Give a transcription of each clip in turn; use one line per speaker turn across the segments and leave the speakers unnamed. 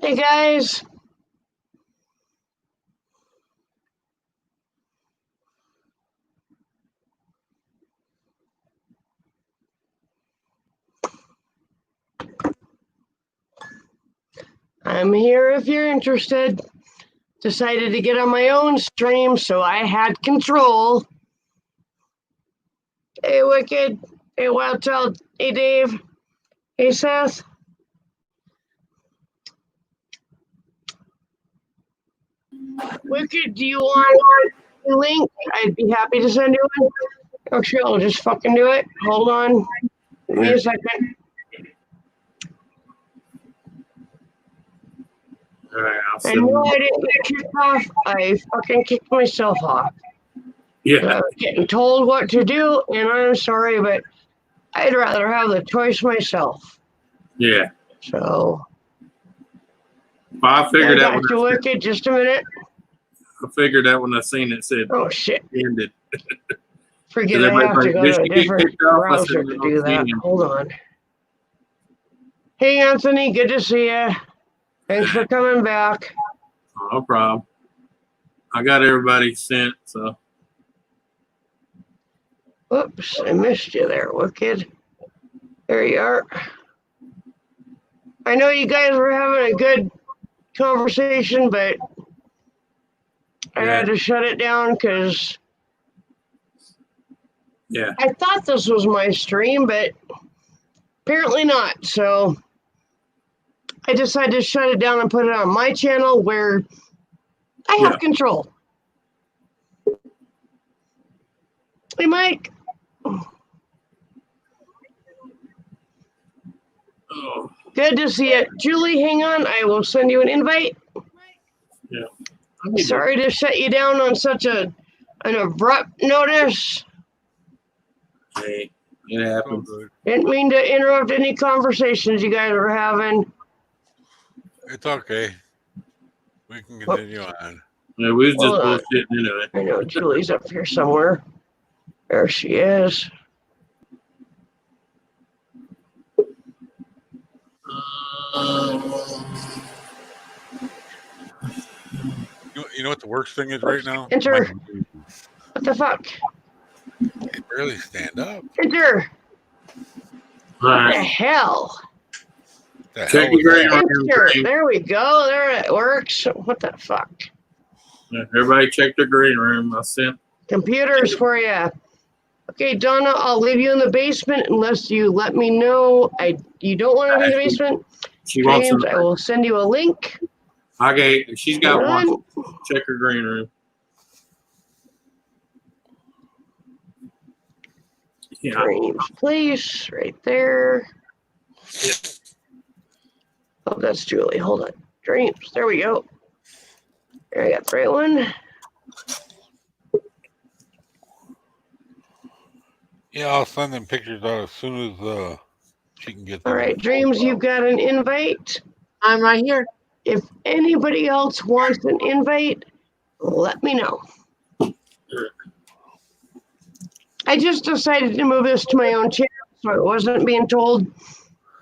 Hey guys. I'm here if you're interested. Decided to get on my own stream, so I had control. Hey Wicked. Hey Wild Child. Hey Dave. Hey Seth. Wicked, do you want a link? I'd be happy to send you one. Actually, I'll just fucking do it. Hold on. Give me a second.
All right,
I know I didn't get kicked off. I fucking kicked myself off.
Yeah.
I was getting told what to do, and I'm sorry, but I'd rather have the choice myself.
Yeah.
So.
I figured
I
out
got you, Wicked. Just a minute.
I figured out when I seen it said
Oh shit!
ended.
Forget I have to go to a different browser to do that. Hold on. Hey Anthony, good to see you. Thanks for coming back.
No problem. I got everybody sent, so.
Whoops, I missed you there, Wicked. There you are. I know you guys were having a good conversation, but I had to shut it down because I thought this was my stream, but apparently not. So I decided to shut it down and put it on my channel where I have control. Hey, Mike.
Oh.
Good to see you. Julie, hang on. I will send you an invite.
Yeah.
Sorry to shut you down on such an abrupt notice.
Hey, it happens.
Didn't mean to interrupt any conversations you guys were having.
It's okay. We can continue on.
Yeah, we was just bullshitting anyway.
I know Julie's up here somewhere. There she is.
You know what the worst thing is right now?
Enter. What the fuck?
They barely stand up.
Enter. What the hell?
Check your green
room. There we go. There it works. What the fuck?
Yeah, everybody check their green room. I sent
computers for you. Okay, Donna, I'll leave you in the basement unless you let me know you don't want to be in the basement. James, I will send you a link.
Okay, she's got one. Check her green room.
Yeah. Dreams Place, right there.
Yeah.
Oh, that's Julie. Hold on. Dreams. There we go. There, I got the right one.
Yeah, I'll send them pictures out as soon as she can get them.
All right, Dreams, you've got an invite. I'm right here. If anybody else wants an invite, let me know. I just decided to move this to my own channel, so I wasn't being told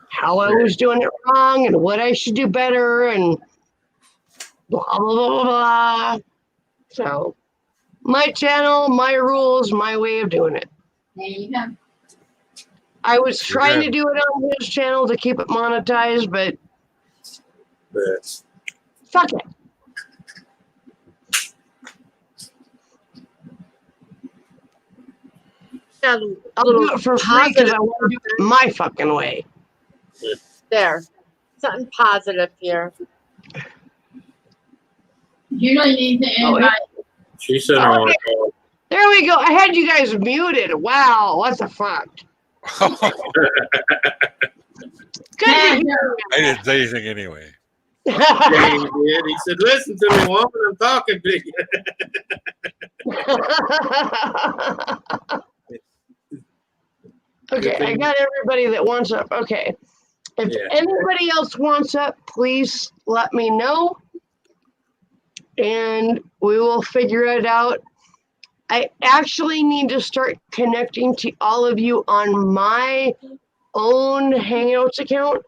how I was doing it wrong and what I should do better and blah, blah, blah, blah. So, my channel, my rules, my way of doing it.
There you go.
I was trying to do it on his channel to keep it monetized, but fuck it. I'll do it for free because I want to do it my fucking way.
There. Something positive here.
You don't need to invite.
She said,
okay. There we go. I had you guys muted. Wow, what the fuck? Good to hear.
I didn't say anything anyway.
Yeah, he did. He said, listen to me, woman, I'm talking to you.
Okay, I got everybody that wants up. Okay. If anybody else wants up, please let me know. And we will figure it out. I actually need to start connecting to all of you on my own Hangouts account.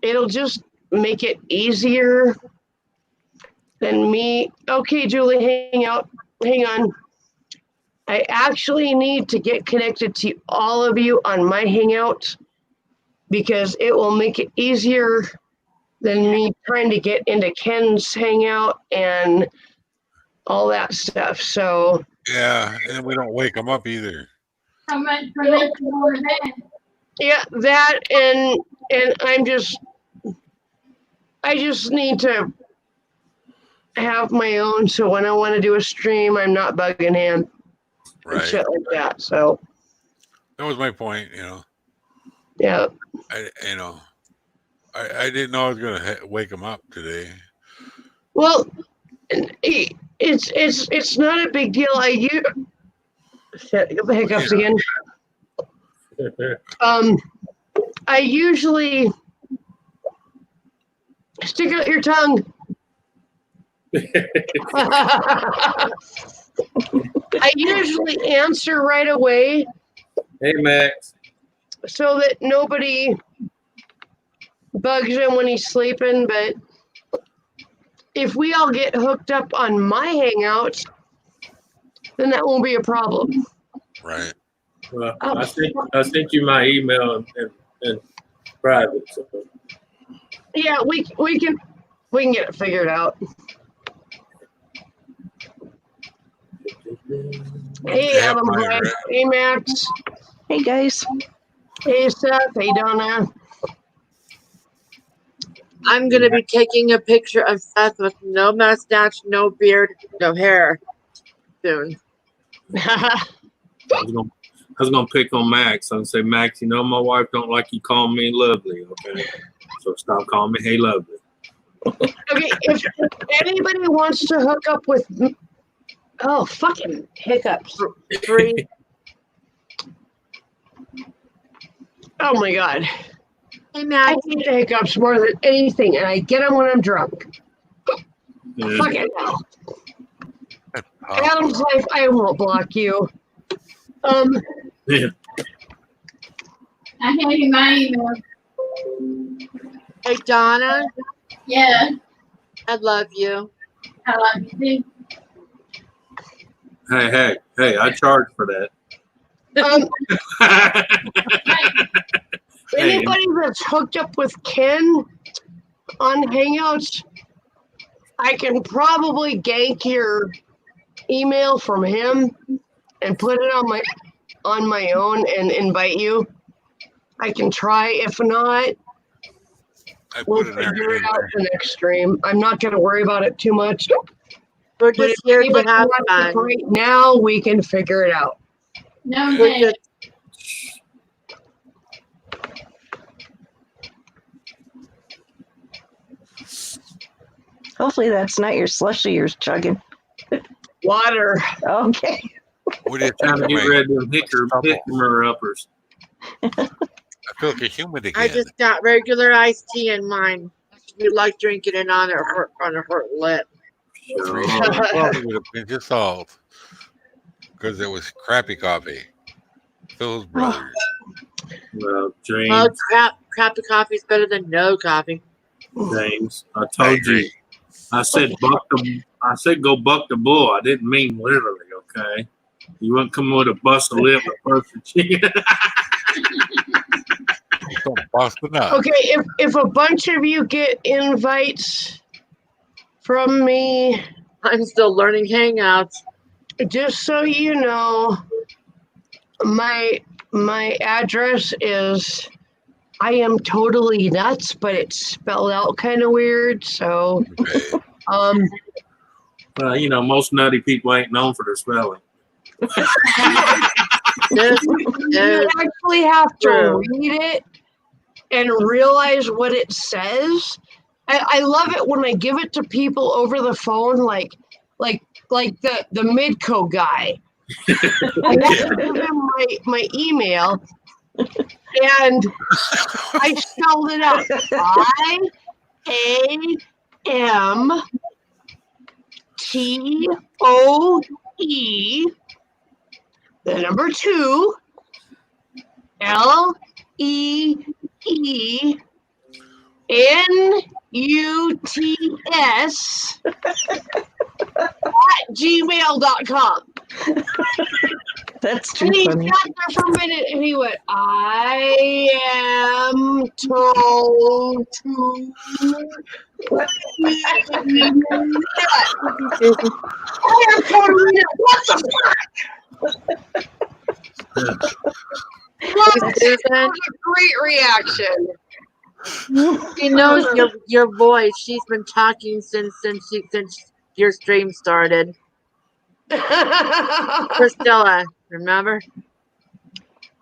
It'll just make it easier than me. Okay, Julie, hang on. I actually need to get connected to all of you on my Hangout because it will make it easier than me trying to get into Ken's Hangout and all that stuff. So
Yeah, and we don't wake them up either.
How much for making more of that?
yeah, that and I just need to have my own, so when I want to do a stream, I'm not bugging him and
Right.
shit like that. So
That was my point.
yeah,
I didn't know I was gonna wake them up today.
well, it's not a big deal. Shit, the hiccups again. I usually stick out your tongue. I usually answer right away
Hey, Max.
so that nobody bugs him when he's sleeping. But if we all get hooked up on my Hangouts, then that won't be a problem.
Right.
Well, I sent you my email in private. So.
Yeah, we can get it figured out. Hey,
Yeah,
Adam,
mine, right.
hey, Max.
Hey guys.
Hey, Seth. Hey, Donna.
I'm gonna be taking a picture of Seth with no mustache, no beard, no hair soon.
I was gonna pick on Max. I was gonna say, Max, my wife don't like you calling me lovely, okay? So stop calling me hey lovely.
Okay, if anybody wants to hook up with, oh, fucking hiccups.
Free.
Oh my God.
Hey,
I
Matt.
hate the hiccups more than anything, and I get them when I'm drunk.
Yeah.
Fucking hell.
Oh,
Adam's life, I won't block you.
Yeah.
I have you my email.
Hey, Donna.
Yeah,
I love you.
I love you too.
Hey, I charge for that. Hey,
Anybody that's hooked up with Ken on Hangouts, I can probably gank your email from him and put it on my own and invite you. I can try. If not,
I
we'll
put it there.
figure it out the next stream. I'm not going to worry about it too much.
We're
But if
just here to
anybody
have
wants it
fun.
right now, we can figure it out.
No,
We're
man.
just
Hopefully that's not your slushy you're chugging.
Water.
Okay.
What do you
Time to
think?
get rid of them hickory uppers.
I feel like a human again.
I just got regular iced tea in mine. We like drinking it on a hurt lip.
Coffee with a pinch of salt because it was crappy coffee. Phil's brothers.
Well, James,
Oh, crappy coffee is better than no coffee.
James, I
I
told you.
agree.
I said go buck the bull. I didn't mean literally, okay? You wouldn't come with a bust of lip or person chicken.
Don't bust it up.
Okay, if a bunch of you get invites from me,
I'm still learning Hangouts.
just so you know, my address is I am totally nuts, but it's spelled out kind of weird. So
Okay.
Most nutty people ain't known for their spelling.
This
you
is
actually have to
true.
read it and realize what it says. I love it when I give it to people over the phone, like the Midco guy. I have to give him my email, and I spelled it out. IAMTOE, the number 2, LEE NUTS@gmail.com.
That's too
And he
funny.
sat there for a minute and he went, I am told to.
What?
I am told to read it. What the fuck? Well, that
Susan,
was a great reaction.
she knows your voice. She's been talking since your stream started. Priscilla, remember?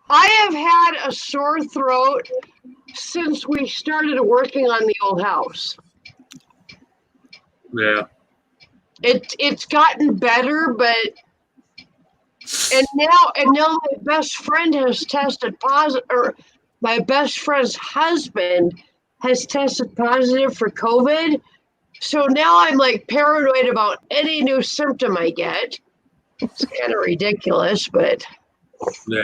I have had a sore throat since we started working on the old house.
Yeah.
It's gotten better, but now my best friend has tested positive, or my best friend's husband has tested positive for COVID. So now I'm like paranoid about any new symptom I get. It's kind of ridiculous, but
Yeah.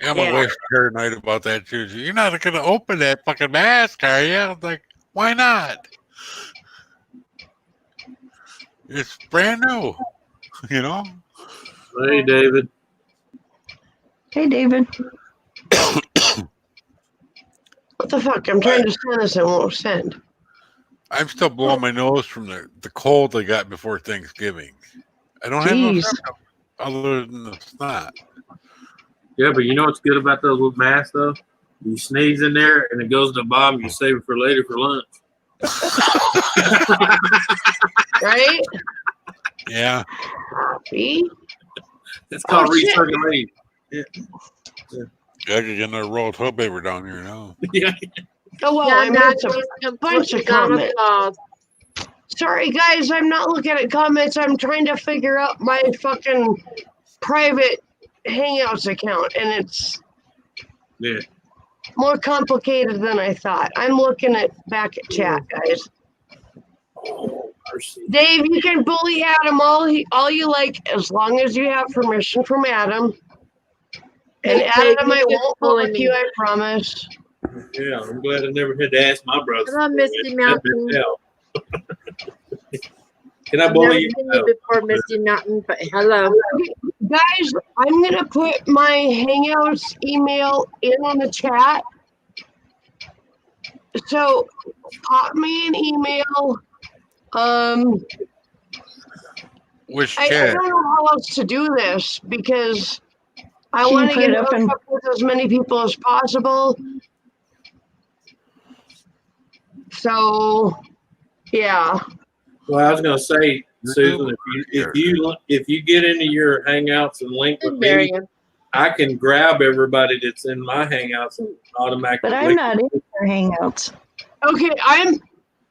Yeah, my
Yeah.
wife's paranoid about that too. You're not going to open that fucking mask, are you? I'm like, why not? It's brand new, you know?
Hey, David.
Hey, David.
what the fuck? I'm trying to send this and won't send.
I'm still blowing my nose from the cold I got before Thanksgiving. I don't have no
Jeez.
symptoms other than the snot.
Yeah, but you know what's good about those little masks, though? You sneeze in there and it goes to the bottom. You save it for later for lunch.
Right?
Yeah.
See?
It's called
Oh, shit.
recirculating.
I could get another roll of toilet paper down here now.
Yeah.
Oh, well,
Yeah,
I missed a bunch of
completely on the
comments.
call.
Sorry, guys, I'm not looking at comments. I'm trying to figure out my fucking private Hangouts account, and it's
Yeah.
more complicated than I thought. I'm looking back at chat, guys.
Mercy.
Dave, you can bully Adam all you like, as long as you have permission from Adam. And
Hey, Dave,
Adam,
you
I
can
won't
bully
bully
me.
you, I promise.
Yeah, I'm glad I never had to ask my brother.
Come on, Misty Mountain.
Can I
I've never
bully you?
seen you before, Misty Mountain, but hello.
Guys, I'm gonna put my Hangouts email in on the chat. So pop me an email.
Which
I
chat?
don't know how else to do this because I
Can you
want to
put
get
it up
hooked
in-
up with as many people as possible. So, yeah.
Well, I was gonna say, Susan, if you get into your Hangouts and link with me,
Marion.
I can grab everybody that's in my Hangouts and automatically.
But I'm
link
not in your Hangouts.
Okay,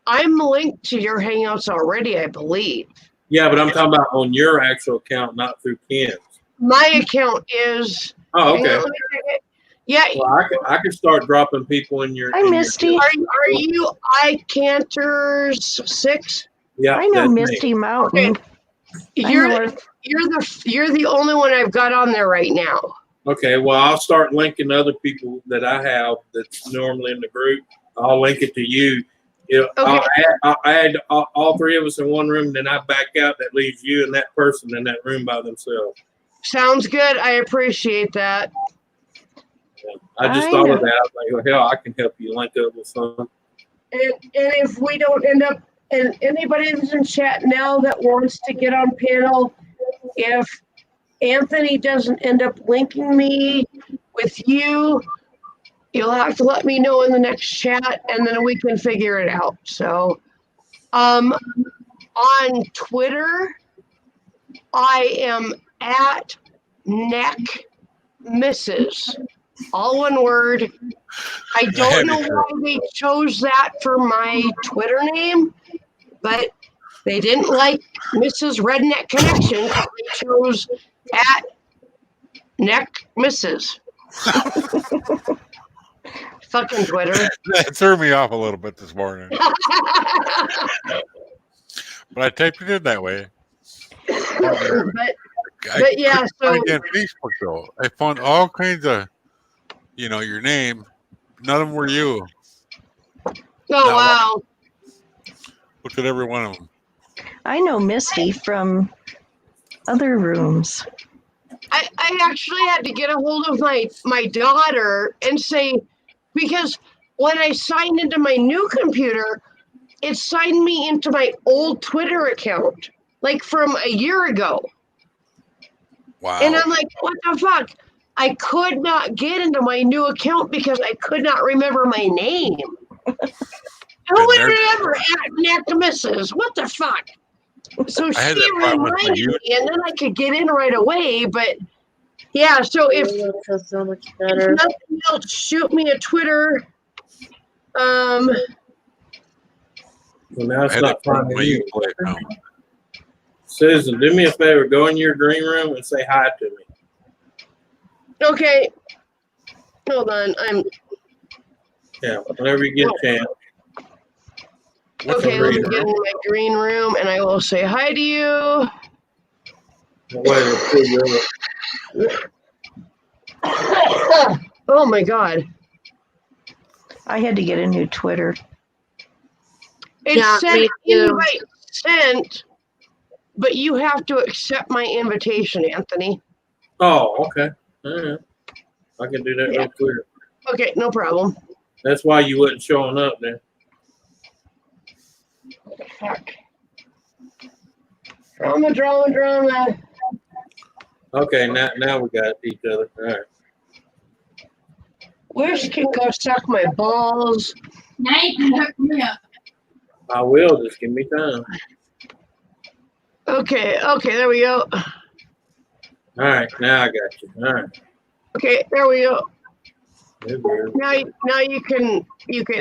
I'm linked to your Hangouts already, I believe.
Yeah, but I'm talking about on your actual account, not through Ken's.
My account is.
Oh,
hang on,
okay.
let me check it. Yeah.
Well, I can start dropping people in your.
Hi,
in your-
Misty.
Are you iCanters 6?
Yeah,
I know
that's me.
Misty Mountain. I
You're
know her.
you're the only one I've got on there right now.
Okay, well, I'll start linking other people that I have that's normally in the group. I'll link it to you. I'll add all three of us in one room, then I back out. That leaves you and that person in that room by themselves.
Sounds good. I appreciate that.
I just
I
thought
know.
of that. I was like, well, hell, I can help you link up with some.
And if we don't end up, and anybody that's in chat now that wants to get on panel, if Anthony doesn't end up linking me with you, you'll have to let me know in the next chat, and then we can figure it out. So, on Twitter, I am at Neck Misses, all one word. I don't know why they chose that for my Twitter name, but they didn't like Mrs. Redneck Connection. So they chose at Neck Misses. Fucking Twitter.
That threw me off a little bit this morning, but I typed it in that way.
But yeah, so
Find you on Facebook though. I found all kinds of, your name. None of them were you.
Oh
No.
wow.
Look at every one of them.
I know Misty from other rooms.
I actually had to get a hold of my daughter and say, because when I signed into my new computer, it signed me into my old Twitter account, like from a year ago.
Wow.
And I'm like, what the fuck? I could not get into my new account because I could not remember my name. Who would remember Necromisses? What the fuck? So
I had
she
that problem with my
reminded me, and then I could get in right away. But yeah, so if
It feels so much
if
better.
nothing else, shoot me a Twitter.
Well, now
I
it's
had
not
that problem
finding
with
you.
my Uplay account.
Susan, do me a favor. Go in your green room and say hi to me.
Okay. Hold on.
Yeah, whenever you get a chance.
What's
Okay,
a
let me
green
get in
room?
my green room and I will say hi to you.
That way it'll pull you up.
Oh my god.
I had to get a new Twitter.
It
Yeah,
said
me too.
invite sent, but you have to accept my invitation, Anthony.
Oh, okay. All right. I can do that real quick.
Okay, no problem.
That's why you wasn't showing up then.
Fuck. Drama.
Okay, now we got each other. All right.
Wish can go suck my balls.
Now you can hook me up.
I will. Just give me time.
Okay, there we go.
All right, now I got you. All right.
Okay, there we go.
You're good.
Now you can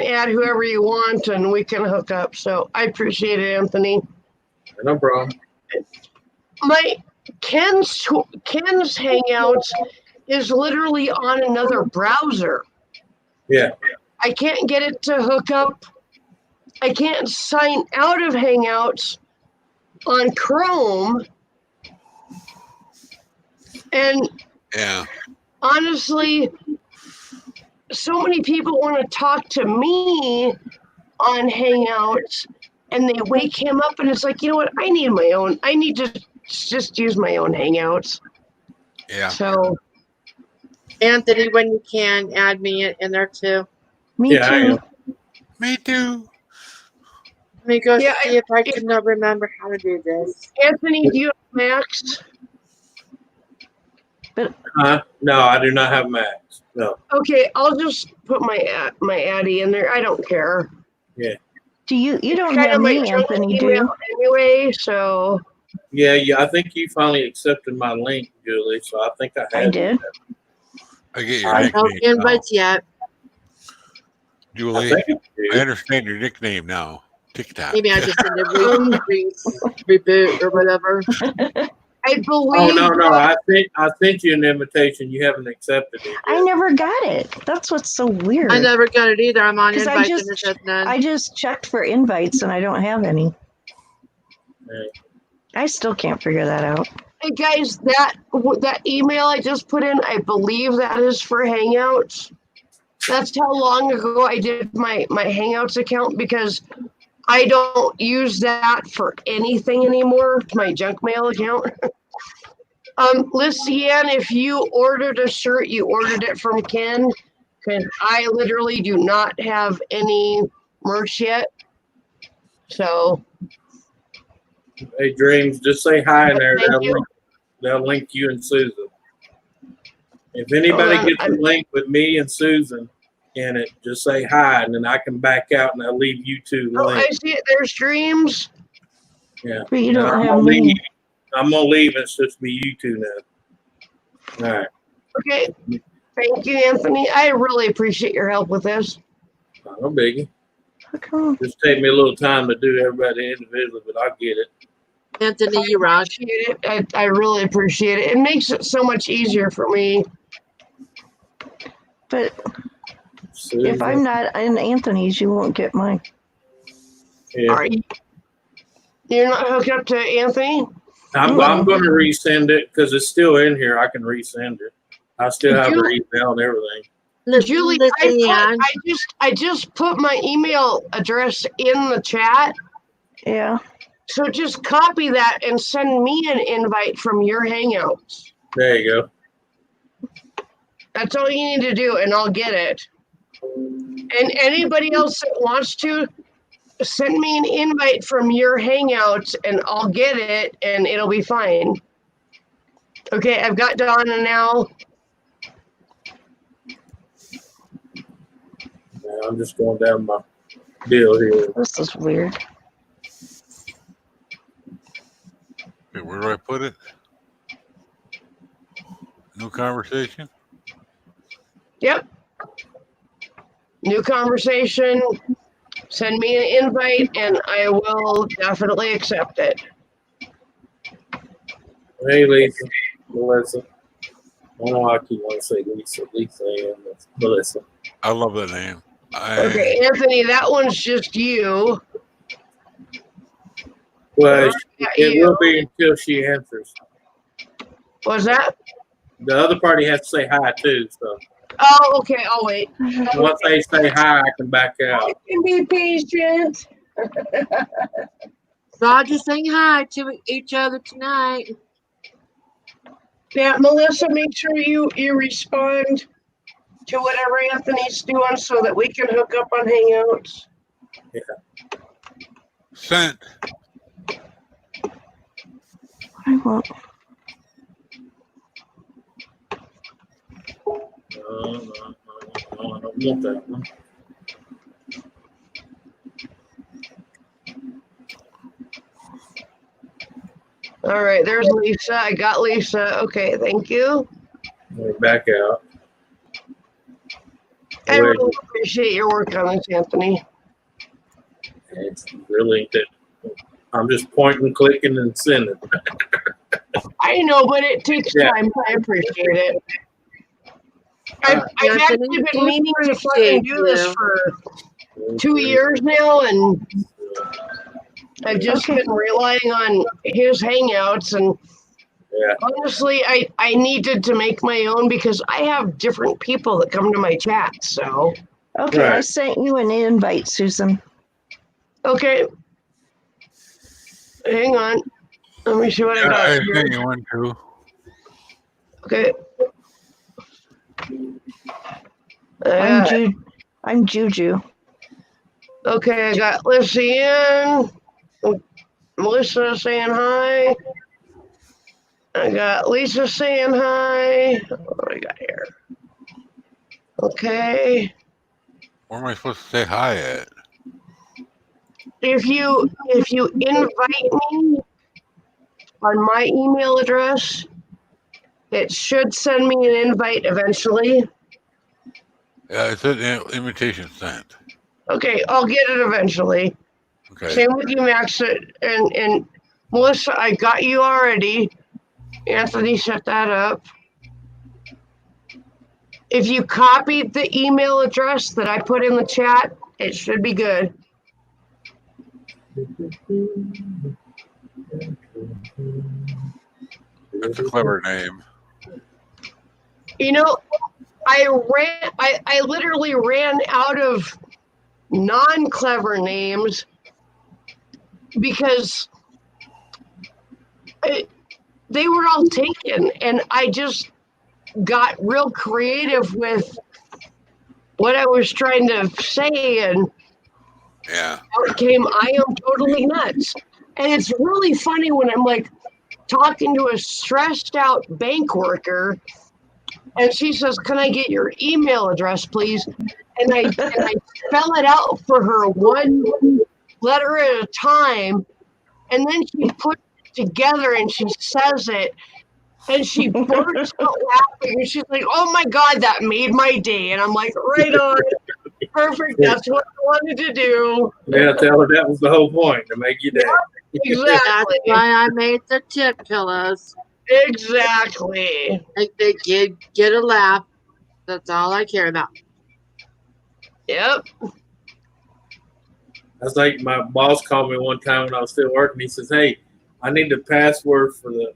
add whoever you want and we can hook up. So I appreciate it, Anthony.
No problem.
My Ken's Hangouts is literally on another browser.
Yeah.
I can't get it to hook up. I can't sign out of Hangouts on Chrome. And
Yeah.
honestly, so many people want to talk to me on Hangouts and they wake him up and it's like, you know what? I need to just use my own Hangouts.
Yeah.
So
Anthony, when you can, add me in there too.
Me
Yeah, I
too.
am.
Me too.
Let me go
Yeah,
see if I can remember how to do this.
Anthony, do you have Max?
No, I do not have Max. No.
Okay, I'll just put my Addy in there. I don't care.
Do you don't
Kind
have
of my
me,
junk
Anthony, do you?
email anyway, so
Yeah. I think you finally accepted my link, Julie. So I think I had
I did.
I get your
I
No
nickname now.
invites yet.
I
Julie,
think you
I
did.
understand your nickname now. TikTok.
Maybe I just need to reboot or whatever.
I believe.
Oh no! I sent you an invitation. You haven't accepted it.
I
Yet.
never got it. That's what's so weird.
I never got it either. I'm on
'Cause I
invites
just-
and it says none.
I just checked for invites and I don't have any.
Right.
I still can't figure that out.
Hey guys, that email I just put in, I believe that is for Hangouts. That's how long ago I did my Hangouts account because I don't use that for anything anymore. My junk mail account. Lucianne, if you ordered a shirt, you ordered it from Ken, because I literally do not have any merch yet. So
Hey, Dreams, just say hi in there.
Thank you.
They'll link you and Susan. If anybody
Hold on,
gets a link with me and Susan in it, just say hi, and then I can back out and I'll leave you two
I
links.
see it. There's Dreams.
Yeah.
But you
And
don't
I'm
have
gonna
me.
leave. I'm gonna leave. It's just be you two now. All right.
Okay. Thank you, Anthony. I really appreciate your help with this.
No biggie.
How come?
Just take me a little time to do everybody individually, but I'll get it.
Anthony, you rock.
Appreciate it. I really appreciate it. It makes it so much easier for me.
But
Susan.
if I'm not in Anthony's, you won't get mine.
Yeah.
Are you? You're not hooked up to Anthony?
I'm going to resend it because it's still in here. I can resend it. I still have her email and everything.
Julie,
Leanne,
I just put my email address in the chat.
Yeah.
So just copy that and send me an invite from your Hangouts.
There you go.
That's all you need to do, and I'll get it. And anybody else that wants to, send me an invite from your Hangouts, and I'll get it, and it'll be fine. Okay, I've got Donna now.
Yeah, I'm just going down my deal here.
This is weird.
Okay, where do I put it? New conversation?
Yep. New conversation. Send me an invite, and I will definitely accept it.
Hey, Lisa. Melissa. I don't know why I keep wanting to say Lisa. Lisa and Melissa.
I love that name.
Okay, Anthony, that one's just you.
Well,
Yeah,
it
you.
will be until she answers.
What's that?
The other party has to say hi too. So
Oh, okay, I'll wait.
once they say hi, I can back out.
Can be patient.
Roger saying hi to each other tonight.
Yeah, Melissa, make sure you respond to whatever Anthony's doing so that we can hook up on Hangouts.
Sent.
I won't.
No, I don't want that one.
All right, there's Lisa. I got Lisa. Okay, thank you.
Let me back out.
I really appreciate your work on this, Anthony.
It's really that I'm just pointing, clicking, and sending.
I know, but it takes
Yeah.
time. I appreciate it. I've
Anthony,
actually been meaning to fucking do this
you.
for 2 years now, and I've just been relying on his Hangouts, and
Yeah.
honestly, I needed to make my own because I have different people that come to my chat. So,
Okay, I
Right.
sent you an invite, Susan.
okay. Hang on. Let me see what I
Yeah,
got
I
here.
sent you one too.
Okay.
I'm Juju.
Okay, I got Lissy in. Melissa saying hi. I got Lisa saying hi. What do I got here? Okay.
Where am I supposed to say hi at?
If you invite me on my email address, it should send me an invite eventually.
Yeah, it said invitation sent.
Okay, I'll get it eventually.
Okay.
Same with you, Max, and Melissa. I got you already. Anthony set that up. If you copied the email address that I put in the chat, it should be good.
That's a clever name.
You know, I literally ran out of non-clever names because they were all taken, and I just got real creative with what I was trying to say, and
Yeah.
out came I am totally nuts. And it's really funny when I'm like talking to a stressed out bank worker and she says, "Can I get your email address, please?" And I spell it out for her one letter at a time, and then she puts it together and she says it, and she bursts out laughing, and she's like, "Oh my God, that made my day!" And I'm like, "Right on, perfect. That's what I wanted to do."
Yeah, tell her that was the whole point, to make you day.
That's
Exactly.
why I made the tip pillows.
Exactly.
Like they get a laugh. That's all I care about.
Yep.
That's like my boss called me one time when I was still working. He says, "Hey, I need the password for the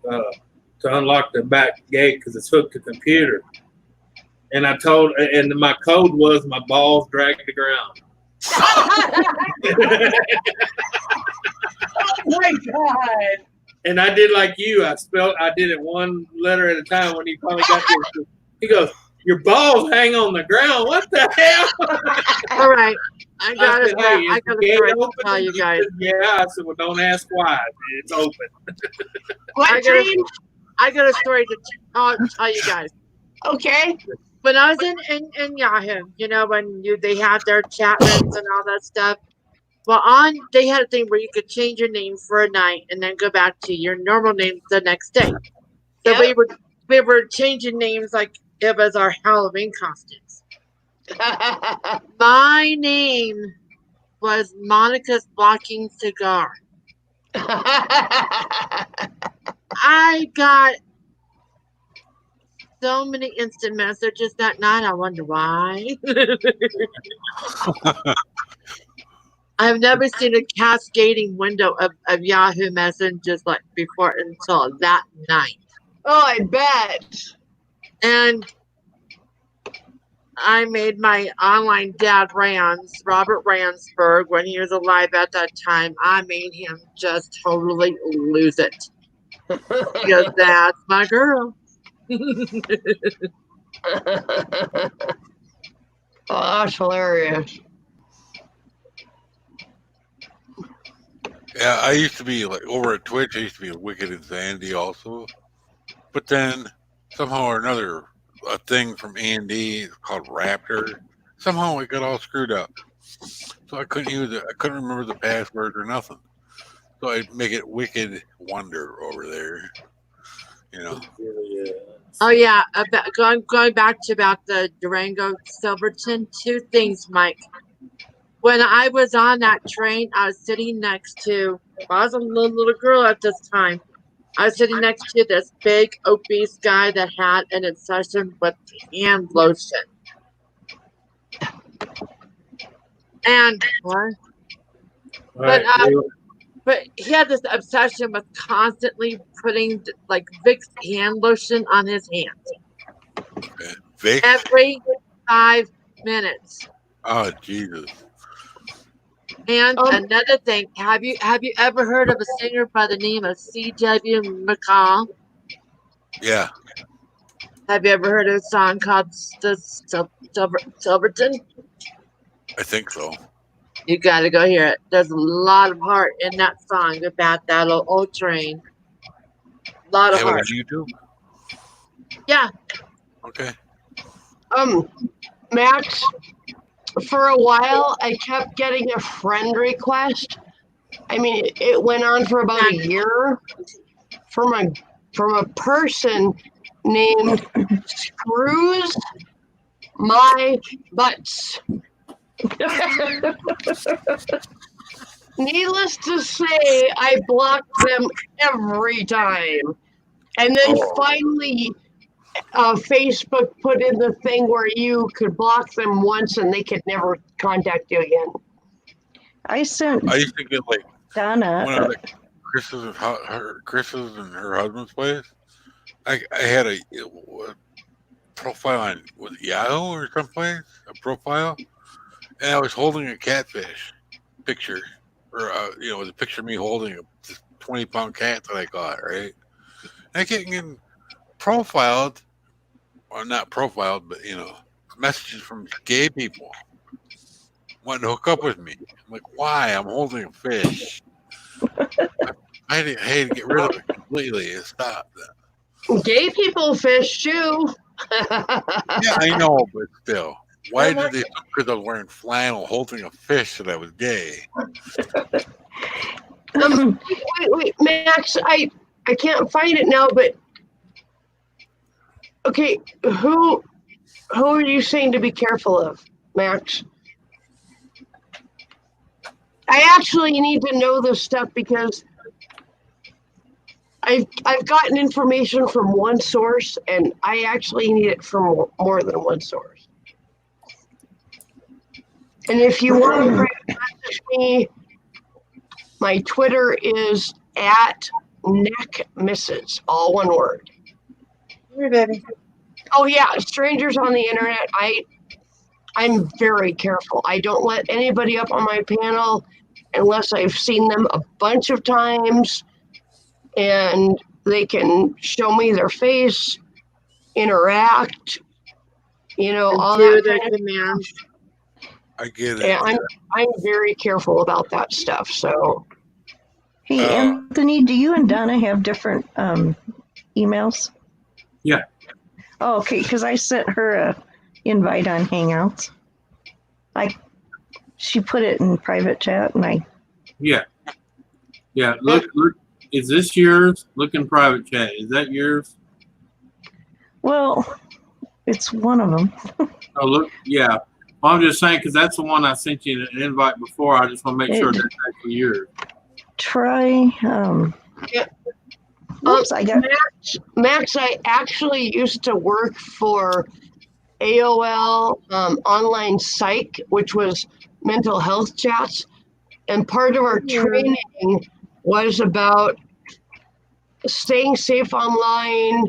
to unlock the back gate because it's hooked to the computer." And I told, and my code was my balls dragged the ground.
Oh my God.
And I did like you. I did it one letter at a time. When he finally got there, he goes, "Your balls hang on the ground. What the hell?"
All right. I got
I said, "Hey,
I
is
got
the
a
gate
story to
open?"
tell you
He
guys.
said, "Yeah." I said, "Well, don't ask why. It's open."
What dream?
I got a story to tell you guys.
Okay.
When I was in Yahoo, you know, when they had their chat rooms and all that stuff. Well, they had a thing where you could change your name for a night and then go back to your normal name the next day. So
Yep.
we were changing names like it was our Halloween costumes. My name was Monica's Blocking Cigar. I got so many instant messages that night. I wonder why. I've never seen a cascading window of Yahoo messages like before until that night.
Oh, I bet.
And I made my online dad Robert Ransberg, when he was alive at that time, I made him just totally lose it. Because that's my girl.
Oh, that's hilarious.
Yeah, I used to be like over at Twitch. I used to be Wicked Insanity also, but then somehow or another, a thing from A&D called Raptor. Somehow it got all screwed up, so I couldn't use it. I couldn't remember the password or nothing. So I'd make it Wicked Wonder over there. You know.
Oh yeah, going back to about the Durango Silverton. Two things, Mike. When I was on that train, I was sitting next to. I was a little girl at this time. I was sitting next to this big obese guy that had an obsession with hand lotion. And what? But he had this obsession with constantly putting like Vicks hand lotion on his hands.
Vic?
Every 5 minutes.
Oh Jesus!
And another thing, have you ever heard of a singer by the name of C.W. McCall?
Yeah.
Have you ever heard of a song called Silverton?
I think so.
You got to go hear it. There's a lot of heart in that song about that old train. A lot of heart.
On YouTube?
Yeah.
Okay.
Max, for a while, I kept getting a friend request. I mean, it went on for about a year from a person named Screws My Butts. Needless to say, I blocked them every time. And then finally, Facebook put in the thing where you could block them once and they could never contact you again.
I used to get like
Donna.
when I was at Chris's and her husband's place. I had a profile on was Yahoo or someplace, a profile, and I was holding a catfish picture, or it was a picture of me holding a 20-pound cat that I got, right? And I kept getting profiled, or not profiled, but messages from gay people wanting to hook up with me. I'm like, why? I'm holding a fish. I had to get rid of it completely and stop that.
Gay people fish too.
Yeah, I know, but still. Why did they? Because I was wearing flannel holding a fish that I was gay.
Wait, Max, I can't find it now, but okay, who are you saying to be careful of, Max? I actually need to know this stuff because I've gotten information from one source, and I actually need it from more than one source. And if you want to message me, my Twitter is @neckmisses, all one word.
Here, baby.
Oh yeah, strangers on the internet. I'm very careful. I don't let anybody up on my panel unless I've seen them a bunch of times and they can show me their face, interact, all
Do
that
the
kind of.
commands.
I get it.
And I'm very careful about that stuff. So
Hey, Anthony, do you and Donna have different emails?
Yeah.
Oh, okay, because I sent her a invite on Hangouts. She put it in private chat, and
Yeah. Look. Is this yours? Look in private chat. Is that yours?
well, it's one of them.
Oh, look. Yeah. Well, I'm just saying because that's the one I sent you an invite before. I just want to make sure that's actually yours.
Try.
Yeah.
Oops, I got.
Max, I actually used to work for AOL Online Psych, which was mental health chats. And part of our training was about staying safe online,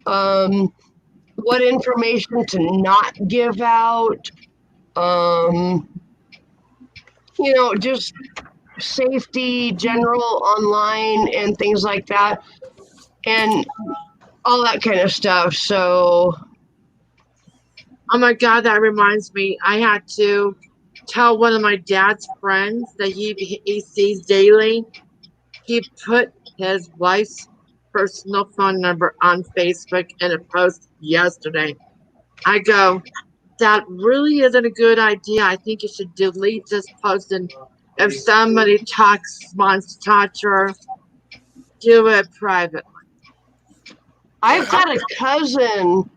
what information to not give out, just safety, general online, and things like that, and all that kind of stuff. So,
Oh my God, that reminds me. I had to tell one of my dad's friends that he sees daily. He put his wife's personal phone number on Facebook in a post yesterday. I go, that really isn't a good idea. I think you should delete this post, and if somebody wants to talk to her, do it privately.
I've got a cousin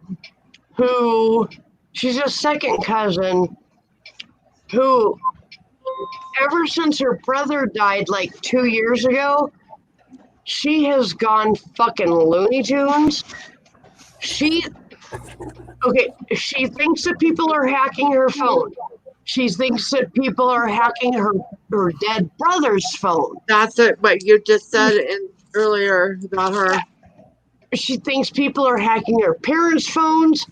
who, she's a second cousin, who, ever since her brother died like 2 years ago, she has gone fucking Looney Tunes. She thinks that people are hacking her phone. She thinks that people are hacking her dead brother's phone.
That's what you just said earlier about her.
She thinks people are hacking her parents' phones,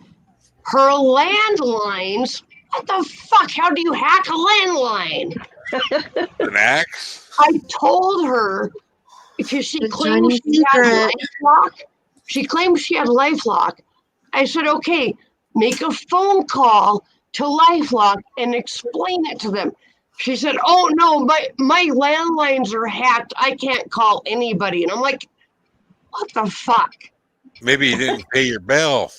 her landlines. What the fuck? How do you hack a landline?
An axe?
I told her because she
It's
claimed
Chinese
she had
secret.
LifeLock. She claimed she had LifeLock. I said, okay, make a phone call to LifeLock and explain it to them. She said, oh no, my landlines are hacked. I can't call anybody. And I'm like, what the fuck?
Maybe you didn't pay your bill.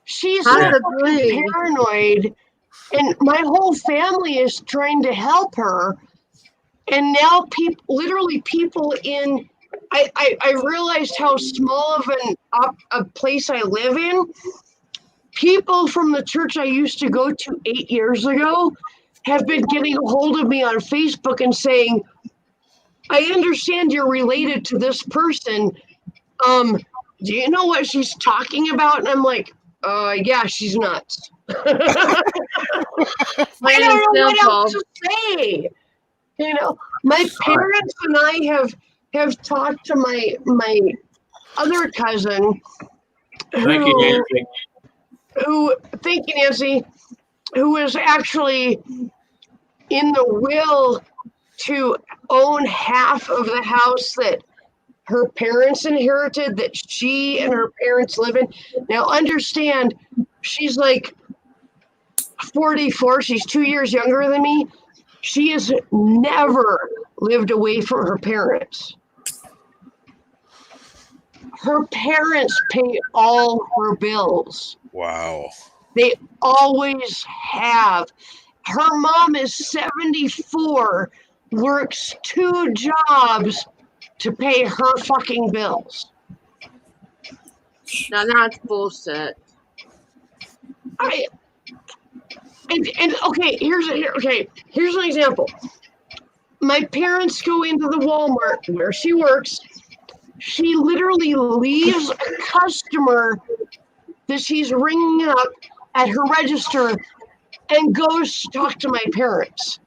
She's so
Possibly.
fucking paranoid, and my whole family is trying to help her. And now people in, I realized how small of a place I live in. People from the church I used to go to 8 years ago have been getting a hold of me on Facebook and saying, I understand you're related to this person. Do you know what she's talking about? And I'm like, yeah, she's nuts. I don't know what else to say. My parents and I have talked to my other cousin
Thank you, Nancy.
Thank you, Nancy, who is actually in the will to own half of the house that her parents inherited, that she and her parents live in. Now, understand, she's like 44. She's 2 years younger than me. She has never lived away from her parents. Her parents pay all her bills.
Wow.
They always have. Her mom is 74, works 2 jobs to pay her fucking bills.
Now that's bullshit.
Okay, here's an example. My parents go into the Walmart where she works. She literally leaves a customer that she's ringing up at her register and goes to talk to my parents.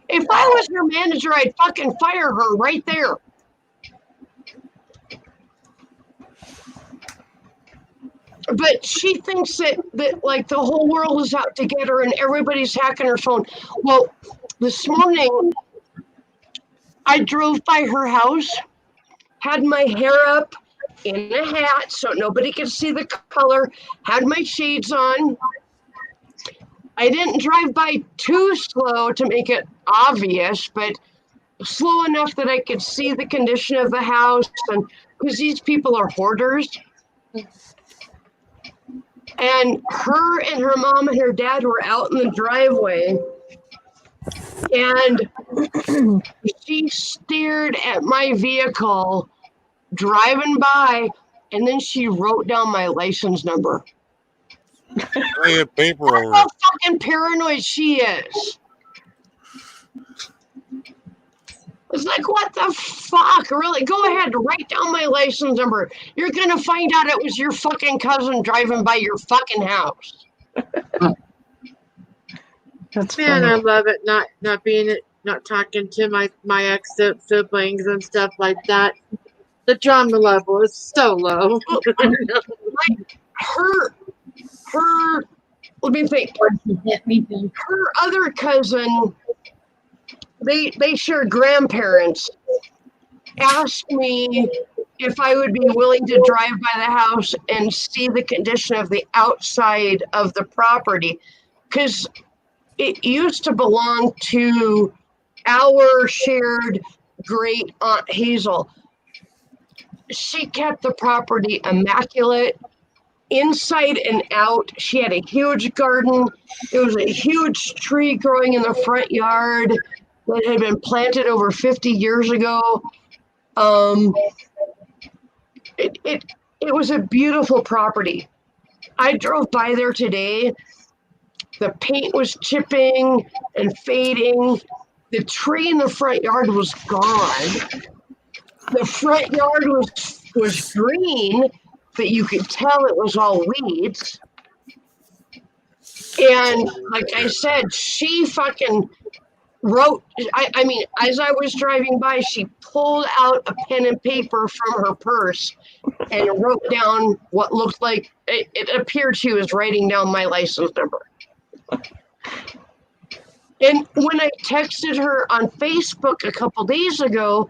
If I was her manager, I'd fucking fire her right there. but she thinks that like the whole world is out to get her and everybody's hacking her phone. Well, this morning I drove by her house, had my hair up in a hat so nobody could see the color, had my shades on. I didn't drive by too slow to make it obvious, but slow enough that I could see the condition of the house, and because these people are hoarders. And her mom and her dad were out in the driveway, and she stared at my vehicle driving by, and then she wrote down my license number.
I have paper
Look
over
how
it.
fucking paranoid she is. It's like, what the fuck? Really? Go ahead, write down my license number. You're gonna find out it was your fucking cousin driving by your fucking house.
That's
Man,
funny.
I love it. Not talking to my ex siblings and stuff like that. The drama level is so low.
Her, let me think.
Hit me too.
Her other cousin, they share grandparents, asked me if I would be willing to drive by the house and see the condition of the outside of the property, because it used to belong to our shared great aunt Hazel. She kept the property immaculate inside and out. She had a huge garden. There was a huge tree growing in the front yard that had been planted over 50 years ago. It was a beautiful property. I drove by there today. The paint was chipping and fading. The tree in the front yard was gone. The front yard was green, but you could tell it was all weeds. And like I said, she fucking wrote, I mean, as I was driving by, she pulled out a pen and paper from her purse and wrote down what looked like, it appeared she was writing down my license number. And when I texted her on Facebook a couple days ago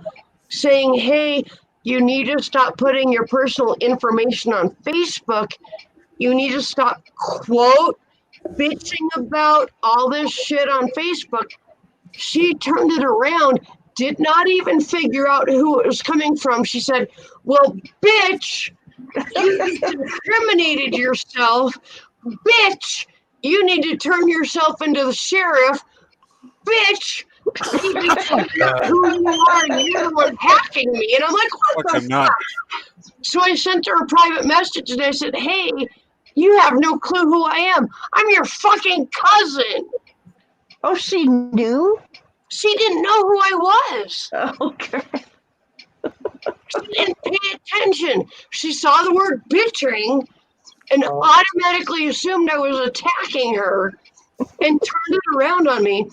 saying, hey, you need to stop putting your personal information on Facebook. You need to stop, quote, bitching about all this shit on Facebook. She turned it around, did not even figure out who it was coming from. She said, well, bitch, you discriminated yourself. Bitch, you need to turn yourself into the sheriff. Bitch, you need to figure out who you are, and you're the one hacking me. And I'm like, what the
fucking nuts.
fuck? So I sent her a private message and I said, hey, you have no clue who I am. I'm your fucking cousin.
Oh, she knew?
She didn't know who I was.
Okay.
She didn't pay attention. She saw the word bitching and automatically assumed I was attacking her and turned it around on me.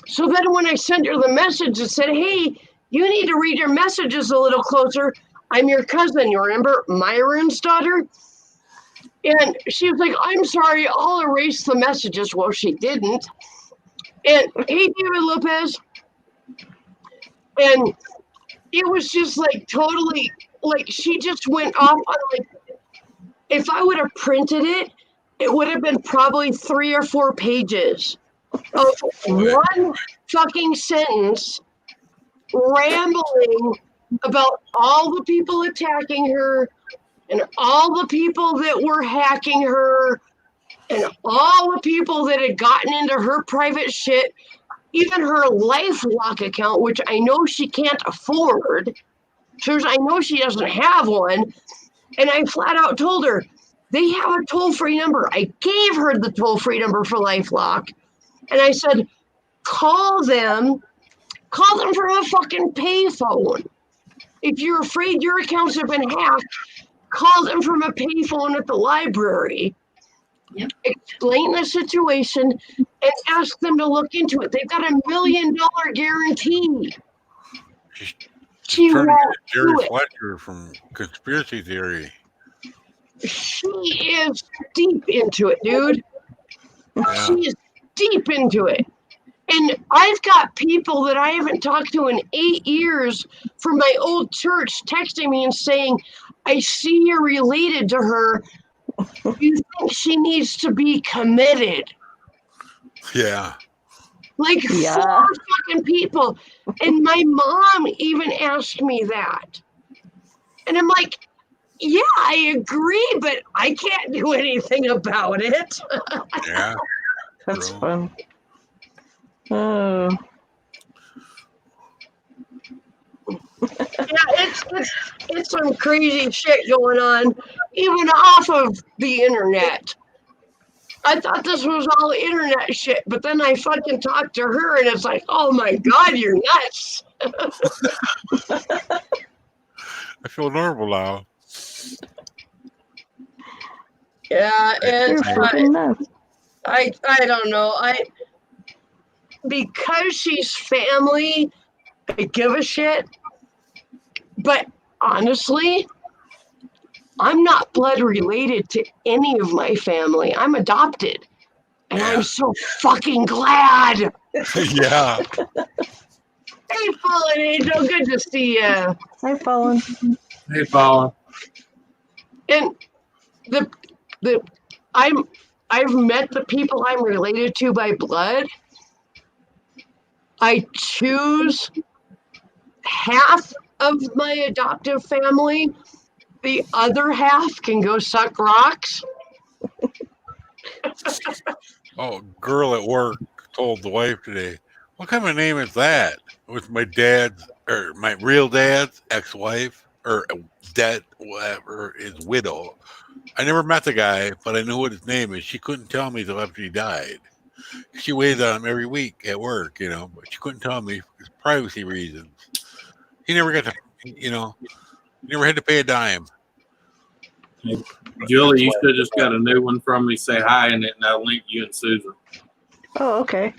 So then when I sent her the message, it said, hey, you need to read your messages a little closer. I'm your cousin, you remember? Myron's daughter? And she was like, I'm sorry, I'll erase the messages. Well, she didn't. And hey, David Lopez. And it was just like totally, like she just went off on like, if I would have printed it, it would have been probably 3 or 4 pages of one fucking sentence rambling about all the people attacking her and all the people that were hacking her and all the people that had gotten into her private shit, even her LifeLock account, which I know she can't afford. I know she doesn't have one. And I flat out told her, they have a toll-free number. I gave her the toll-free number for LifeLock. And I said, call them from a fucking payphone. If you're afraid your accounts have been hacked, call them from a payphone at the library.
Yep.
Explain the situation and ask them to look into it. They've got $1 million guarantee. She
Turning
won't
to Jerry
do it.
Fletcher from Conspiracy Theory.
she is deep into it, dude.
Yeah.
She is deep into it. And I've got people that I haven't talked to in 8 years from my old church texting me and saying, I see you're related to her. You think she needs to be committed?
Yeah.
Like
Yeah.
4 fucking people. And my mom even asked me that. And I'm like, yeah, I agree, but I can't do anything about it.
Yeah.
That's
True.
fun. Oh,
Yeah, it's some crazy shit going on, even off of the internet. I thought this was all internet shit, but then I fucking talked to her, and it's like, oh my god, you're nuts.
I feel normal now.
Yeah,
you're
and
freaking nuts.
I don't know. Because she's family, I give a shit. But honestly, I'm not blood related to any of my family. I'm adopted. And
Yeah.
I'm so fucking glad.
Yeah.
Hey, Fallen Angel, good to see you.
Hi, Fallen.
Hey, Paula.
And I've met the people I'm related to by blood. I choose half of my adoptive family. The other half can go suck rocks.
Oh, girl at work told the wife today, what kind of name is that? It was my dad's, or my real dad's ex-wife, or dead, whatever, his widow. I never met the guy, but I knew what his name is. She couldn't tell me till after he died. She waited on him every week at work, but she couldn't tell me for privacy reasons. He never got to, never had to pay a dime.
Julie, you should have just got a new one from me. Say hi in it, and I'll link you and Susan.
Oh, okay.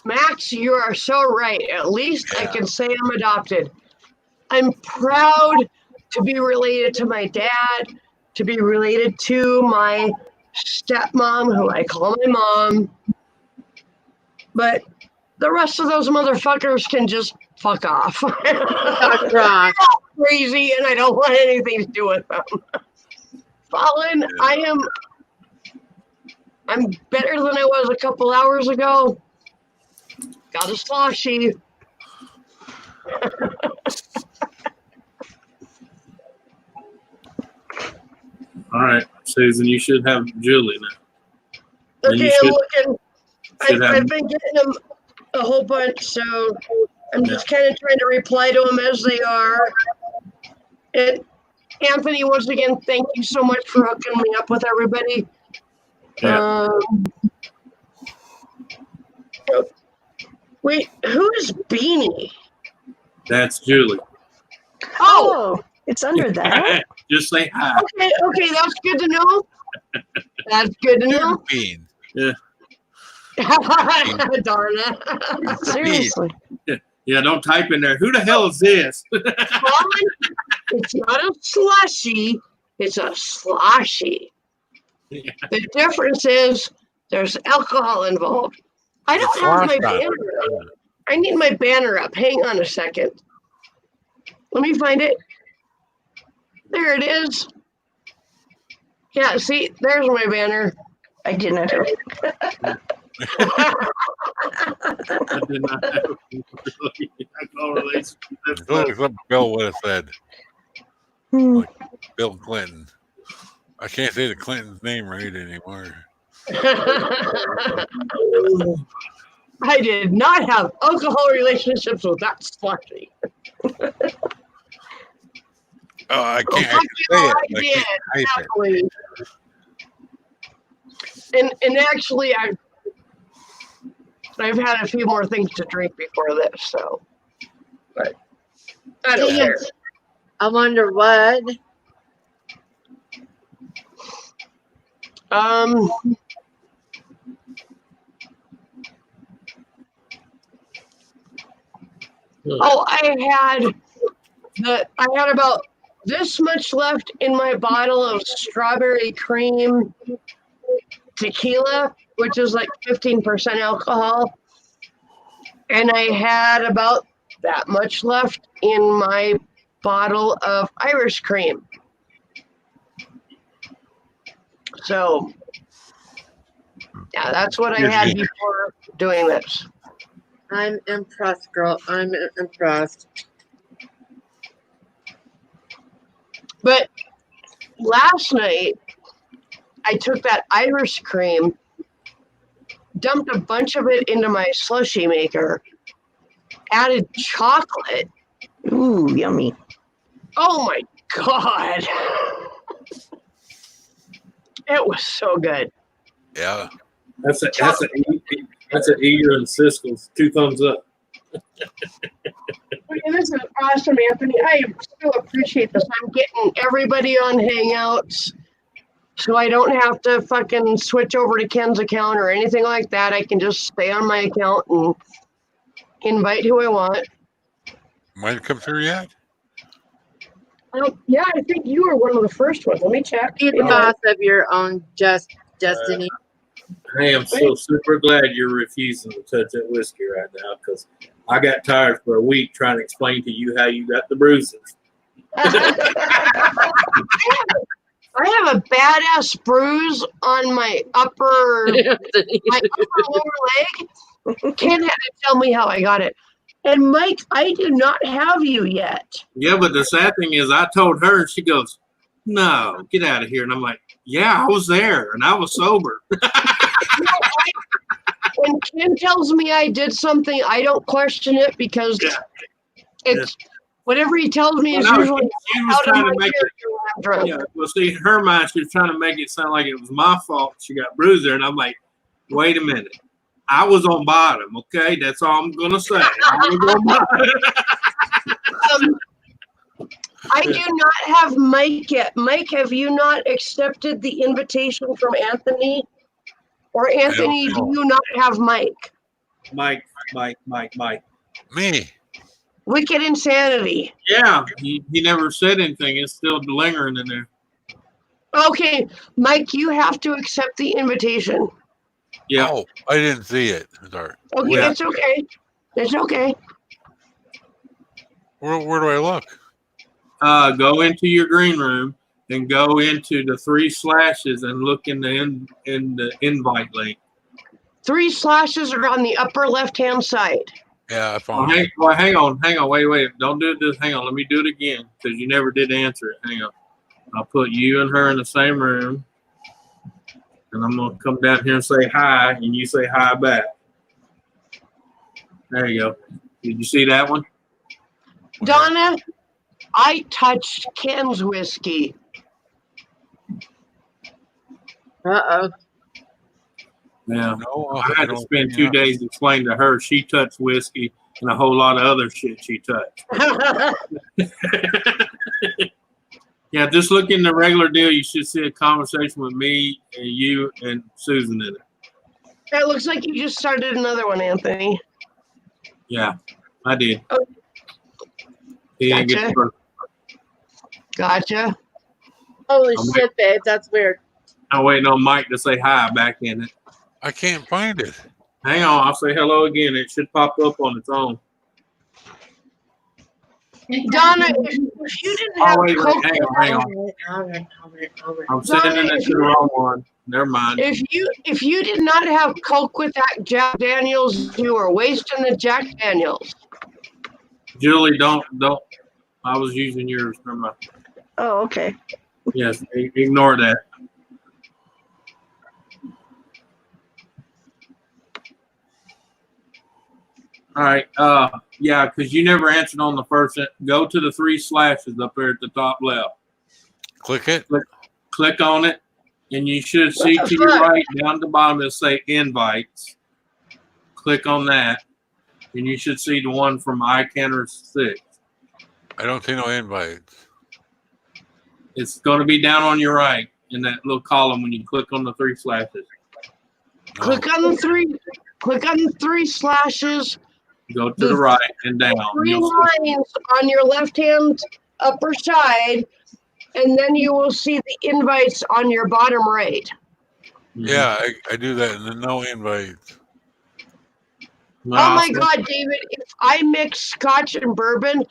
Max, you are so right. At least I
Yeah.
can say I'm adopted. I'm proud to be related to my dad, to be related to my stepmom, who I call my mom. But the rest of those motherfuckers can just fuck off.
Fuck rock.
Crazy, and I don't want anything to do with them. Fallen, I'm better than I was a couple hours ago. Got a sloshy.
All right, Susan, you should have Julie now. And
Okay,
you
I'm
should-
looking.
should have-
I've been getting them a whole bunch, so I'm just kind of trying to reply to them as they are. And Anthony, once again, thank you so much for hooking me up with everybody.
Yeah.
Wait, who's Beanie?
That's Julie.
Oh,
Oh, it's under that.
Just say hi.
okay, that's good to know. That's good to know.
Bean.
Darn it.
Seriously.
Yeah, don't type in there. Who the hell is this?
Fallen, it's not a slushy, it's a sloshy.
Yeah.
The difference is there's alcohol involved. I don't have my banner up. I need my banner up. Hang on a second. Let me find it. There it is. Yeah, see, there's my banner.
I did not have.
I did not have no relation.
It's always what Bill would have said.
Hmm.
Bill Clinton. I can't say the Clinton's name right anymore.
I did not have alcohol relationships with that slushy.
Oh, I can't
Fuck
actually
you,
say it.
I
But I
did.
can't type it.
Exactly. And actually, I've had a few more things to drink before this, so. But I don't
Damn.
care.
I wonder what.
Oh, I had about this much left in my bottle of strawberry cream tequila, which is like 15% alcohol. And I had about that much left in my bottle of Irish cream. So, yeah, that's what I had before doing this.
I'm impressed, girl. I'm impressed.
But last night, I took that Irish cream, dumped a bunch of it into my slushie maker, added chocolate.
Ooh, yummy.
Oh my God. It was so good.
Yeah.
That's an Eager and Siskel's 2 thumbs up.
Okay, this is awesome, Anthony. I so appreciate this. I'm getting everybody on Hangouts, so I don't have to fucking switch over to Ken's account or anything like that. I can just stay on my account and invite who I want.
Might have come through yet?
Yeah, I think you were one of the first ones. Let me check.
Be the boss of your own destiny.
I am so super glad you're refusing to touch that whiskey right now because I got tired for a week trying to explain to you how you got the bruises.
I have a badass bruise on my upper lower leg. Ken had to tell me how I got it. And Mike, I do not have you yet.
Yeah, but the sad thing is I told her and she goes, "No, get out of here." And I'm like, "Yeah, I was there and I was sober."
When Ken tells me I did something, I don't question it because it's whatever he tells me is
Well, no,
usually
she was
out of
trying
my
to make
character when I'm drunk.
Yeah, well, see, in her mind, she was trying to make it sound like it was my fault. She got bruised there, and I'm like, wait a minute. I was on bottom, okay? That's all I'm going to say. I was on bottom.
I do not have Mike yet. Mike, have you not accepted the invitation from Anthony? Or Anthony, do you not have Mike?
Mike.
Me.
Wicked Insanity.
Yeah, he never said anything. It's still lingering in there.
Okay, Mike, you have to accept the invitation.
Yeah.
Oh, I didn't see it. Sorry.
Okay,
Yeah.
it's okay. It's okay.
Where do I look?
Go into your green room and go into the 3 slashes and look in the invite link.
3 slashes are on the upper left-hand side.
Yeah, I
Oh,
found it.
hang on. Wait. Don't do this. Hang on. Let me do it again because you never did answer it. Hang on. I'll put you and her in the same room. And I'm going to come down here and say hi, and you say hi back. There you go. Did you see that one?
Donna, I touched Ken's whiskey.
Uh-oh.
Yeah.
No,
I had to spend 2 days explaining to her she touched whiskey and a whole lot of other shit she touched. Yeah, just look in the regular deal. You should see a conversation with me and you and Susan in it.
That looks like you just started another one, Anthony.
Yeah, I did.
Oh.
He didn't get
Gotcha.
the first.
Gotcha.
Holy
I'm
shit, babe. That's weird.
I'm waiting on Mike to say hi back in it.
I can't find it.
Hang on, I'll say hello again. It should pop up on its own.
Donna, if you didn't have
Wait,
Coke,
hang on.
All right.
I'm sending it to the wrong one. Never mind.
if you did not have Coke with that Jack Daniels, you were wasting the Jack Daniels.
Julie, don't. I was using yours. Never mind.
Oh, okay.
Yes, ignore that. All right. Yeah, because you never answered on the first. Go to the 3 slashes up there at the top left.
Click it.
Click on it, and you should see
What the
to your
fuck?
right down at the bottom it'll say invites. Click on that, and you should see the one from iCanner 6.
I don't see no invites.
It's going to be down on your right in that little column when you click on the 3 slashes.
No.
Click on the 3 slashes.
Go to the right and down.
3
You'll see-
lines on your left hand upper side, and then you will see the invites on your bottom right.
Yeah, I do that, and then no invites.
Oh my God, David, if I mix scotch and bourbon,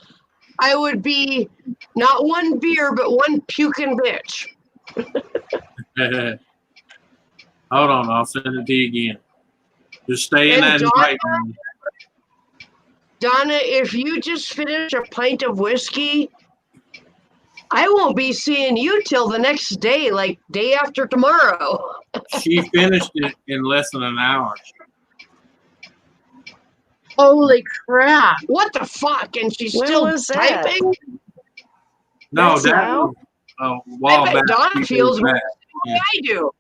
I would be not one beer, but one puking bitch.
Hold on, I'll send it to you again. Just stay in
And
that invite.
Donna, if you just finish a pint of whiskey, I won't be seeing you till the next day, like day after tomorrow.
She finished it in less than an hour.
Holy crap.
What the fuck? And she's
When
still
was that?
typing?
No,
That's
that
now?
was a while
I bet
back.
Donna
few
feels
days
the
back.
way I do.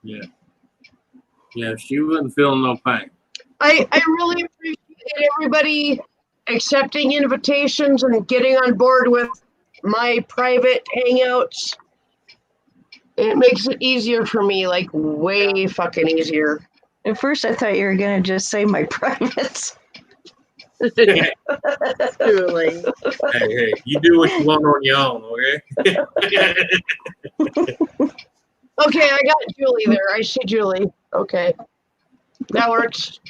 Yeah. Yeah, she wasn't feeling no pain.
I really appreciate everybody accepting invitations and getting on board with my private hangouts. It makes it easier for me, like way fucking easier.
At first, I thought you were going to just say my privates.
Hey,
Truly.
hey, you do what you want on your own, okay?
Okay, I got Julie there. I see Julie. Okay. That works.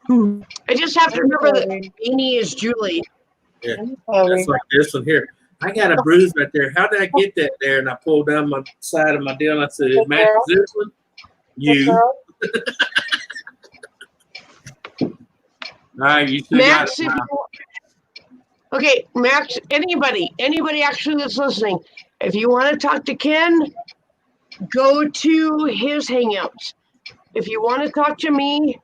Hmm.
I just have to remember that Beanie is Julie.
That's like this one here. I got a bruise right there. How did I get that there? And I pulled down my side of my deal and I said, it matches this one? You. All right, you still got
Max,
it
if
now.
you, okay, Max, anybody actually that's listening, if you want to talk to Ken, go to his Hangouts. If you want to talk to me,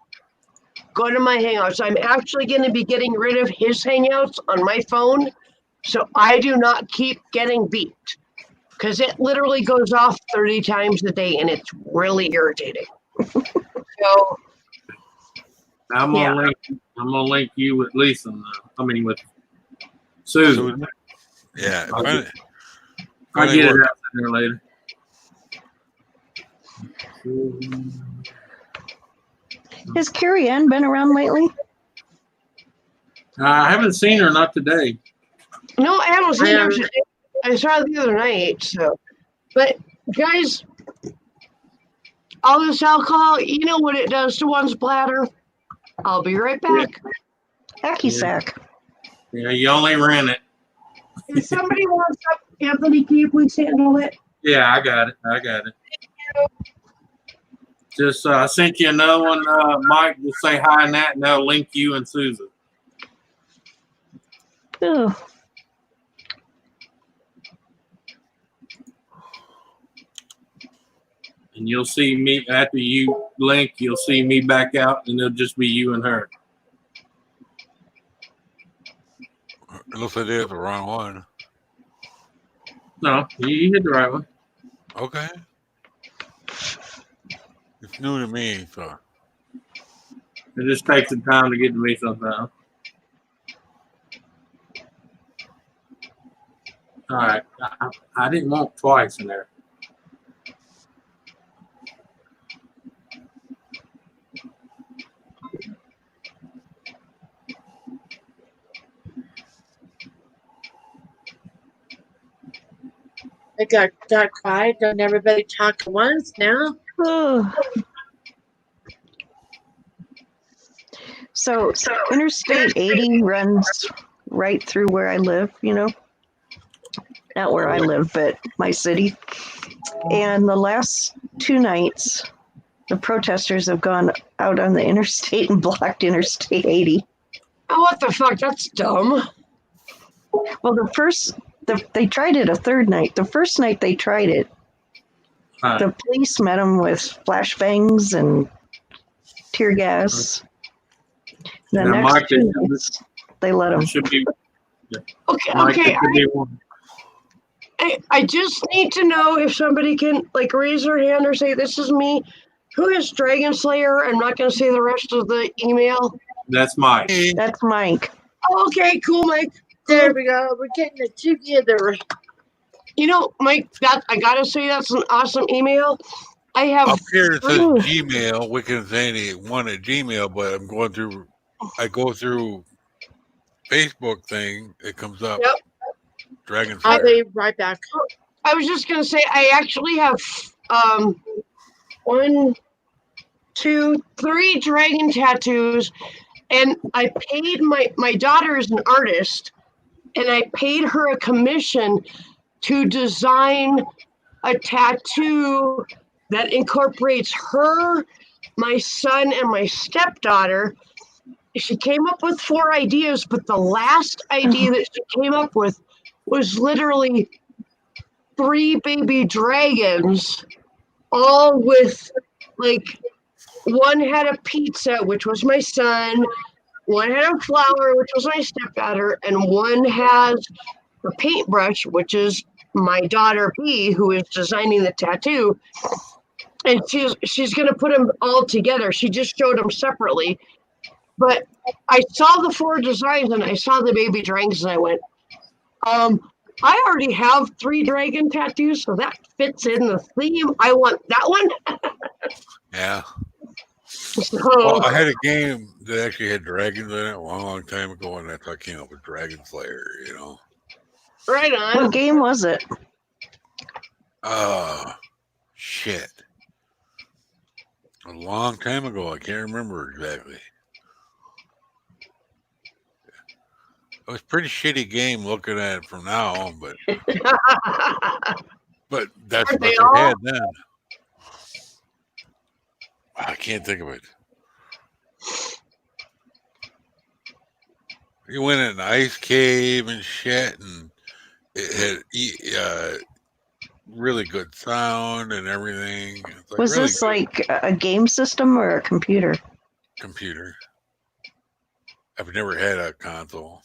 go to my Hangouts. I'm actually going to be getting rid of his Hangouts on my phone, so I do not keep getting beeped. Because it literally goes off 30 times a day, and it's really irritating. So,
I'm gonna link you with Lisa. With Susan.
Yeah,
I'll get it out there later.
Has Carrie Ann been around lately?
I haven't seen her, not today.
no, I haven't seen her today. I saw her the other night. So, but guys, all this alcohol, you know what it does to one's bladder. I'll be right back.
Hacky sack.
Yeah, you only ran it.
If somebody wants up, Anthony, can you please handle it?
Yeah, I got it. Just I sent you another one, Mike. Just say hi and that, and they'll link you and Susan.
Ugh.
And you'll see me after you link. You'll see me back out, and it'll just be you and her.
It looks like they have the wrong one.
No, you hit the right one.
Okay. It's new to me, so.
It just takes some time to get to me sometimes. All right, I didn't want twice in there.
It got quiet. Don't everybody talk at once now?
Ugh. So Interstate 80 runs right through where I live, you know? Not where I live, but my city. And the last 2 nights, the protesters have gone out on the interstate and blocked Interstate 80.
Oh, what the fuck? That's dumb.
Well, they tried it a third night. The first night they tried it,
All right.
the police met them with flashbangs and tear gas. The
Now,
next
Mike,
2 nights, they let them.
It should be
Okay,
Mike.
okay.
It should be one.
I just need to know if somebody can like raise their hand or say this is me. Who is Dragon Slayer? I'm not going to say the rest of the email.
That's Mike.
That's Mike.
Oh, okay, cool, Mike.
There we go. We're getting it together.
You know, Mike, that I gotta say that's an awesome email. I have
Up here it says
three.
Gmail, Wicked Zany one at Gmail, but I go through Facebook thing, it comes up
Yep.
Dragon's
I'll
Lair.
be right back.
I was just gonna say I actually have 1, 2, 3 dragon tattoos, and I paid my daughter is an artist, and I paid her a commission to design a tattoo that incorporates her, my son, and my stepdaughter. She came up with 4 ideas, but the last idea that she came up with was literally 3 baby dragons, all with like one had a pizza, which was my son, one had a flower, which was my stepdaughter, and one has a paintbrush, which is my daughter B, who is designing the tattoo. And she's gonna put them all together. She just showed them separately. But I saw the 4 designs and I saw the baby dragons and I went, I already have 3 dragon tattoos, so that fits in the theme. I want that one.
Yeah.
So,
Well, I had a game that actually had dragons in it a long, long time ago, and that's how I came up with Dragon's Lair, you know.
right on.
What game was it?
Shit. A long time ago. I can't remember exactly. It was a pretty shitty game looking at it from now on, but that's
Aren't
what
they
they
all?
had then. I can't think of it. You went in an ice cave and shit, and it had really good sound and everything. It's like
Was
really
this
good.
like a game system or a computer?
Computer? I've never had a console.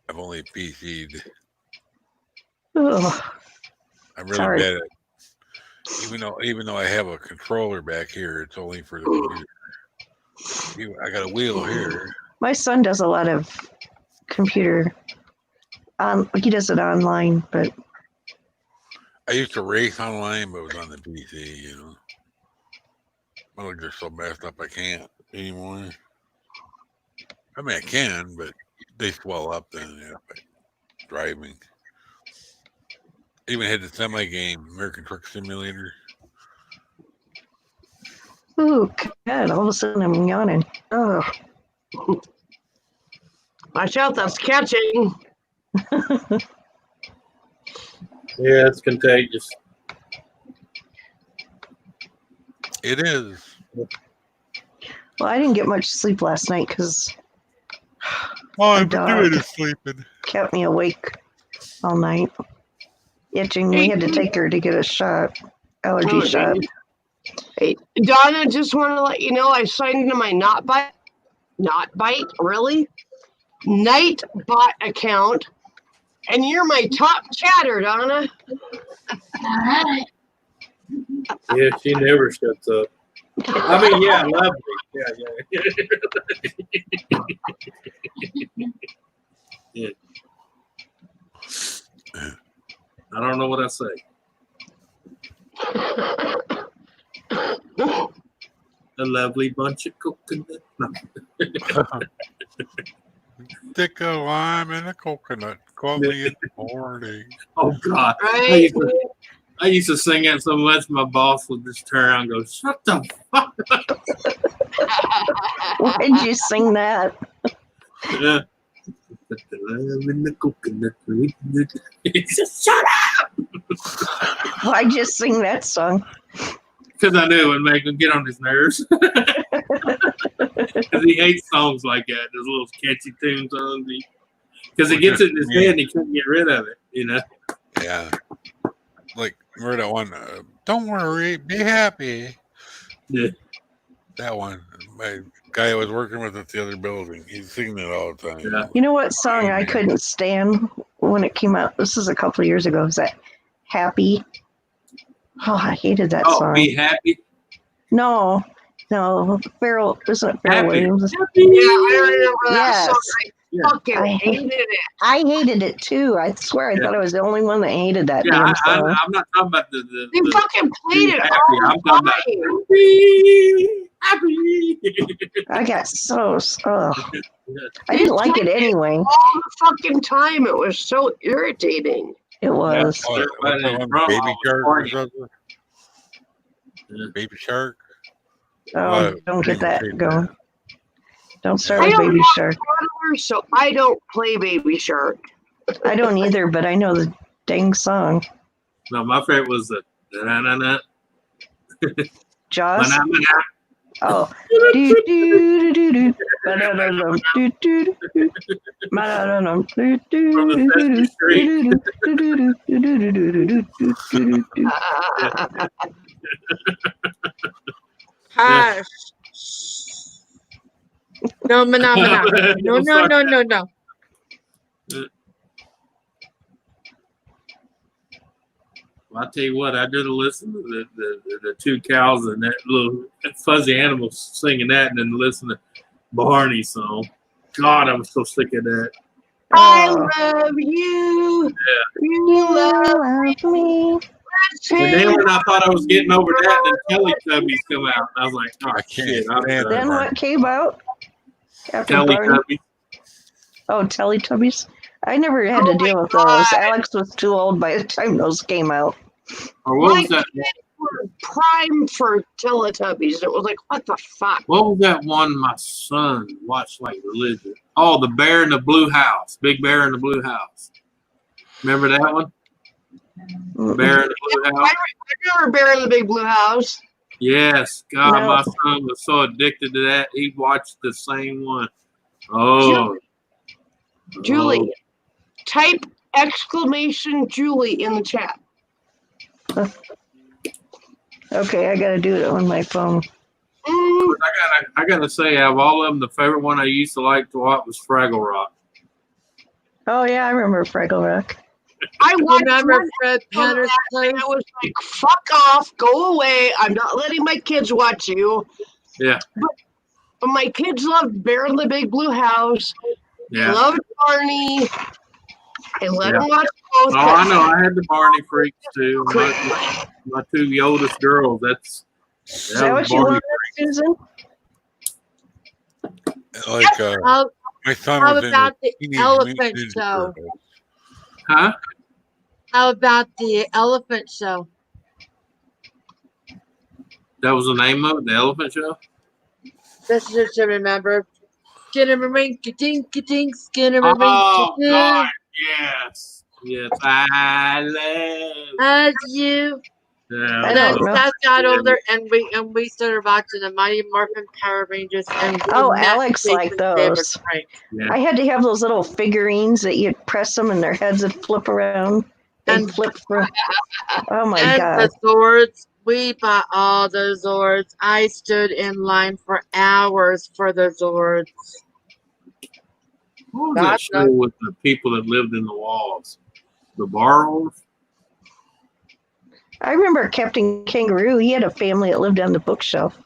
I've only PC'd.
Ugh.
I'm really
Sorry.
bad at even though I have a controller back here, it's only for the computer. I got a wheel here.
My son does a lot of computer. He does it online, but
I used to race online, but it was on the PC, you know. My legs are so messed up I can't anymore. I mean I can, but they swell up then, yeah, but driving. I even had the semi game, American Truck Simulator.
ooh, God! All of a sudden I'm yawning. Oh,
Watch out, that's catching.
Yeah, it's contagious.
It is.
well, I didn't get much sleep last night because
All
I've been doing is
sleeping.
kept me awake all night, itching. We had to take her to get a shot, allergy
Oh,
shot.
geez. Hey, Donna, just want to let you know I signed into my Not Bite, really? Nightbot account, and you're my top chatter, Donna.
All right.
Yeah, she never shuts up. I mean, yeah, lovely. Yeah. Yeah. I don't know what I say. A lovely bunch of coconut. No.
Stick a lime and a coconut. Call me in the morning.
Oh God!
Right?
I used to sing that so much, my boss would just turn around and go, "Shut the fuck up!"
Why'd you sing that?
Yeah. Put the lime in the coconut. It's just shut up!
Why'd you sing that song?
Because I knew it would make him get on his nerves. Because he hates songs like that, those little catchy tune songs. Because he gets it in his head and he couldn't get rid of it, you know?
Yeah. Like, remember that one? Don't worry, be happy.
Yeah.
That one. My guy I was working with at the other building, he's singing it all the time.
Yeah.
You know what song I couldn't stand when it came out? This is a couple of years ago. Was that Happy? Oh, I hated that
Oh,
song.
be happy.
No, Pharrell, isn't it Pharrell
Happy.
Williams?
Yeah, I remember that
Yes.
song.
Yeah.
fucking
I
hated it.
I hated it too. I swear, I
Yeah.
thought I was the only one that hated that
Yeah,
damn
I'm
song.
not talking about
They
the
fucking played it
happy.
all
I'm
the
talking about
time.
happy.
I got so. Ugh. I
They
didn't like it
played
anyway.
all the fucking time. It was so irritating.
It was.
What, what's that one? Baby Shark or something? Baby Shark?
Oh, don't get that going. Don't start
I
with
don't
Baby
have
Shark.
toddlers, so I don't play Baby Shark.
I don't either, but I know the dang song.
No, my favorite was the na-na-na-na,
Jaws.
na-na-na-na.
Oh. Do, do, do, do, do. Ba-da-da-dum, do, do, do, do. Ba-da-da-dum, do, do,
From the
do, do,
Sesame Street.
do, do, do, do, do, do, do, do, do, do, do, do.
Hush. No, Manamana. No, no, no, no, no.
Well, I tell you what, I did listen to the two cows and that little fuzzy animal singing that, and then listen to Barney's song. God, I was so sick of that.
I
Oh.
love you.
You
You love
love me.
And then when I thought I was getting over that, then Teletubbies come out. And I was like, oh,
I can't
shit. I'm
stand
done.
Then what came out? After Barney?
Teletubbies.
Oh, Teletubbies. I never had to deal with those. Alex was too old by the time those came out.
Or what
My
was that?
kids were prime for Teletubbies. It was like, what the fuck?
What was that one my son watched like religion? Oh, the Bear in the Blue House. Big Bear in the Blue House. Remember that one? Bear in the Blue House?
I remember Bear in the Big Blue House.
Yes. God,
No.
my son was so addicted to that. He watched the same one. Oh.
Julie, type exclamation Julie in the chat.
Okay, I gotta do it on my phone.
Mm,
I gotta say, out of all of them, the favorite one I used to like to watch was Fraggle Rock.
Oh yeah, I remember Fraggle Rock.
I watched
Remember
one
Fred Penner's
and
place?
I was like, fuck off, go away. I'm not letting my kids watch you.
Yeah.
But my kids loved Bear in the Big Blue House. They
Yeah.
loved Barney. I let
Yeah.
them watch both.
Oh, I know. I had the Barney freaks too. My two oldest girls.
Is that what you
Barney
wanted, Susan?
Like,
How,
my son
how
was in
about
the
the
Teenage
elephant
Mutant Ninja
show?
Turtles.
Huh?
How about the elephant show?
That was the name of it, the Elephant Show.
This is to remember. Skinnamarink-a-dink-a-dink,
Oh
skinnamarink-a-doo.
God, yes, yes. I love.
As you.
Yeah,
I
And I
don't know.
sat down over there and we started watching the Mighty Morphin Power Rangers and
Oh,
met
Alex liked
Jason's favorite
those.
prank.
yeah.
I had to have those little figurines that you'd press them and their heads would flip around. They'd
And-
flip through. Oh my
And
god.
the Zords. We bought all the Zords. I stood in line for hours for the Zords.
What was
God
that show with the people that lived in the walls? The Borrowers?
I remember Captain Kangaroo. He had a family that lived on the bookshelf.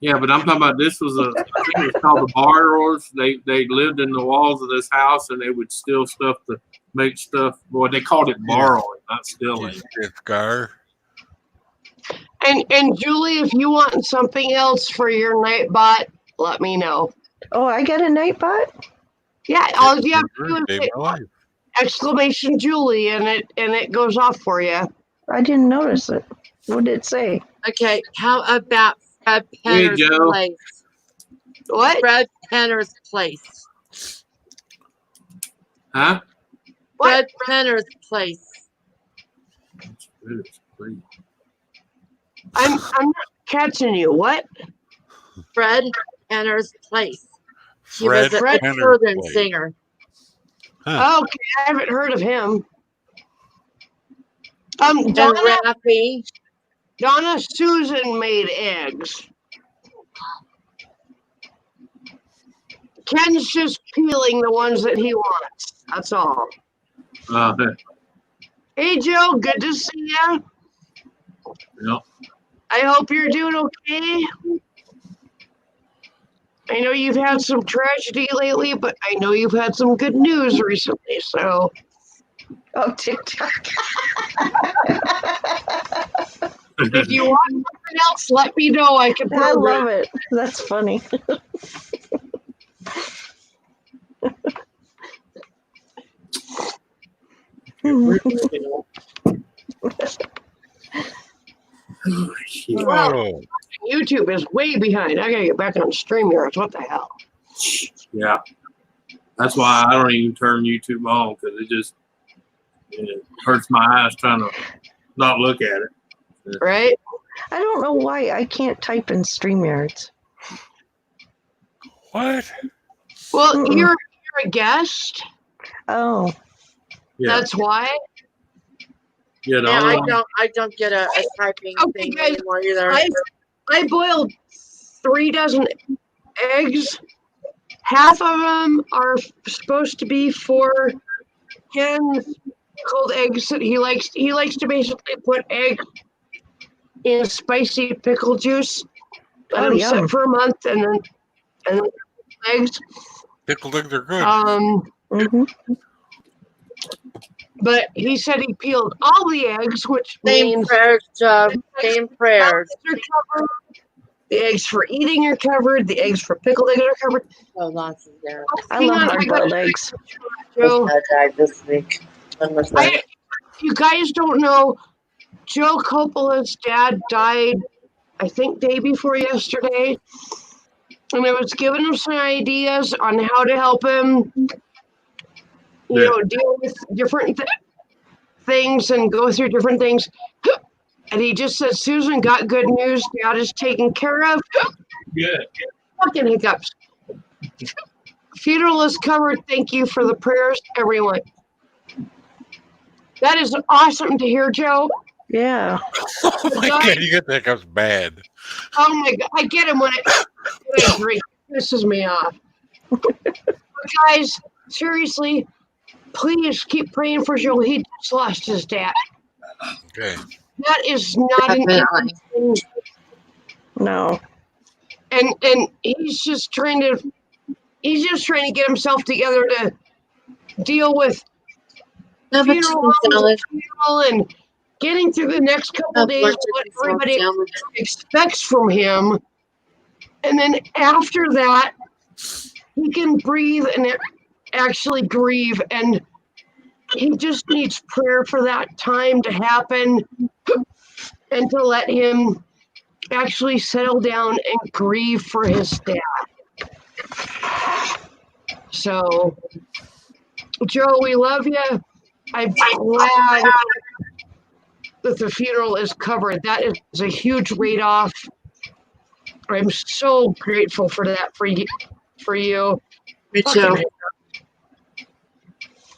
Yeah, but I'm talking about this was I think it was called the Borrowers. They lived in the walls of this house and they would steal stuff to make stuff. Boy, they called it borrowing, not stealing.
Scar.
And Julie, if you want something else for your Nightbot, let me know.
Oh, I got a Nightbot?
Yeah, all you have to do is
Saved
say
my life.
exclamation Julie and it goes off for you.
I didn't notice it. What did it say?
Okay, how about Fred
Hey,
Penner's
Joe.
place?
What?
Fred Penner's place.
Huh?
What?
Fred Penner's place.
I'm not catching you. What?
Fred Penner's place. He
Fred
was a
Penner's
children's
place.
singer.
Huh.
Okay, I haven't heard of him.
And
Donna Susan made eggs. Ken's just peeling the ones that he wants. That's all. Hey, Joe, good to see you.
Yeah.
I hope you're doing okay. I know you've had some tragedy lately, but I know you've had some good news recently. So
Oh, TikTok.
if you want something else, let me know. I can
I
program.
love it. That's funny.
Wow,
Oh,
YouTube is way behind. I gotta get back on StreamYards. What the hell?
Yeah. That's why I don't even turn YouTube on because it hurts my eyes trying to not look at it.
Right?
I don't know why I can't type in StreamYards.
what?
Well,
Mm-mm.
you're a guest.
Oh,
Yeah.
That's why.
Yeah. The
Yeah,
only
I don't get a typing
Okay,
thing
guys,
anymore either.
I boiled 3 dozen eggs. Half of them are supposed to be for Ken's cold eggs that he likes. He likes to basically put egg in spicy pickle juice. Let
Oh,
them
yum.
sit for a month, and then eggs.
Pickled eggs are good.
hmm
But he said he peeled all the eggs, which
Same
means
prayers, same prayers.
eggs are covered. The eggs for eating are covered. The eggs for pickled eggs are covered.
Oh, lots of there.
I
Hang
love
on, I
hard-boiled
gotta-
eggs.
Joe,
I died this week. When was that?
you guys don't know, Joe Coppola's dad died, I think, day before yesterday. And I was giving him some ideas on how to help him, deal with different things and go through different things. And he just said, Susan, got good news. Dad is taken care of.
good.
Fucking hiccups. Funeral is covered. Thank you for the prayers, everyone. That is awesome to hear, Joe.
Yeah.
Oh my god, you got the hiccups bad.
Oh my God. I get him when I drink. It pisses me off. But guys, seriously, please keep praying for Joe. He just lost his dad.
Okay.
That is not an
Definitely.
easy thing.
No.
And he's just trying to get himself together to deal with
No, but
funeral
chicken
homes
salad.
and funeral and getting through the next couple
Have
days
more
of what
chicken salad
everybody
sandwich.
expects from him. And then after that, he can breathe and actually grieve. And he just needs prayer for that time to happen and to let him actually settle down and grieve for his dad. So, Joe, we love you. I'm glad that the funeral is covered. That is a huge weight off. I'm so grateful for that for you.
Me too.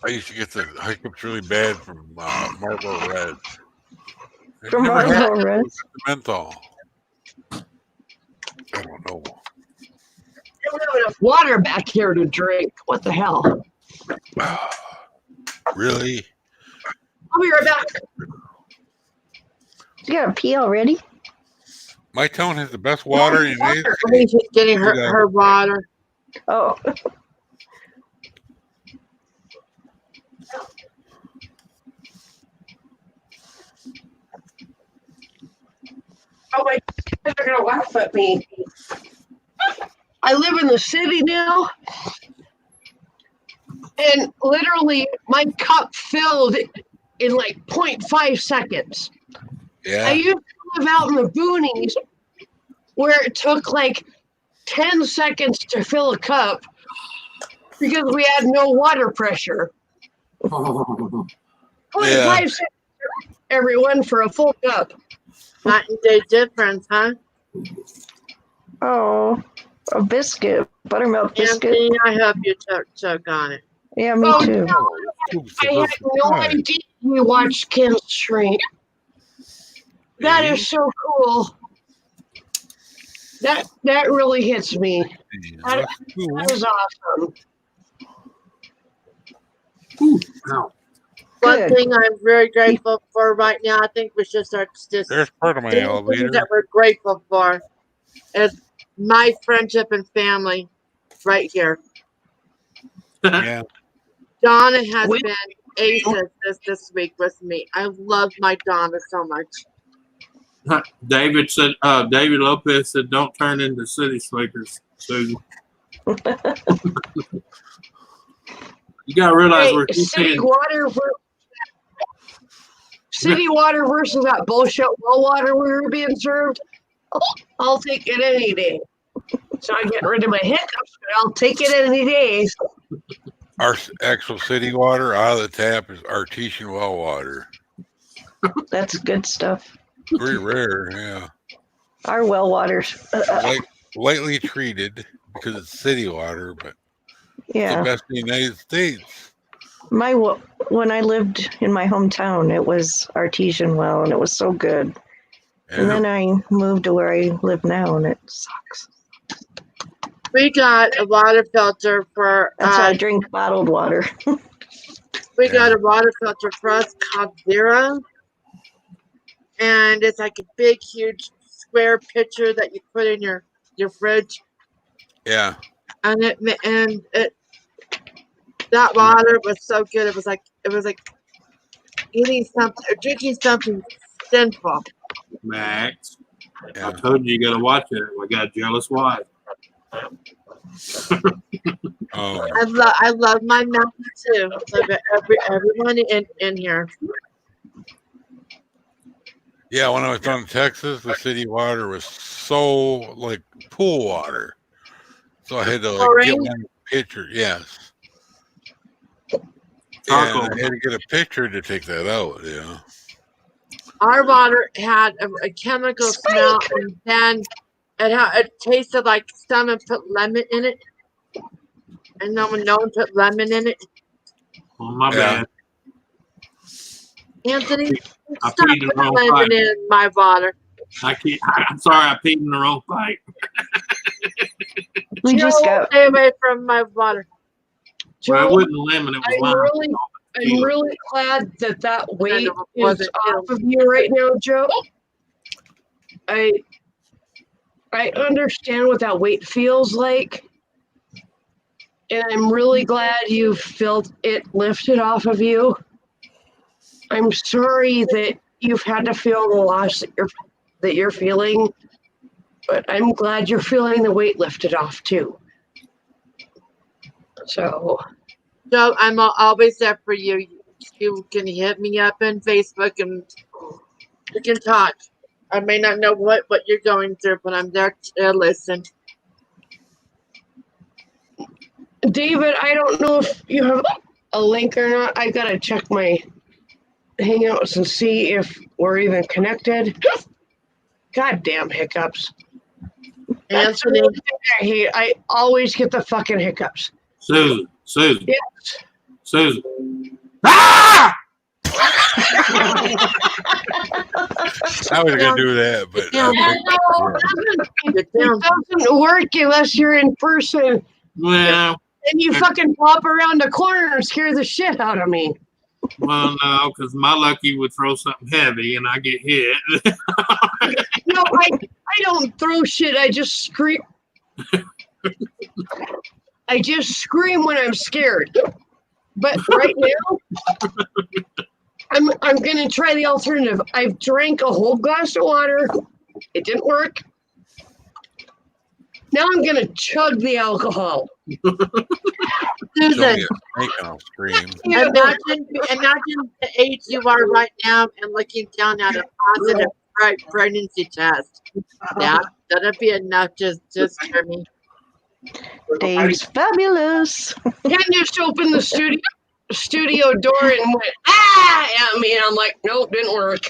I used to get the hiccups really bad from Marlboro Reds. I've
From
never had
Marlboro Reds.
the menthol. I don't know.
I don't have enough water back here to drink. What the hell?
Really?
I'll be right back.
You got to pee already?
My town has the best water in the United
I think
States.
she's getting her water.
Oh.
Oh my God, they're gonna laugh at me. I live in the city now, and literally my cup filled in like 0.5 seconds. I
Yeah.
used to live out in the boonies where it took like 10 seconds to fill a cup because we had no water pressure. 0.5 seconds, everyone, for a full cup.
Night and day difference, huh?
Oh. A biscuit. Buttermilk biscuit.
Anthony, I hope you choke on it.
Yeah, me
Oh,
too.
I had no idea we watched Ken's stream. That is so cool. That really hits me.
That's cool.
That was awesome.
Wow.
One
Good.
thing I'm very grateful for right now, I think we should start just
There's part of my
doing
elevator.
things that we're grateful for. Is my friendship and family right here.
Yeah.
Donna has
We-
been aces this week with me. I love my Donna so much.
David said, David Lopez said, don't turn into city slickers, Susan. You gotta realize
Hey,
we're
city water versus that bullshit well water we were being served. I'll take it any day. So I get rid of my hiccups, but I'll take it any day.
Our actual city water out of the tap is artesian well water.
That's good stuff.
Very rare, yeah.
Our well water's,
Lightly treated because it's city water, but
yeah.
the best in the United States.
When I lived in my hometown, it was artesian well, and it was so good. And then I moved to where I live now, and it sucks.
We got a water filter for
That's why I drink bottled water.
we got a water filter for us called Zero. And it's like a big, huge square pitcher that you put in your fridge.
Yeah.
And that water was so good. It was like eating something or drinking something sinful.
Max,
Yeah.
I told you gotta watch it. I got a jealous wife.
I love my mountain too. So everyone in here.
Yeah, when I was down in Texas, the city water was so like pool water. So I had to like get one pitcher. Yes. And I had to get a pitcher to take that out, yeah.
Our water had a chemical smell, and then it tasted like someone put lemon in it, and no one put lemon in it.
Oh, my
Yeah.
bad.
Anthony,
I
stop
peed in the
putting
wrong
lemon
pipe.
in my water.
I'm sorry, I peed in the wrong pipe.
We just got
Stay away from my water.
Well, it
Joe,
wasn't lemon, it was lime.
I'm really glad that weight is
wasn't
off of you right now, Joe. I understand what that weight feels like. And I'm really glad you felt it lifted off of you. I'm sorry that you've had to feel the loss that you're feeling, but I'm glad you're feeling the weight lifted off too. So,
Joe, I'm always there for you. You can hit me up on Facebook and we can talk. I may not know what you're going through, but I'm there to listen.
David, I don't know if you have a link or not. I gotta check my Hangouts and see if we're even connected. Goddamn hiccups. That's the
Anthony,
one thing I hate. I always get the fucking hiccups.
Susan.
Yes.
Susan. Ah!
I was gonna do that, but
It doesn't work unless you're in person.
Well,
And you fucking pop around the corner and scare the shit out of me.
no, because my lucky would throw something heavy and I get hit.
No, I don't throw shit. I just scream. I just scream when I'm scared. But right now, I'm gonna try the alternative. I've drank a whole glass of water. It didn't work. Now I'm gonna chug the alcohol.
Susan,
make I'll scream.
imagine the age you are right now and looking down at a positive pregnancy test. Yeah, that'd be enough just for me.
Dave's fabulous.
Ken just opened the studio door and went at me, and I'm like, nope, didn't work.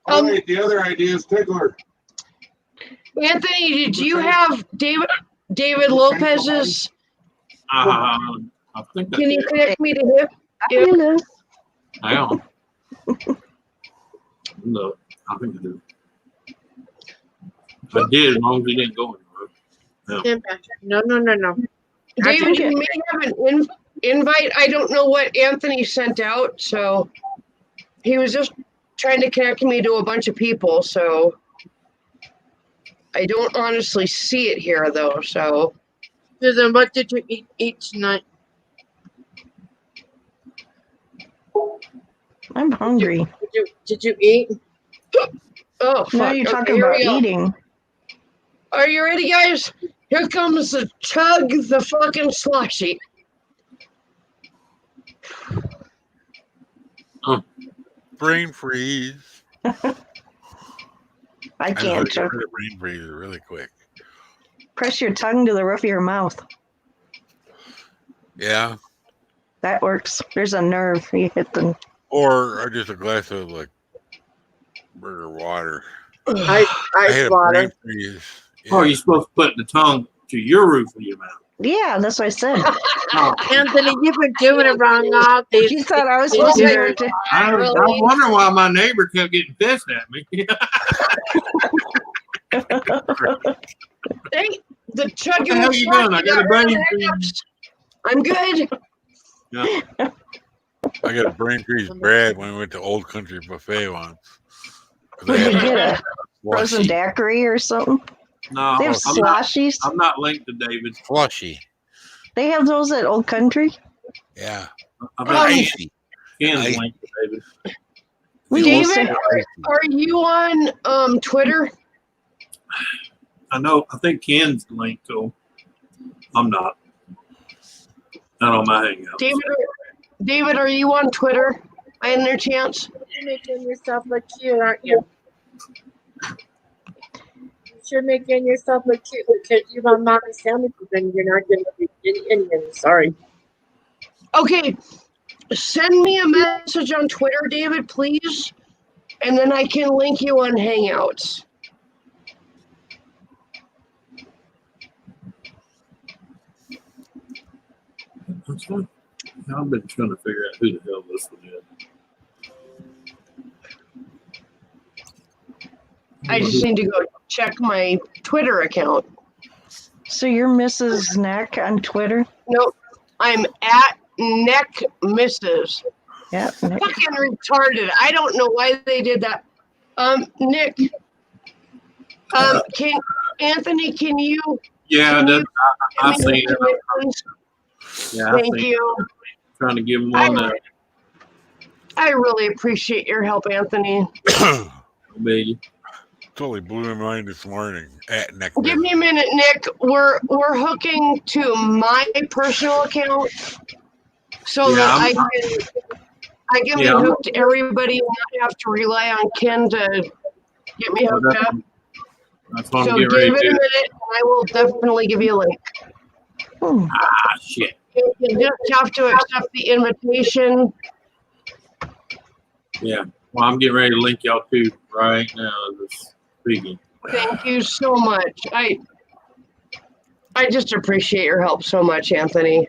All right, the other idea is Tickler.
Anthony, did you have David Lopez's?
I think
Can you connect me to him?
Fabulous.
Hang on. No, I think I do. I did, as long as he didn't go anywhere.
No.
David, you may have an invite. I don't know what Anthony sent out, so he was just trying to connect me to a bunch of people. So I don't honestly see it here though. So
Susan, what did you eat tonight?
I'm hungry.
Did you eat?
oh fuck.
No, you're
Okay,
talking
here
about
we go.
eating.
Are you ready, guys? Here comes the chug the fucking slushy.
Brain freeze.
I
I know how
can't.
to get rid of brain freeze really quick.
Press your tongue to the roof of your mouth.
Yeah.
That works. There's a nerve. You hit the.
Or just a glass of like burger water.
Ice
I had a
water.
brain freeze.
Oh,
Yeah.
you're supposed to put the tongue to your roof of your mouth.
Yeah, that's what I said.
Oh,
Anthony, you've been doing it wrong all these.
You thought I was supposed to do it. too.
I was wondering why my neighbor kept getting pissed at me.
Hey, the chug
the hell you doing? I got a brain freeze.
I'm good.
Yeah.
I got a brain freeze bad when we went to Old Country Buffet once. 'Cause
What
they
did you
had
get? A frozen
slushy.
daiquiri or something?
No,
They have
I'm not,
slushies.
I'm not linked to David.
Slushy.
They have those at Old Country.
Yeah.
I'm
Um,
not
Icy.
Ken's linked to David.
We
David,
used to-
are you on Twitter?
I know. I think Ken's linked to him. I'm not. Not on my hangout.
David, are you on Twitter? By any chance?
You're making yourself look cute, aren't you? You're making yourself look cute because you want mommy sandwiches and you're not going to be Indian. Sorry.
Okay, send me a message on Twitter, David, please, and then I can link you on Hangouts.
That's fine. I've been trying to figure out who the hell this one is.
I just need to go check my Twitter account.
So you're Mrs. Neck on Twitter?
Nope, I'm at Neck Misses.
Yeah. Neck.
Fucking retarded. I don't know why they did that. Nick. Can Anthony? Can you?
Yeah,
Can
that,
you
I
send me
seen
the
it.
link, please?
Yeah, I
Thank
seen it.
you.
Trying to give him one that
I really appreciate your help, Anthony.
big.
Totally blew my mind this morning at neck.
Give me a minute, Nick. We're hooking to my personal account so
Yeah,
that
I'm-
I can be
Yeah, I'm-
hooked to everybody and not have to rely on Ken to get me hooked up.
That's what
So
I'm
give
getting
it
ready
a
to do.
minute and I will definitely give you a link.
Hmm.
Ah, shit.
You just have to accept the invitation.
Yeah. Well, I'm getting ready to link y'all too right now. This speaking.
Thank you so much. I just appreciate your help so much, Anthony.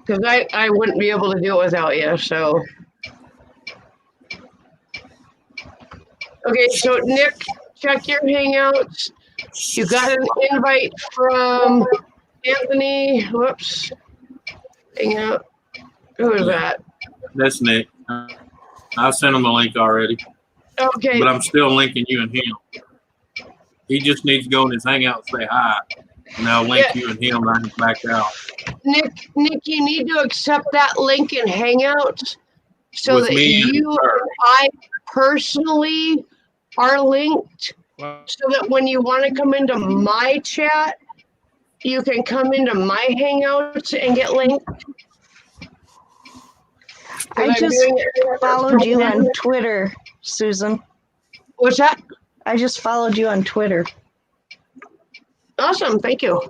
Because I wouldn't be able to do it without you, so. Okay, so Nick, check your Hangouts. You got an invite from Anthony. Whoops. Hangout. Who is that?
That's Nick. I sent him a link already,
Okay,
but I'm still linking you and him. He just needs to go in his hangout and say hi, and I'll link you and him right back out.
Nick, you need to accept that link in Hangouts so
With
that
me and
you
her.
and I personally are linked so that when you want to come into my chat, you can come into my Hangouts and get linked.
I
I'm
just
doing it-
followed you on Twitter, Susan.
What's that?
I just followed you on Twitter.
Awesome, thank you.
All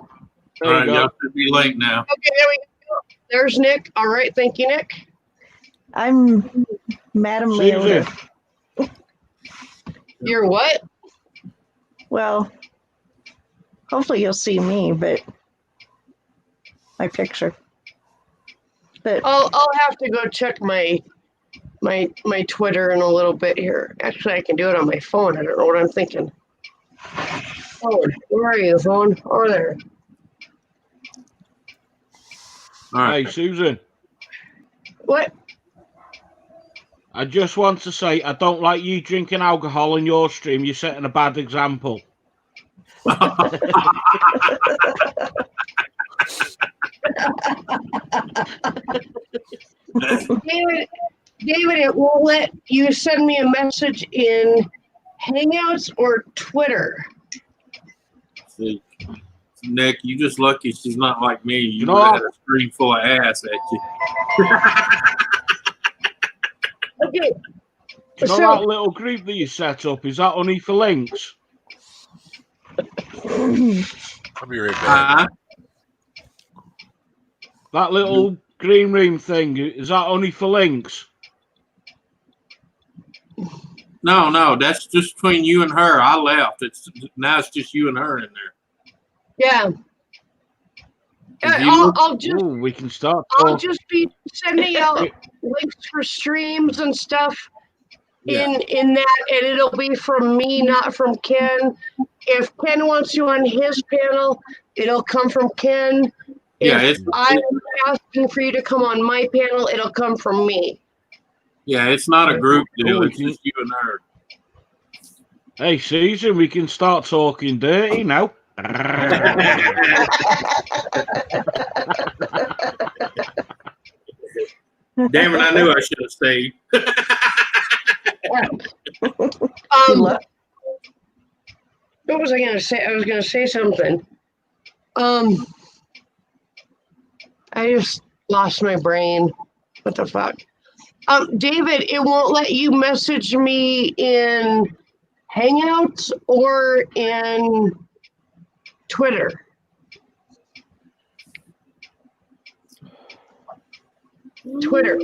right, y'all should be linked now.
Okay, there we go. There's Nick. All right, thank you, Nick.
I'm Madam Leota.
You're what?
Well, hopefully you'll see me, but my picture. But
I'll have to go check my Twitter in a little bit here. Actually, I can do it on my phone. I don't know what I'm thinking. Oh, where are you, phone? Over there.
All right.
Hey, Susan,
What?
I just want to say I don't like you drinking alcohol in your stream. You're setting a bad example.
David, it won't let you send me a message in Hangouts or Twitter.
See, Nick, you just lucky she's not like me. You
know
would have
what?
had a screen full of ass at you.
Okay.
You know
So-
that little group that you set up? Is that only for links?
I'll be right back.
That little green room thing, is that only for links?
No, that's just between you and her. I left. Now it's just you and her in there.
Yeah.
If you-
I'll just
Ooh, we can start.
I'll just be sending out links for streams and stuff in that, and it'll be from me, not from Ken. If Ken wants you on his panel, it'll come from Ken.
Yeah,
If I'm asking for you to come on my panel, it'll come from me.
Yeah, it's not a group deal.
Ooh,
It's just you and her.
Hey, Susan, we can start talking dirty now.
Damn it, I knew I should have stayed.
What was I gonna say? I was gonna say something. I just lost my brain. What the fuck? David, it won't let you message me in Hangouts or in Twitter. Twitter.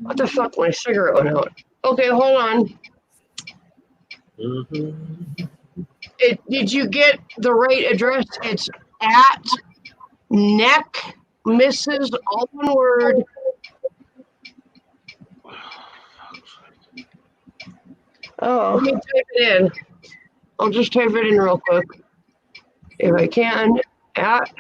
What the fuck? My cigarette went out. Okay, hold on. Did you get the right address? It's at neck Mrs. all one word.
Oh,
Let me type it in. I'll just type it in real quick. If I can. At.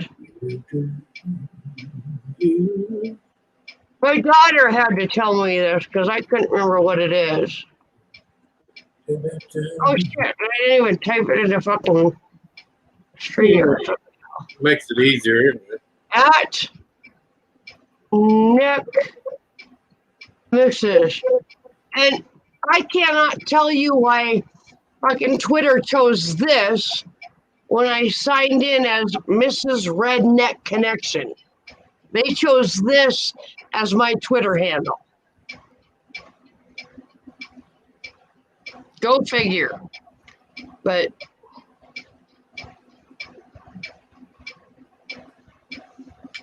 My daughter had to tell me this because I couldn't remember what it is. Oh shit, I didn't even type it in the fucking stream.
Makes it easier. Isn't it?
At Nick Mrs. And I cannot tell you why fucking Twitter chose this when I signed in as Mrs. Redneck Connection. They chose this as my Twitter handle. Go figure. But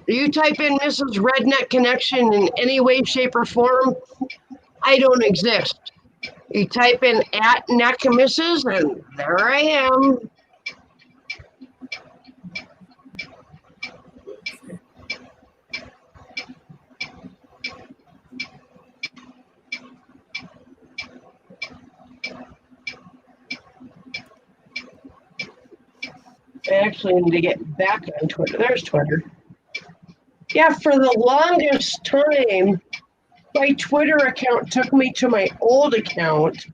you type in Mrs. Redneck Connection in any way, shape, or form, I don't exist. You type in at Neck Mrs. and there I am. I actually need to get back on Twitter. There's Twitter. Yeah, for the longest time, my Twitter account took me to my old account,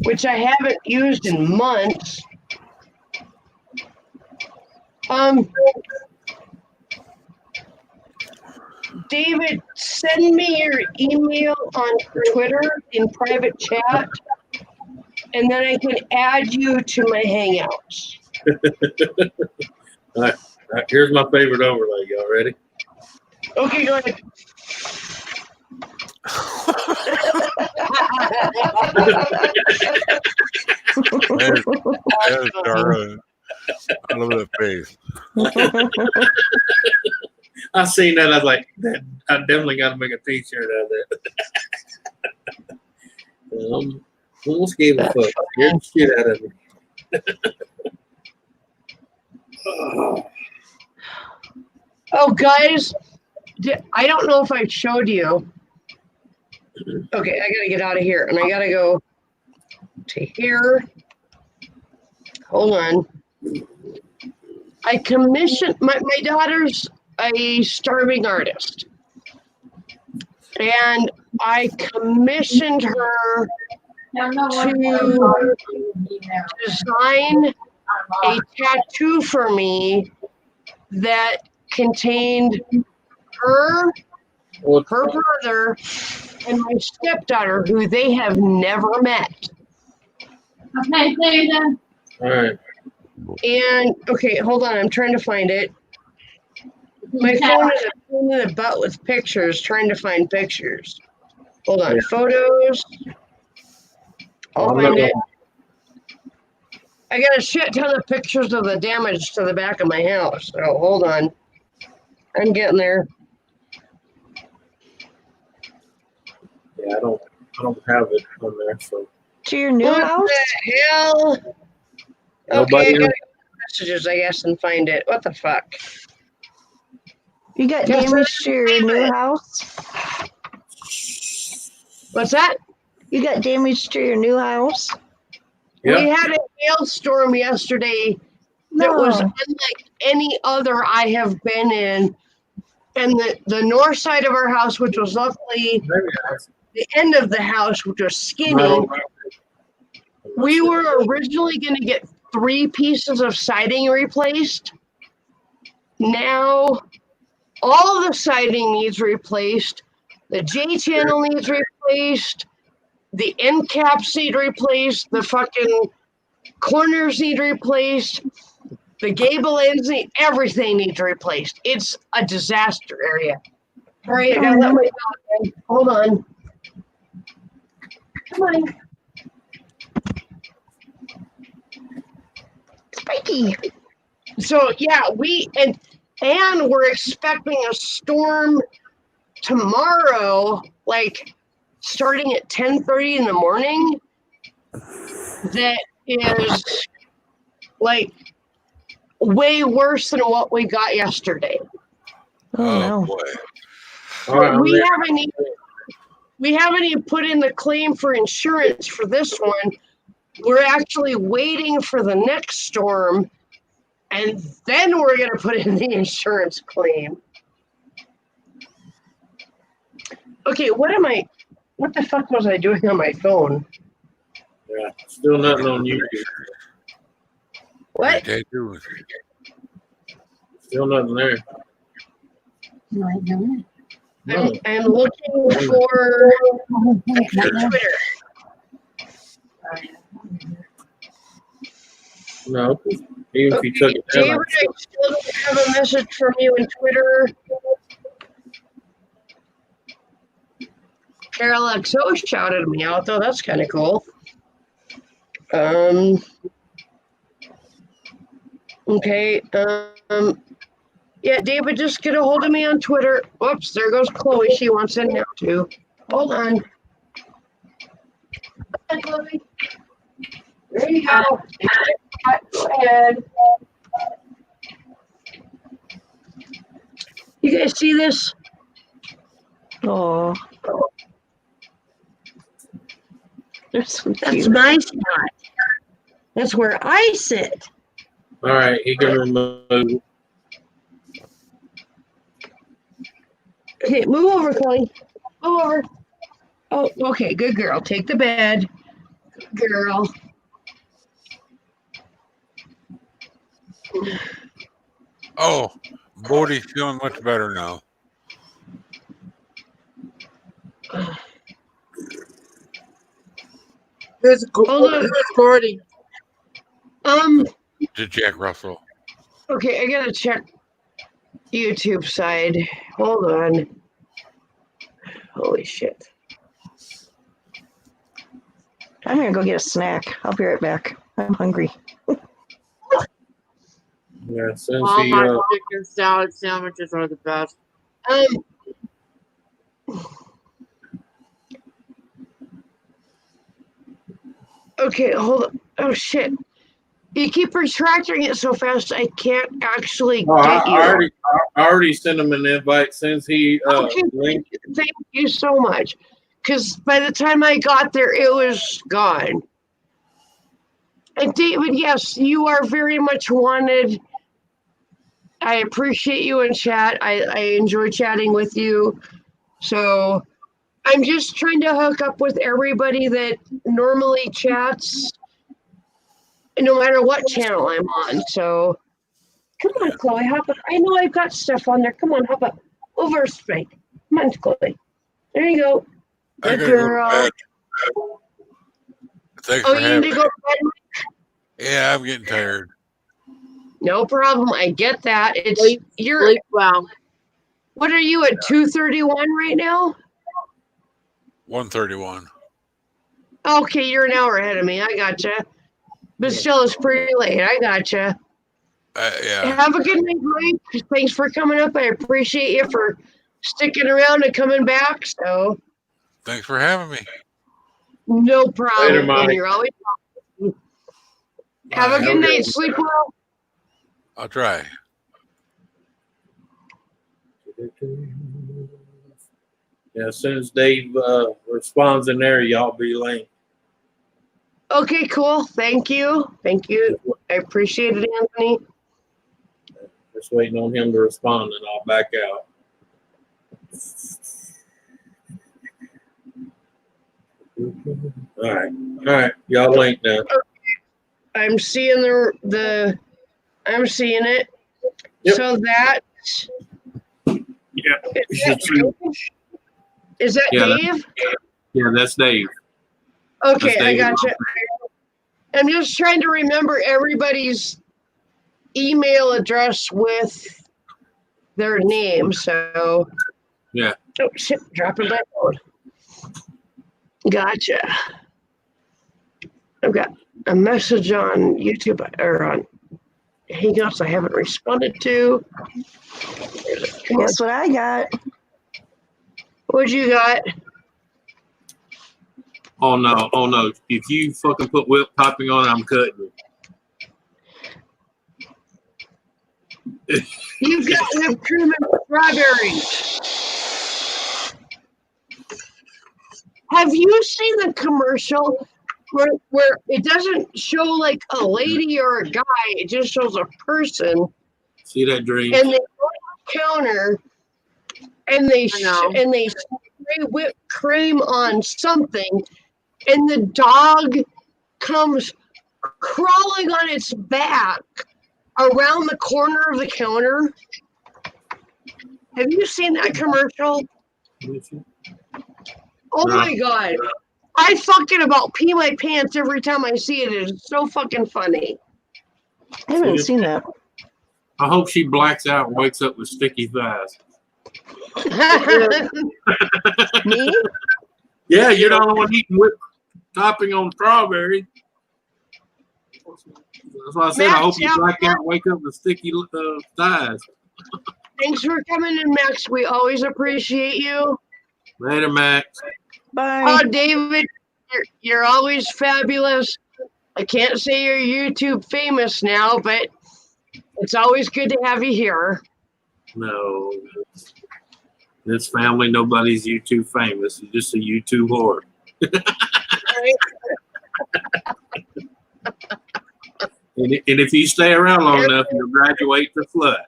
which I haven't used in months. David, send me your email on Twitter in private chat, and then I can add you to my Hangouts.
All right, here's my favorite overlay. Y'all ready?
Okay, go ahead.
There's Dara. I love that face.
I seen that. I was like, I definitely got to make a T-shirt out of that. Almost gave a fuck. Scared the shit out of me.
Oh, guys, I don't know if I showed you. Okay, I gotta get out of here, and I gotta go to here. Hold on. I commissioned my daughter's a starving artist, and I commissioned her
Don't know what
to design a tattoo for me that contained her,
Well,
her brother, and my stepdaughter, who they have never met.
Okay, Susan.
all right.
And okay, hold on, I'm trying to find it. My phone is a pain in the butt with pictures, trying to find pictures. Hold on,
Yeah.
photos. I'll
I'm
find
not
it. I got a shit ton of pictures of the damage to the back of my house. So hold on. I'm getting there.
Yeah, I don't have it on there. So
To your new
What
house?
the hell? Okay,
Nobody
I gotta
else?
go to messages, I guess, and find it. What the fuck?
You got
Guess
damage to your new house?
What's that?
You got damage to your new house?
Yeah.
We had a hailstorm yesterday that was
No.
unlike any other I have been in. And the north side of our house, which was luckily
Maybe
the end of the house, which was skinny,
I-
we were originally going to get 3 pieces of siding replaced. Now, all of the siding needs replaced. The J channel needs replaced. The end caps need replaced. The fucking corners need replaced. The gable ends need, everything needs replaced. It's a disaster area. All right, I gotta let my dog in. Hold on. Come on.
Spiky.
So yeah, and we're expecting a storm tomorrow, like starting at 10:30 in the morning. That is like way worse than what we got yesterday.
Oh, no.
boy.
All right, I'm
we
there.
haven't even put in the claim for insurance for this one. We're actually waiting for the next storm, and then we're gonna put in the insurance claim. Okay, what the fuck was I doing on my phone?
Yeah, still nothing on YouTube.
What?
Tattoos.
Still nothing there. No.
I'm looking for Twitter.
No. Even if you took it down,
David, I still don't have a message from you in Twitter. Carol XO shouted me out, though. That's kind of cool. Okay. Yeah, David, just get a hold of me on Twitter. Whoops, there goes Chloe. She wants in now, too. Hold on. Hi, Chloe. There you go. Go ahead. You guys see this?
Oh. They're so
That's
cute.
my spot. That's where I sit.
all right, he can remove.
Okay, move over, Chloe. Move over. Oh, okay, good girl. Take the bed. Good girl.
Oh, Bodie's feeling much better now.
Who's
Hold on.
Gordy?
To Jack Russell.
Okay, I gotta check YouTube side. Hold on. Holy shit.
I'm gonna go get a snack. I'll be right back. I'm hungry.
Yeah, since
All
he,
my chicken salad sandwiches are the best.
Okay, hold on. Oh shit. You keep retracting it so fast I can't actually
oh,
get you.
I already sent him an invite since he
Okay,
linked.
thank you so much. Because by the time I got there, it was gone. And David, yes, you are very much wanted. I appreciate you in chat. I enjoy chatting with you. So I'm just trying to hook up with everybody that normally chats, no matter what channel I'm on. So, come on, Chloe, hop up. I know I've got stuff on there. Come on, hop up. Over straight. Come on, Chloe. There you go.
I
Good
gotta go to
girl.
bed. Thanks
Oh,
for
you
having
need to
me.
go to bed?
Yeah, I'm getting tired.
No problem. I get that. It's
Sleep,
you're.
sleep well.
What are you at 2:31 right now?
131.
Okay, you're an hour ahead of me. I gotcha. But still, it's pretty late. I gotcha.
Yeah.
Have a good night, Mike. Thanks for coming up. I appreciate you for sticking around and coming back. So,
Thanks for having me.
no problem.
Later, Mike.
You're always welcome. Have a
Bye.
good night. Sleep well.
I'll try.
Yeah, as soon as Dave responds in there, y'all be late.
Okay, cool. Thank you. Thank you. I appreciate it, Anthony.
Just waiting on him to respond, and I'll back out. All right, y'all link now.
I'm seeing I'm seeing it.
Yep.
So that
Yeah, you
is
should see.
is that
Yeah,
Dave?
Yeah, that's Dave.
Okay,
That's
I
Dave.
gotcha. I'm just trying to remember everybody's email address with their name. So
Yeah.
Oh shit! Dropping that phone. Gotcha. I've got a message on YouTube or on Hangouts I haven't responded to. Come on.
Guess what I got?
What you got?
Oh no! If you fucking put whip topping on it, I'm cutting it.
You've got whipped cream and strawberries. Have you seen the commercial where it doesn't show like a lady or a guy? It just shows a person,
See that dream?
and they go to the counter and they
I know.
and they spray whipped cream on something, and the dog comes crawling on its back around the corner of the counter. Have you seen that commercial? Oh
No.
my god. I fucking about pee my pants every time I see it. It's so fucking funny.
I haven't seen that.
I hope she blacks out and wakes up with sticky thighs.
Me?
Yeah, you're the only one eating whipped topping on strawberry. That's why I said I hope you black out and wake up with sticky thighs.
Thanks for coming in, Max. We always appreciate you.
Later, Max.
Bye.
Oh, David, you're always fabulous. I can't say you're YouTube famous now, but it's always good to have you here.
No. This family, nobody's YouTube famous. You're just a YouTube whore. And if you stay around long enough, you'll graduate to flood.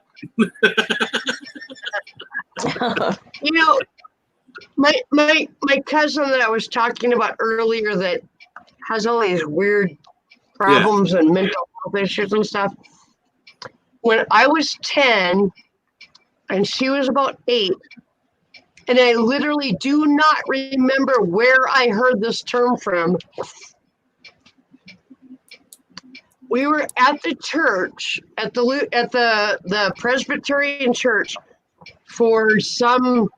You know, my cousin that I was talking about earlier that has all these weird problems and mental health issues and stuff. When I was 10 and she was about 8, and I literally do not remember where I heard this term from. We were at the church, at the Presbyterian church for some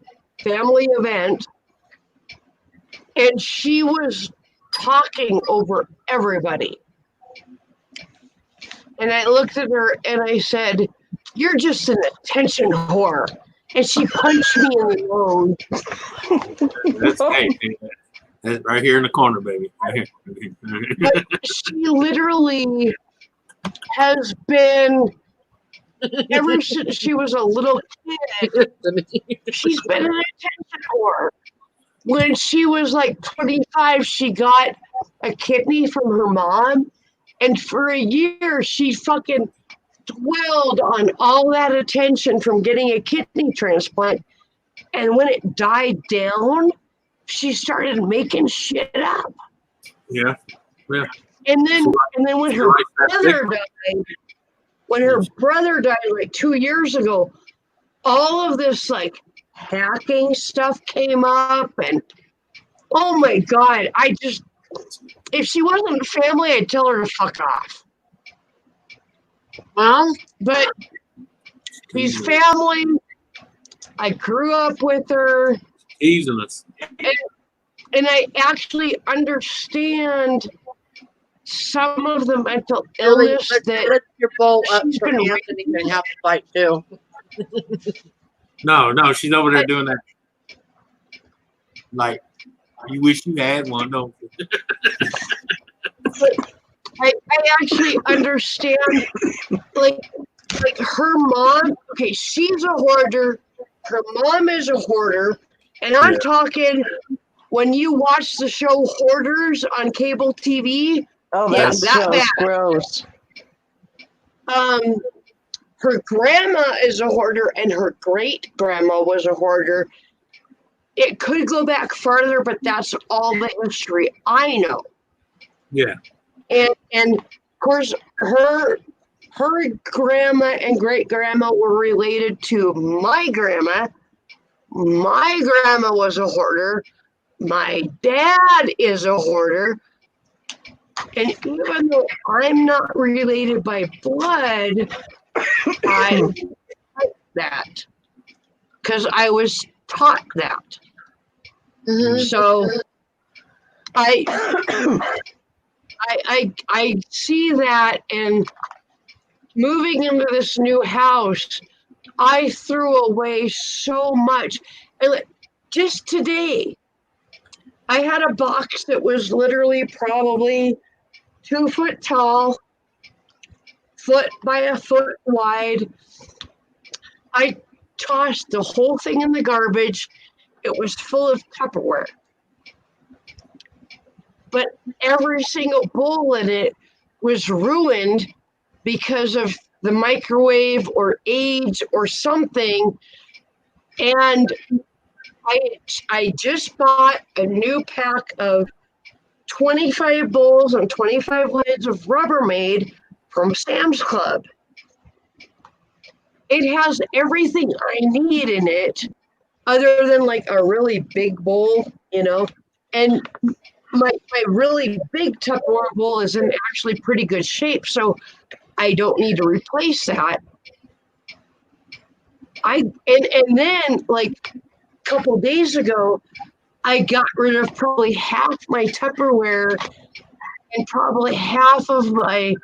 family event, and she was talking over everybody. And I looked at her and I said, "You're just an attention whore." And she punched me in the nose.
That's right here in the corner, baby. Right here.
But she literally has been, ever since she was a little kid, she's been an attention whore. When she was like 25, she got a kidney from her mom. And for a year, she fucking dwelled on all that attention from getting a kidney transplant. And when it died down, she started making shit up.
Yeah.
And then when her
Like that
brother died, like 2 years ago, all of this like hacking stuff came up, and oh my God, if she wasn't family, I'd tell her to fuck off.
Well,
But she's family. I grew up with her,
Easing us.
and I actually understand some of the mental
Billy,
illness
let's
that
lift your bowl up
she's
so
been
Anthony can have a bite too.
No, she's over there doing that. Like, you wish you had one, don't you?
I actually understand, like her mom. Okay, she's a hoarder. Her mom is a hoarder, and I'm
Yeah.
talking when you watch the show Hoarders on cable TV.
Oh,
Yeah,
that's
that
just
bad.
gross.
Her grandma is a hoarder, and her great grandma was a hoarder. It could go back farther, but that's all the history I know.
Yeah.
And of course, her grandma and great grandma were related to my grandma. My grandma was a hoarder. My dad is a hoarder. And even though I'm not related by blood, I like that because I was taught that.
Mhm.
So I see that, and moving into this new house, I threw away so much. And just today, I had a box that was literally probably 2 foot tall, foot by a foot wide. I tossed the whole thing in the garbage. It was full of Tupperware. But every single bowl in it was ruined because of the microwave or age or something. And I just bought a new pack of 25 bowls and 25 lids of Rubbermaid from Sam's Club. It has everything I need in it, other than like a really big bowl, and my really big Tupperware bowl is in actually pretty good shape, so I don't need to replace that. And then like a couple days ago, I got rid of probably half my Tupperware and probably half of my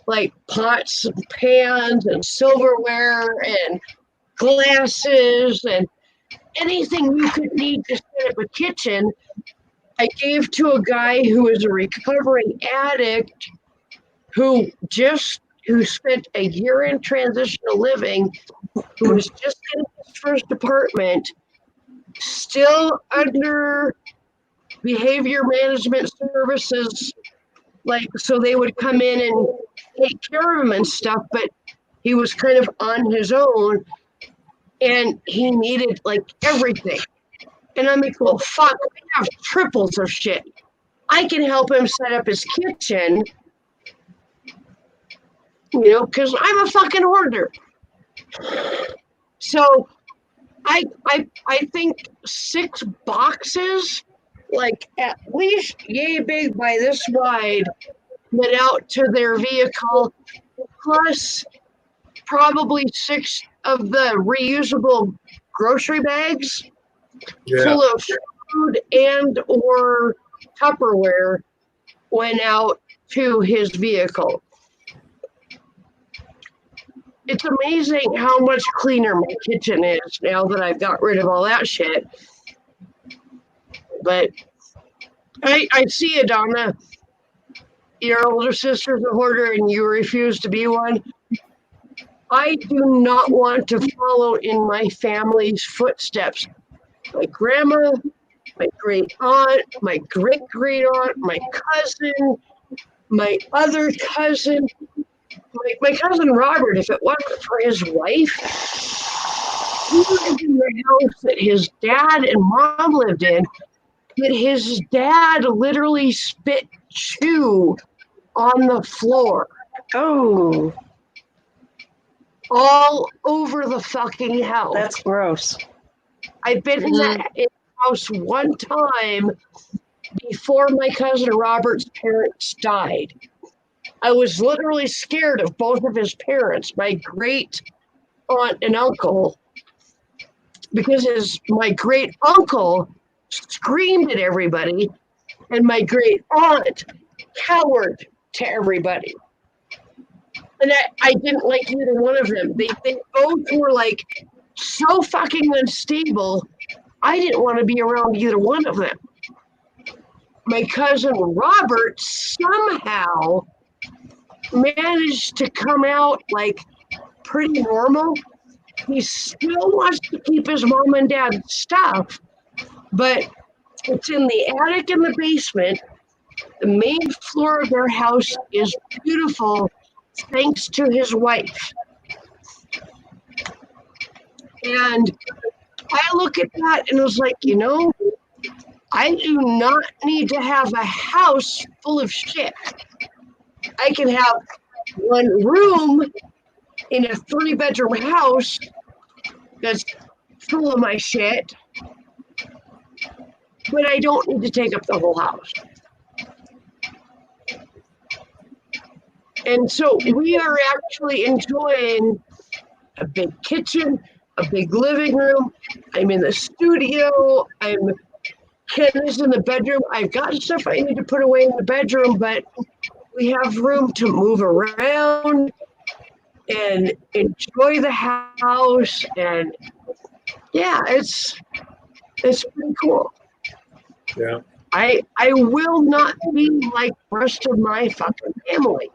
like pots and pans and silverware and glasses and anything you could need to set up a kitchen. I gave to a guy who is a recovering addict who spent a year in transitional living, who was just in his first apartment, still under behavior management services, like so they would come in and take care of him and stuff, but he was kind of on his own and he needed like everything. And I'm like, well, fuck, we have triples of shit. I can help him set up his kitchen, because I'm a fucking hoarder. So I think 6 boxes, like at least yay big by this wide, went out to their vehicle, plus probably 6 of the reusable grocery bags full of food and or Tupperware went out to his vehicle. It's amazing how much cleaner my kitchen is now that I've got rid of all that shit. But I see you, Donna. Your older sister's a hoarder and you refuse to be one. I do not want to follow in my family's footsteps. My grandma, my great aunt, my great great aunt, my cousin, my other cousin, my cousin Robert, if it wasn't for his wife, he lived in the house that his dad and mom lived in, But his dad literally spit chew on the floor,
Oh,
all over the fucking house.
that's gross.
I've been in that house one time before my cousin Robert's parents died. I was literally scared of both of his parents, my great aunt and uncle, because my great uncle screamed at everybody and my great aunt cowered to everybody. And I didn't like either one of them. They both were like so fucking unstable. I didn't want to be around either one of them. My cousin Robert somehow managed to come out like pretty normal. He still wants to keep his mom and dad's stuff, but it's in the attic in the basement. The main floor of their house is beautiful thanks to his wife. And I look at that and was like, you know, I do not need to have a house full of shit. I can have one room in a 3-bedroom house that's full of my shit, but I don't need to take up the whole house. And so we are actually enjoying a big kitchen, a big living room. I'm in the studio. Ken is in the bedroom. I've got stuff I need to put away in the bedroom, but we have room to move around and enjoy the house. And yeah, it's pretty cool.
Yeah.
I will not be like the rest of my fucking family.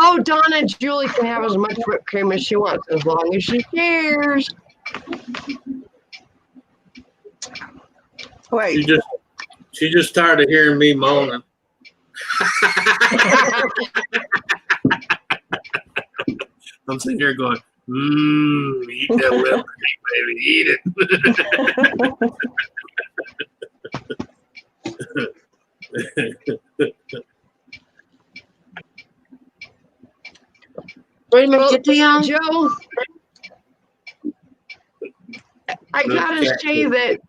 Oh, Donna Julie can have as much whipped cream as she wants, as long as she shares.
Wait,
She just tired of hearing me moaning. I'm sitting here going, eat that whipped cream, baby, eat it.
Raymond,
Well,
get down.
Joe, I gotta say that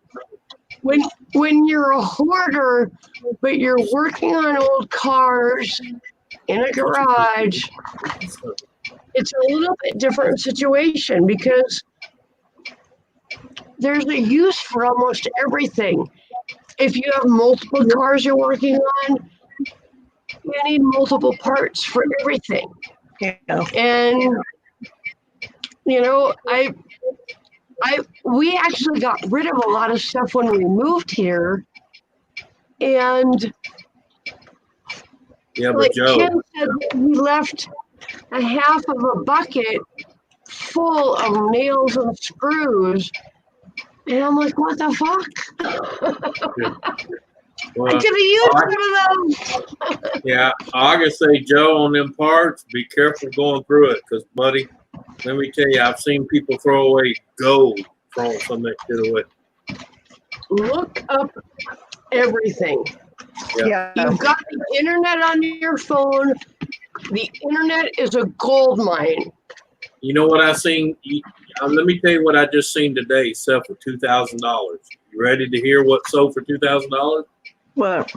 when you're a hoarder, but you're working on old cars in a garage, it's a little bit different situation because there's a use for almost everything. If you have multiple cars you're working on, you need multiple parts for everything.
yeah.
And you know, we actually got rid of a lot of stuff when we moved here, and
Yeah, but
like
Joe,
Ken said, we left a half of a bucket full of nails and screws, and I'm like, what the fuck? I
well,
could have used some of those.
yeah, I can say, Joe, on them parts, be careful going through it, because, buddy, let me tell you, I've seen people throw away gold throwing some of that shit away.
Look up everything.
Yeah.
You've got the internet on your phone. The internet is a gold mine.
You know what I seen? Let me tell you what I just seen today sell for $2,000. You ready to hear what sold for $2,000?
What?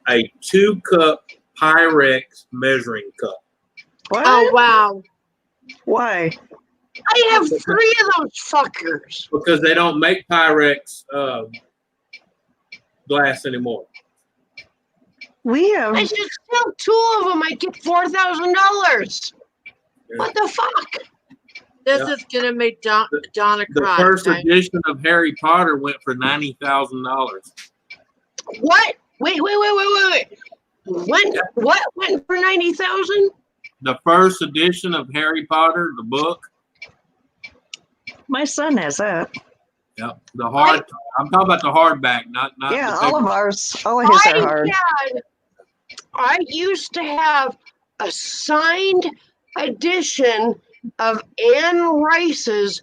A 2-cup Pyrex measuring cup.
What?
Oh, wow.
Why?
I have 3 of those fuckers.
Because they don't make Pyrex glass anymore.
We have.
I should sell 2 of them. I get $4,000. What the fuck?
This
Yeah.
is going to make Donna
The
cry.
first
okay?
edition of Harry Potter went for $90,000.
What? Wait. What went for 90,000?
The first edition of Harry Potter, the book.
My son has that.
Yeah, the hard. I'm talking about the hardback, not
Yeah,
the
all of
paper.
ours. All of his are hard.
I used to have a signed edition of Anne Rice's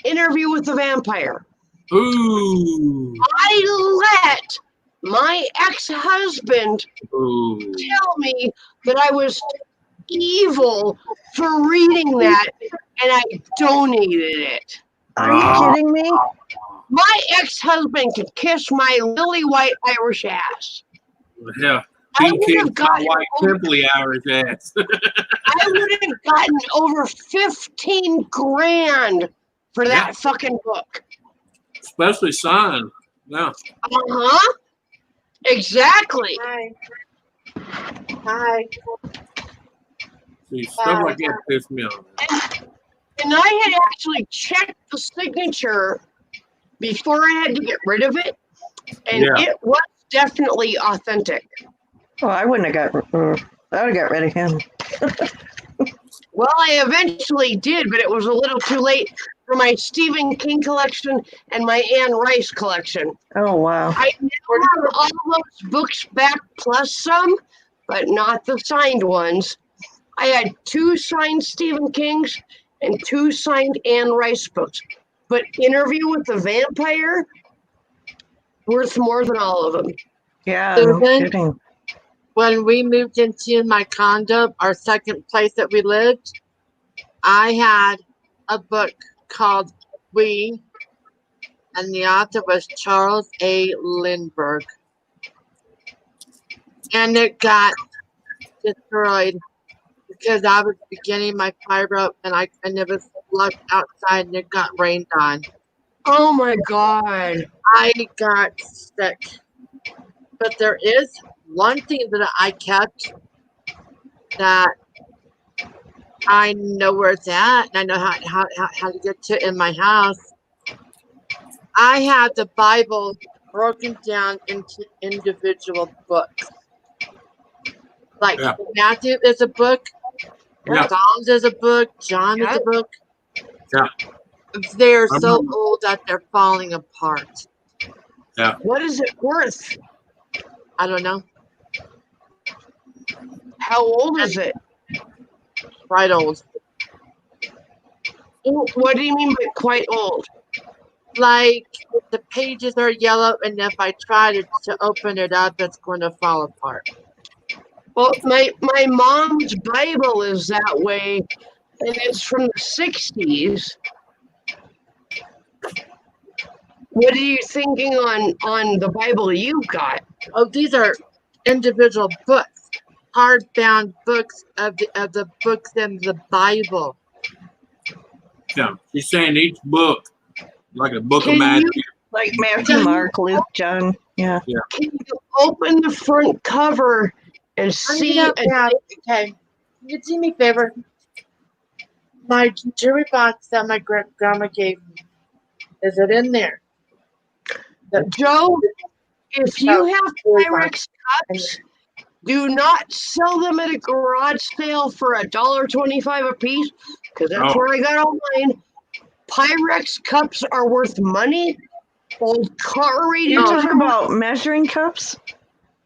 Interview with the Vampire.
Ooh.
I let my ex-husband
Ooh.
tell me that I was evil for reading that, and I donated it.
Are you kidding me?
My ex-husband could kiss my lily white Irish ass.
Yeah.
I
He
would
kicked
have
my
gotten
white pimply Irish ass.
I would have gotten over 15 grand for that
Yeah.
fucking book.
Especially signed. Yeah.
Uh-huh. Exactly.
Hi. Hi.
See, stuff like that pissed me off.
And I had actually checked the signature before I had to get rid of it, and
Yeah.
it was definitely authentic.
Oh, I wouldn't have got. I would have got rid of him.
Well, I eventually did, but it was a little too late for my Stephen King collection and my Anne Rice collection.
Oh wow.
I now have all those books back plus some, but not the signed ones. I had 2 signed Stephen King's and 2 signed Anne Rice books. But Interview with the Vampire, worth more than all of them.
Yeah, no
Susan?
kidding.
When we moved into my condo, our second place that we lived, I had a book called We, and the author was Charles A. Lindbergh. And it got destroyed because I was beginning my fibro and it was left outside and it got rained on.
Oh my God.
I got sick. But there is one thing that I kept that I know where it's at and I know how to get to it in my house. I have the Bible broken down into individual books. Like
Yeah.
Matthew is a book,
Yeah.
Psalms is a book, John is a book.
Yeah.
They're so old that they're falling apart.
What is it worth?
I don't know.
How old is it?
Right old.
What do you mean by quite old?
Like the pages are yellow, and if I try to open it up, it's going to fall apart.
Well, my mom's Bible is that way, and it's from the 60s. What are you thinking on the Bible you've got?
Oh, these are individual books, hardbound books of the books in the Bible.
Yeah. She's saying each book, like a book
Can
of
you-
Matthew.
Like Matthew, Mark, Luke, John. Yeah.
Can you open the front cover and see?
Okay. You do me a favor. My jewelry box that my grandma gave me, is it in there?
Joe, if you have Pyrex cups, do not sell them at a garage sale for $1.25 a piece, because that's
Oh.
where I got all mine. Pyrex cups are worth money. Old car
You
radios
talk
are
about measuring cups?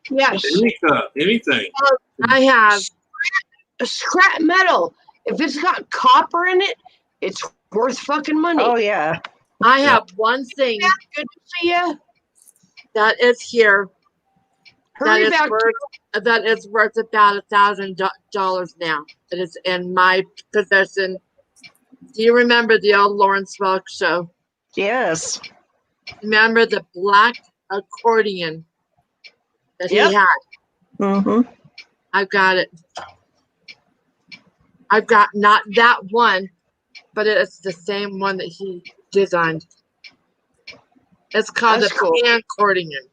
yes.
Any cup, anything.
I have.
Scrap metal. If it's got copper in it, it's worth fucking money.
Oh yeah.
I have one thing
Good to see you.
that is here
Hurry back.
that is worth about $1,000 now. It is in my possession. Do you remember the old Lawrence Welk show?
Yes.
Remember the black accordion that
Yep.
he had?
Mm-hmm.
I've got it. I've got not that one, but it's the same one that he designed. It's called
That's
the
cool.
pan-accordion.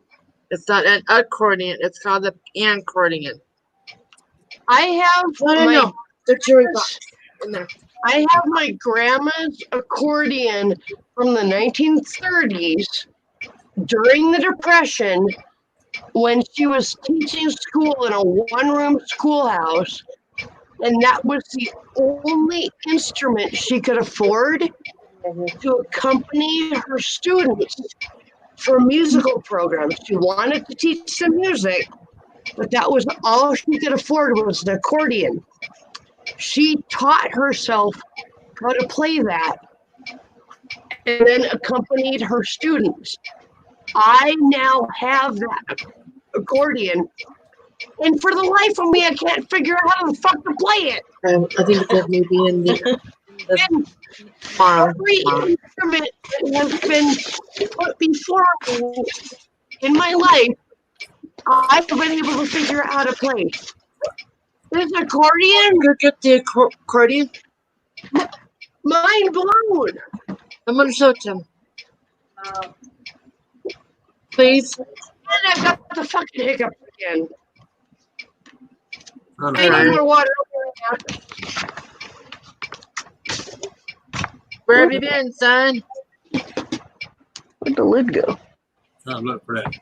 It's not an accordion. It's called the pan-accordion.
I have
No. The jewelry box in there.
I have my grandma's accordion from the 1930s during the Depression when she was teaching school in a one-room schoolhouse, and that was the only instrument she could afford to accompany her students for musical programs. She wanted to teach them music, but that was all she could afford was an accordion. She taught herself how to play that and then accompanied her students. I now have that accordion, and for the life of me, I can't figure out how the fuck to play it.
I think it's maybe in the
And
tomorrow.
every instrument that has been put before me in my life, I've been able to figure out how to play. This accordion,
Go get the accordion.
mind blown.
I'm gonna show it to him. Please.
And I've got the fucking hiccup again.
I
I
know.
need more water.
Where have you been, son?
Where'd the lid go?
Trying to look for that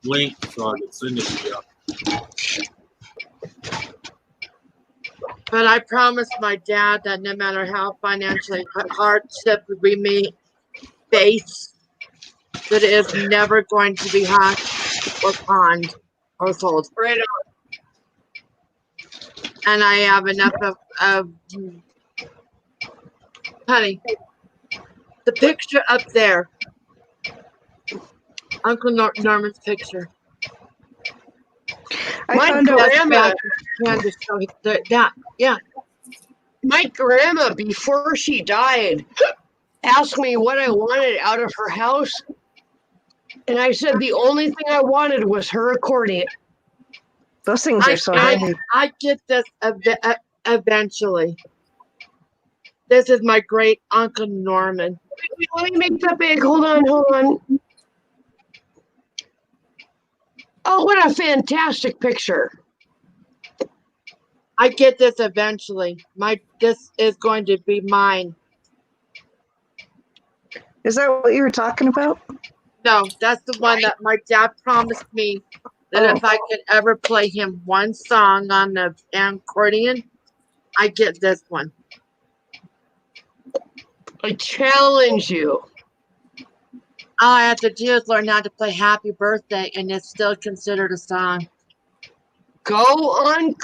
link so I can send it to you.
But I promised my dad that no matter how financially hardship we may face, that it is never going to be hacked or pawned or sold.
Right
And I have enough of honey. The picture up there, Uncle Norman's picture.
I
My
found out.
grandma,
Yeah.
my grandma, before she died, asked me what I wanted out of her house. And I said the only thing I wanted was her accordion.
Those things are so heavy.
I get this eventually. This is my great Uncle Norman.
Let me make that big. Hold on. Oh, what a fantastic picture.
I get this eventually. This is going to be mine.
Is that what you were talking about?
No, that's the one that my dad promised me that if I could ever play him one song on the accordion, I get this one.
I challenge you.
All I have to do is learn how to play Happy Birthday, and it's still considered a song.
Go on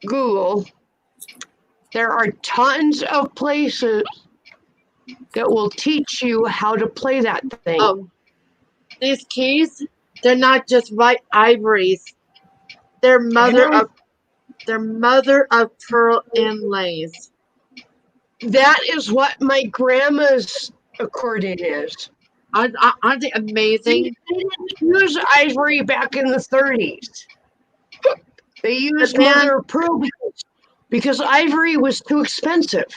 Google. There are tons of places that will teach you how to play that thing.
Oh, these keys, they're not just white ivories. They're mother of pearl inlays.
That is what my grandma's accordion is.
Aren't they amazing?
They didn't use ivory back in the 30s. They used
But man-
mother of pearl because ivory was too expensive.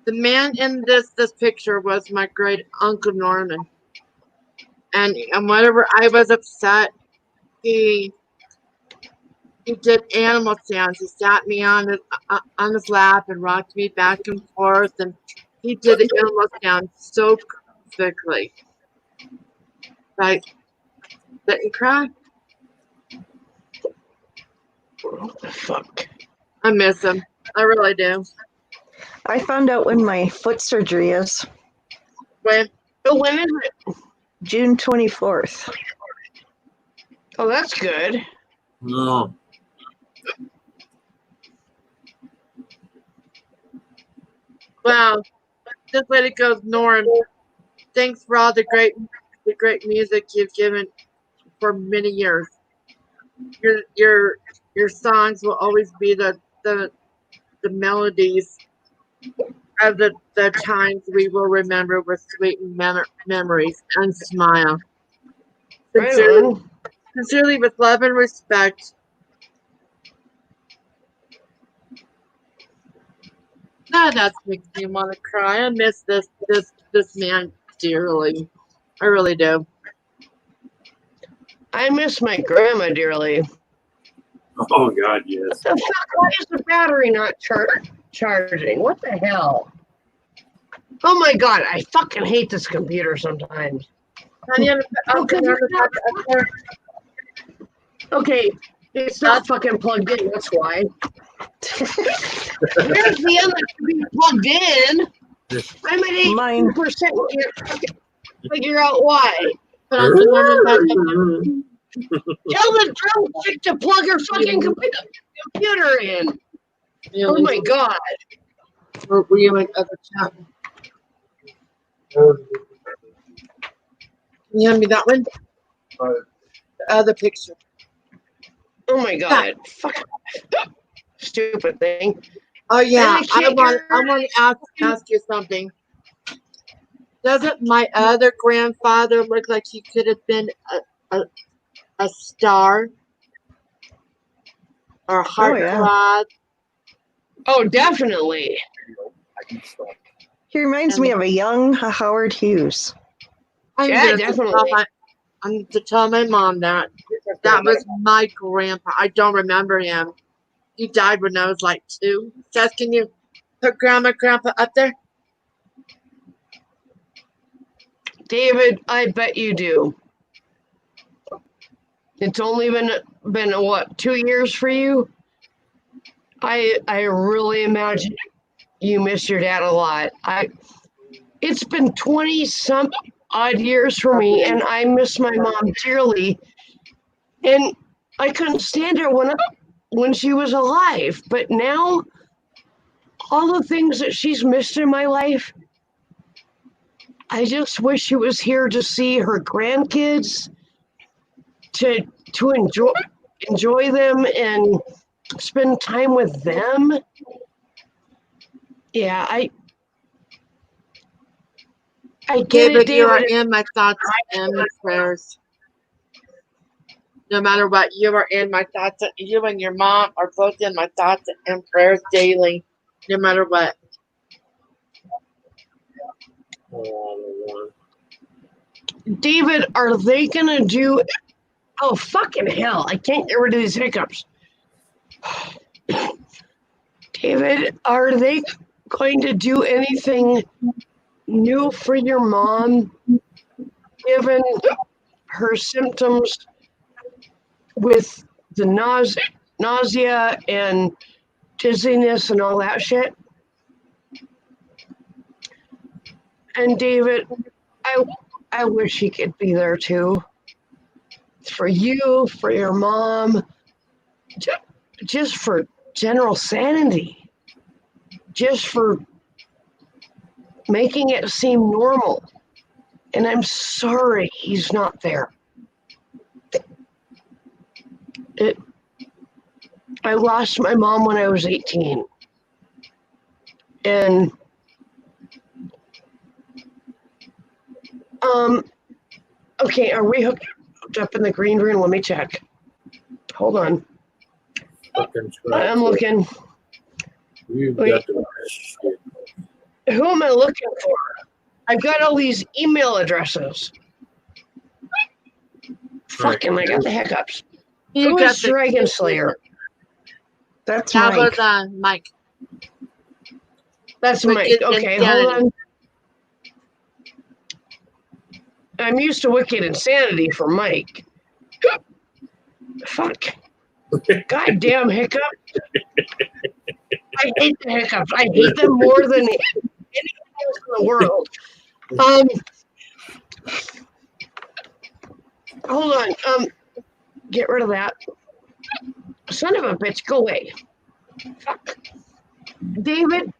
The man in this picture was my great Uncle Norman. And whenever I was upset, he did animal sounds. He sat me on his lap and rocked me back and forth, and he did the animal sounds so perfectly. Like, didn't cry.
What the fuck?
I miss him. I really do.
I found out when my foot surgery is.
When
When is it?
June 24th.
Oh, that's good.
No.
wow, this lady goes, Norm. Thanks for all the great music you've given for many years. Your songs will always be the melodies of the times we will remember with sweet memories and smile.
Right
Sincerely,
on.
sincerely, with love and respect. That makes me want to cry. I miss this man dearly. I really do.
I miss my grandma dearly.
Oh God, yes.
The fuck? Why is the battery not charging? What the hell? Oh my God, I fucking hate this computer sometimes. Okay, it's not fucking plugged in, that's why. Where's the other to be plugged in? I'm at
Mine.
80%. Can't figure out why.
Tell
Tell the drone chick to plug her fucking computer in. Oh my God.
Or were you in other chat? Can you hand me that one? The other picture.
Oh my god. Fuck. Stupid thing.
Oh yeah, I
can't
want
get-
to ask you something. Doesn't my other grandfather look like he could have been a star or a heartthrob?
Oh, definitely.
He reminds me of a young Howard Hughes.
I'm
Yeah,
gonna
definitely.
I'm to tell my mom that was my grandpa. I don't remember him. He died when I was like 2. Jess, can you put grandpa up there?
David, I bet you do. It's only been what, 2 years for you? I really imagine you miss your dad a lot. It's been 20 some odd years for me, and I miss my mom dearly. And I couldn't stand her when she was alive, but now all the things that she's missed in my life, I just wish she was here to see her grandkids, to enjoy them and spend time with them. Yeah, I get it,
David, you are
David.
in my thoughts and my prayers. No matter what, you are in my thoughts. You and your mom are both in my thoughts and prayers daily, no matter what.
David, are they gonna do? Oh fucking hell! I can't get rid of these hiccups. David, are they going to do anything new for your mom, given her symptoms with the nausea and dizziness and all that shit? And David, I wish he could be there too. For you, for your mom, just for general sanity, just for making it seem normal. And I'm sorry he's not there. I lost my mom when I was 18. And okay, are we hooked up in the green room? Let me check. Hold on. I'm looking. Wait. Who am I looking for? I've got all these email addresses. Fucking, I got the hiccups.
You
Who
got
is Dragon Slayer?
That's
That
Mike.
was Mike.
That's
Wicked
Mike. Okay,
Insanity.
hold on. I'm used to Wicked Insanity for Mike. Fuck. Goddamn hiccup. I hate the hiccups. I hate them more than anything else in the world. Hold on. Get rid of that. Son of a bitch, go away. Fuck. David,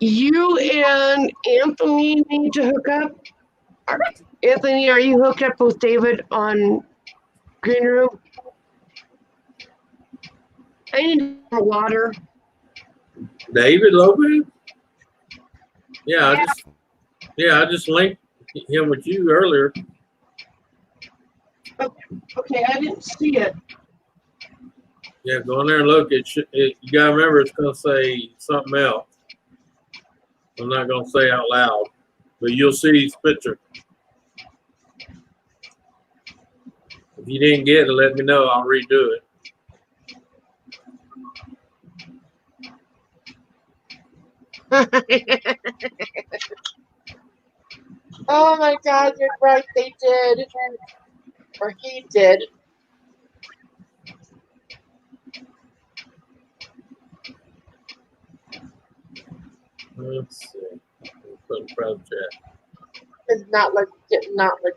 you and Anthony need to hook up. Anthony, are you hooked up with David on Green Room? I need more water.
David Lopez? Yeah, I just linked him with you earlier.
Okay, I didn't see it.
Yeah, go in there and look. You gotta remember, it's gonna say something else. I'm not gonna say out loud, but you'll see his picture. If you didn't get it, let me know. I'll redo it.
Oh my God, you're right. They did. Or he did.
Let's see. Put in private chat.
Did not look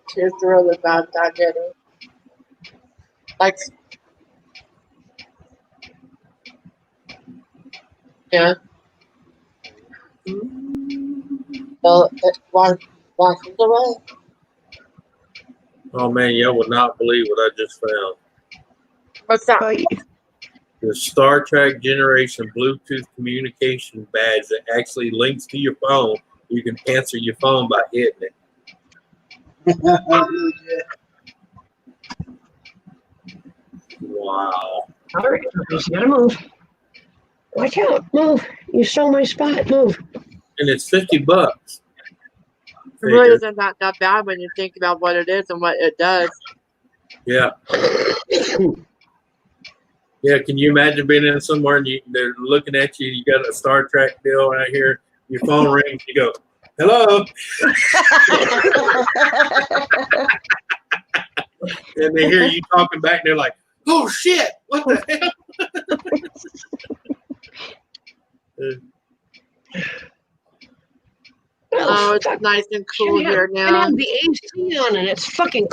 too thrilled about that, did he? Like, yeah. Well, wash it away.
Oh man, y'all would not believe what I just found.
What's that?
But
The Star Trek Generation Bluetooth communication badge that actually links to your phone. You can answer your phone by hitting it. Wow.
All right, you gotta move. Watch out, move. You stole my spot, move.
And it's $50.
It really isn't that bad when you think about what it is and what it does.
Yeah. Yeah, can you imagine being in somewhere and they're looking at you, you got a Star Trek deal right here, your phone rings, you go, hello. And they hear you talking back and they're like, oh shit, what the hell?
Oh, it's nice and cool here
I
now.
have the AC on and it's fucking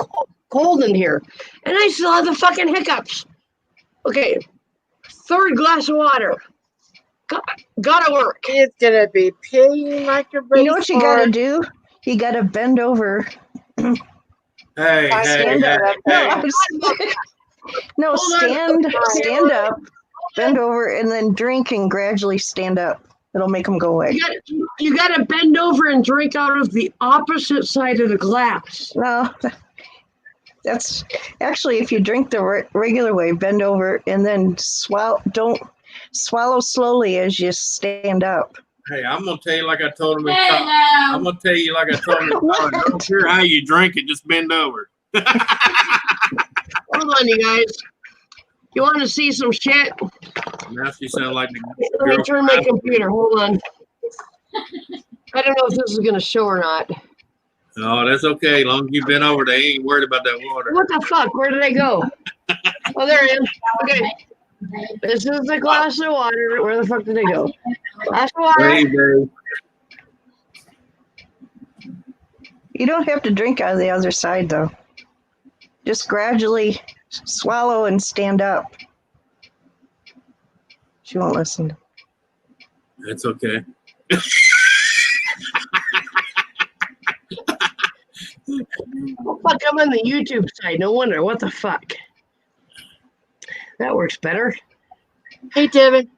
cold in here. And I still have the fucking hiccups. Okay, third glass of water. Gotta work.
It's gonna be peeing like a racehorse.
you know what you gotta do? You gotta bend over.
Hey,
Stand
hey,
up.
No, no, stand up, bend over, and then drink and gradually stand up. It'll make them go away.
You gotta bend over and drink out of the opposite side of the glass.
No, that's actually if you drink the regular way, bend over and then swallow. Don't swallow slowly as you stand up.
hey, I'm gonna tell you like I told him in college.
Hello.
I'm gonna tell you like I told him in college. I don't care how you drink it, just bend over.
Hold on, you guys. You want to see some shit?
Now she sounds like the
Let me
girl
turn my computer. Hold on. I don't know if this is gonna show or not.
Oh, that's okay. As long as you've been over, they ain't worried about that water.
What the fuck? Where did I go? Oh, there I am. Okay. This is the glass of water. Where the fuck did I go? Glass of water.
Hey, Dave.
You don't have to drink out of the other side though. Just gradually swallow and stand up. She won't listen.
That's okay.
Oh, fuck, I'm on the YouTube side. No wonder. What the fuck? That works better.
Hey, David.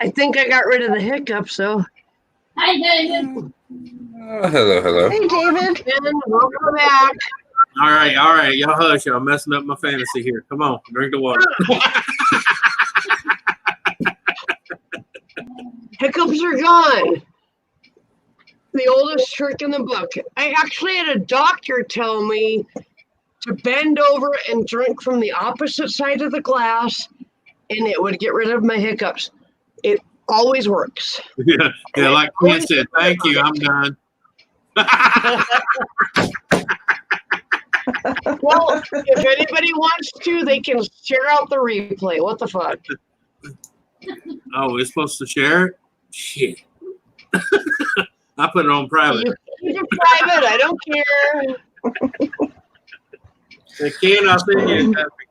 I think I got rid of the hiccups, though.
Hi, David.
Hello.
Hey, David.
And welcome back.
All right. Y'all hush. Y'all messing up my fantasy here. Come on, drink the water.
Hiccups are gone. The oldest trick in the book. I actually had a doctor tell me to bend over and drink from the opposite side of the glass, and it would get rid of my hiccups. It always works.
Yeah, like Ken said, thank you. I'm done.
Well, if anybody wants to, they can share out the replay. What the fuck?
Oh, we're supposed to share it? Shit. I put it on private.
You keep it private. I don't care.
Hey, Ken, I'll send you a copy.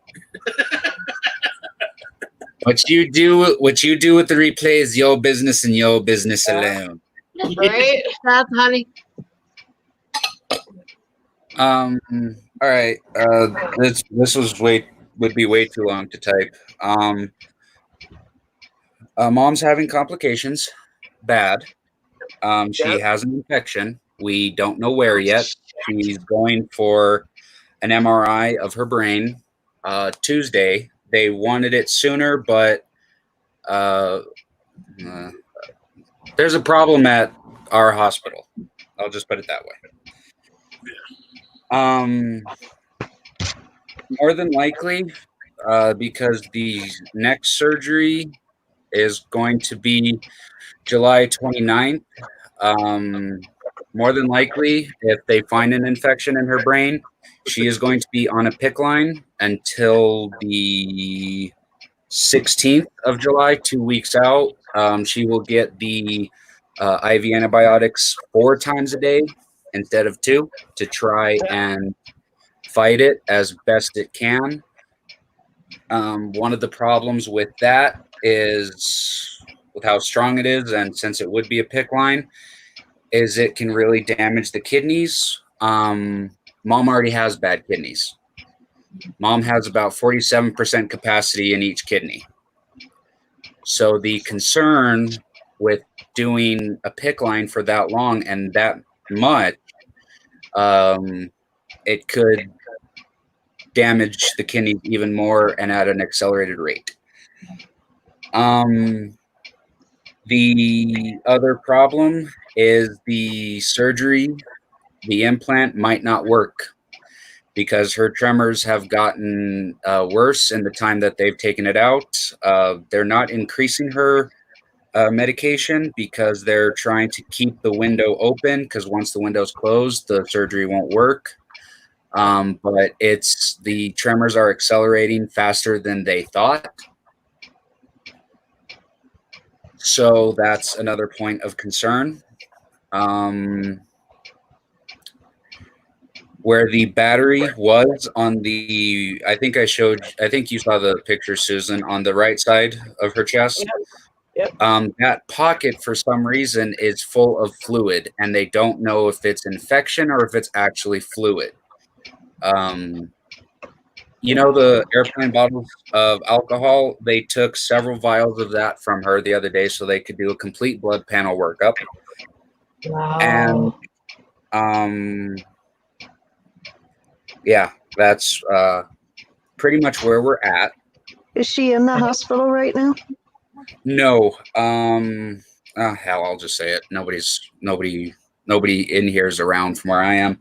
What you do with the replay is your business and your business alone.
Right?
Stop, honey.
All right. This would be way too long to type. Mom's having complications. Bad. She has an infection. We don't know where yet. She's going for an MRI of her brain Tuesday. They wanted it sooner, but there's a problem at our hospital. I'll just put it that way. More than likely, because the next surgery is going to be July 29th. More than likely, if they find an infection in her brain, she is going to be on a PICC line until the 16th of July, 2 weeks out. She will get the IV antibiotics 4 times a day instead of 2 to try and fight it as best it can. One of the problems with that is with how strong it is, and since it would be a PICC line, is it can really damage the kidneys. Mom already has bad kidneys. Mom has about 47% capacity in each kidney. So the concern with doing a PICC line for that long and that much, it could damage the kidney even more and at an accelerated rate. The other problem is the surgery, the implant might not work because her tremors have gotten worse in the time that they've taken it out. They're not increasing her medication because they're trying to keep the window open, because once the window's closed, the surgery won't work. But the tremors are accelerating faster than they thought. So that's another point of concern. Where the battery was on the, I think you saw the picture, Susan, on the right side of her chest.
Yep.
That pocket, for some reason, is full of fluid, and they don't know if it's infection or if it's actually fluid. You know, the airplane bottles of alcohol, they took several vials of that from her the other day so they could do a complete blood panel workup.
Wow.
And yeah, that's pretty much where we're at.
Is she in the hospital right now?
No. Hell, I'll just say it. Nobody in here is around from where I am.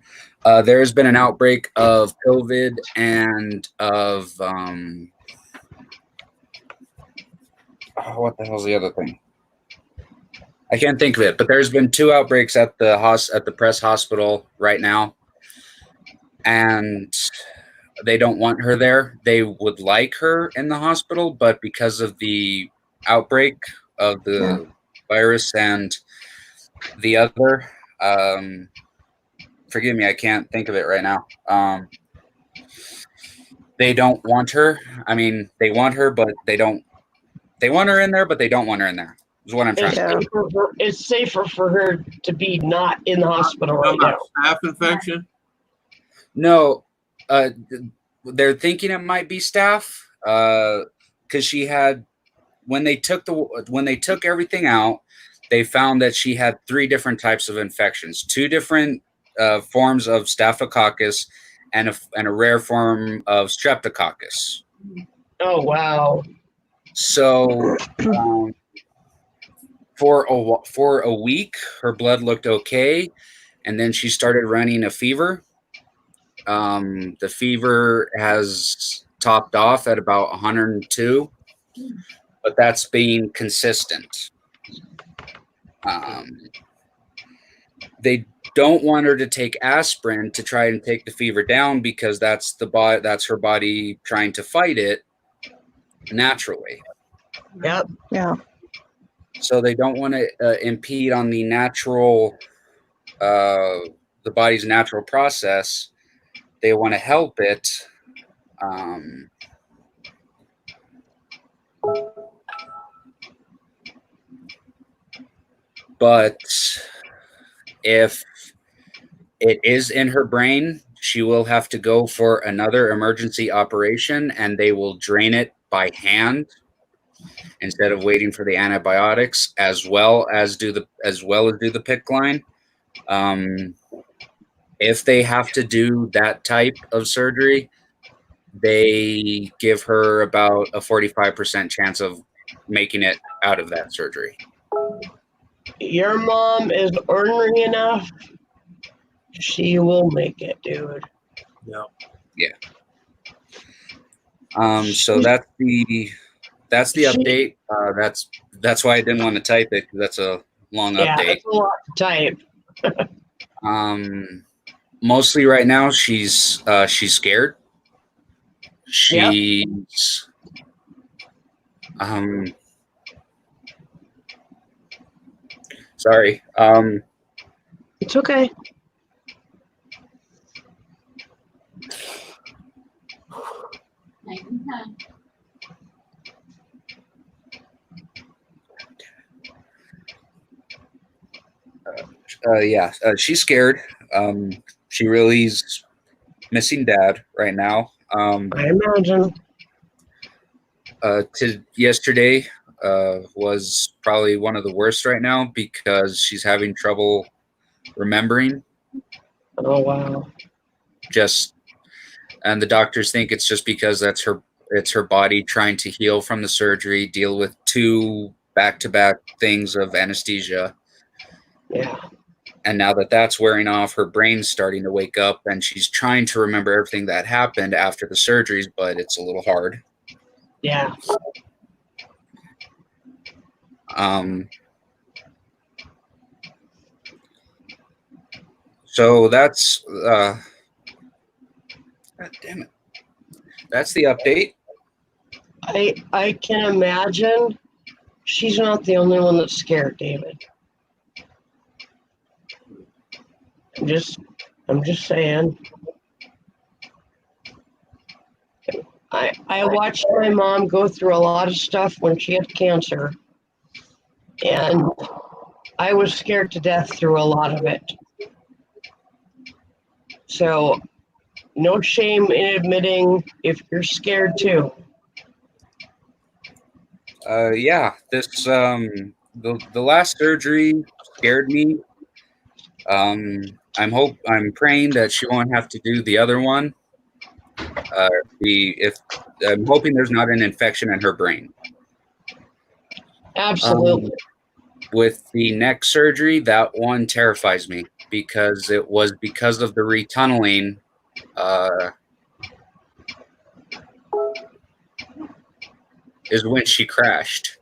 There has been an outbreak of COVID and of what the hell's the other thing? I can't think of it, but there's been 2 outbreaks at the Press Hospital right now, and they don't want her there. They would like her in the hospital, but because of the outbreak of the virus and the other, forgive me, I can't think of it right now. They don't want her. I mean, they want her, but they don't. They want her in there, but they don't want her in there. Is what I'm trying to say.
It's safer for her to be not in the hospital right now.
Staph infection?
No, they're thinking it might be staph, because she had, when they took everything out, they found that she had 3 different types of infections, 2 different forms of staphylococcus, and a rare form of streptococcus.
Oh wow!
So for a week, her blood looked okay, and then she started running a fever. The fever has topped off at about 102, but that's being consistent. They don't want her to take aspirin to try and take the fever down because that's her body trying to fight it naturally.
Yep.
Yeah.
So they don't want to impede on the natural, the body's natural process. They want to help it. But if it is in her brain, she will have to go for another emergency operation, and they will drain it by hand instead of waiting for the antibiotics, as well as do the PICC line. If they have to do that type of surgery, they give her about a 45% chance of making it out of that surgery.
Your mom is ornery enough. She will make it, dude.
Yeah.
So that's the update. That's why I didn't want to type it, because that's a long
Yeah,
update.
it's a lot to type.
Mostly right now she's scared. She's sorry.
It's okay.
Yeah, she's scared. She really's missing Dad right now.
I imagine.
To yesterday was probably one of the worst right now because she's having trouble remembering.
Oh wow.
And the doctors think it's just because it's her body trying to heal from the surgery, deal with 2 back-to-back things of anesthesia.
Yeah.
And now that that's wearing off, her brain's starting to wake up, and she's trying to remember everything that happened after the surgeries, but it's a little hard.
Yeah.
So that's God damn it. That's the update.
I can imagine she's not the only one that's scared, David. I'm just saying. I watched my mom go through a lot of stuff when she had cancer, and I was scared to death through a lot of it. So, no shame in admitting if you're scared too.
Yeah, this the last surgery scared me. I'm praying that she won't have to do the other one. I'm hoping there's not an infection in her brain.
Absolutely.
With the neck surgery, that one terrifies me because it was because of the retunneling. Is when she crashed.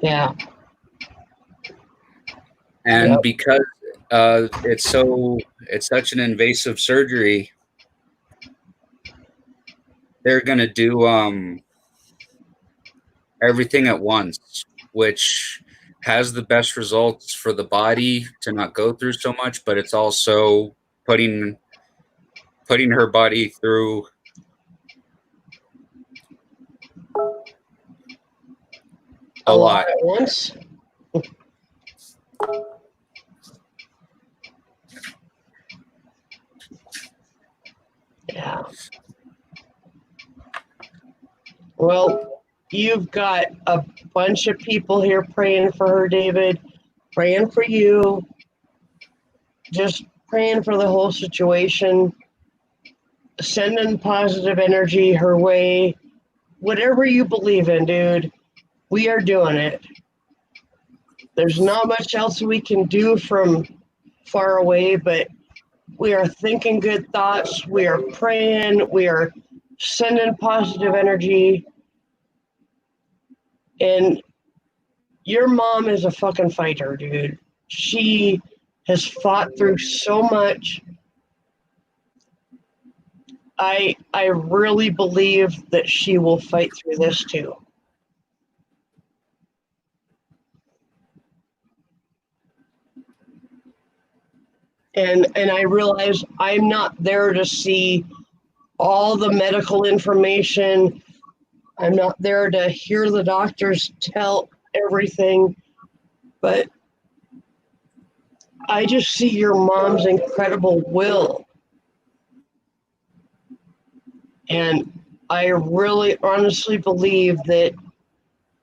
Yeah.
And
Yep.
because it's such an invasive surgery, they're gonna do everything at once, which has the best results for the body to not go through so much, but it's also putting her body through a lot.
At once. Yeah. Well, you've got a bunch of people here praying for her, David, praying for you, just praying for the whole situation, sending positive energy her way. Whatever you believe in, dude, we are doing it. There's not much else we can do from far away, but we are thinking good thoughts. We are praying. We are sending positive energy. And your mom is a fucking fighter, dude. She has fought through so much. I really believe that she will fight through this too. And I realize I'm not there to see all the medical information. I'm not there to hear the doctors tell everything, but I just see your mom's incredible will. And I really honestly believe that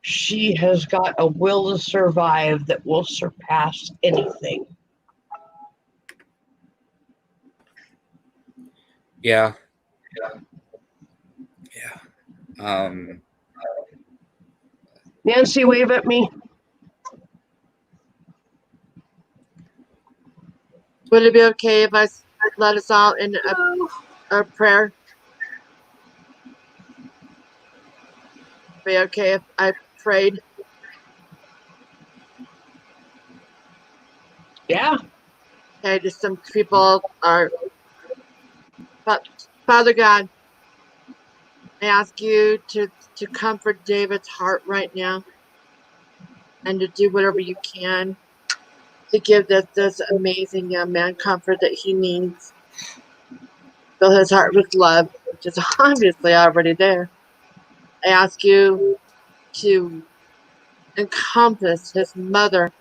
she has got a will to survive that will surpass anything.
Yeah.
Nancy, wave at me.
Would it be okay if I let us all in a prayer? Be okay if I prayed?
Yeah.
Okay, just some people are. Father God, I ask you to comfort David's heart right now and to do whatever you can to give this amazing young man comfort that he needs. Fill his heart with love, which is obviously already there. I ask you to encompass his mother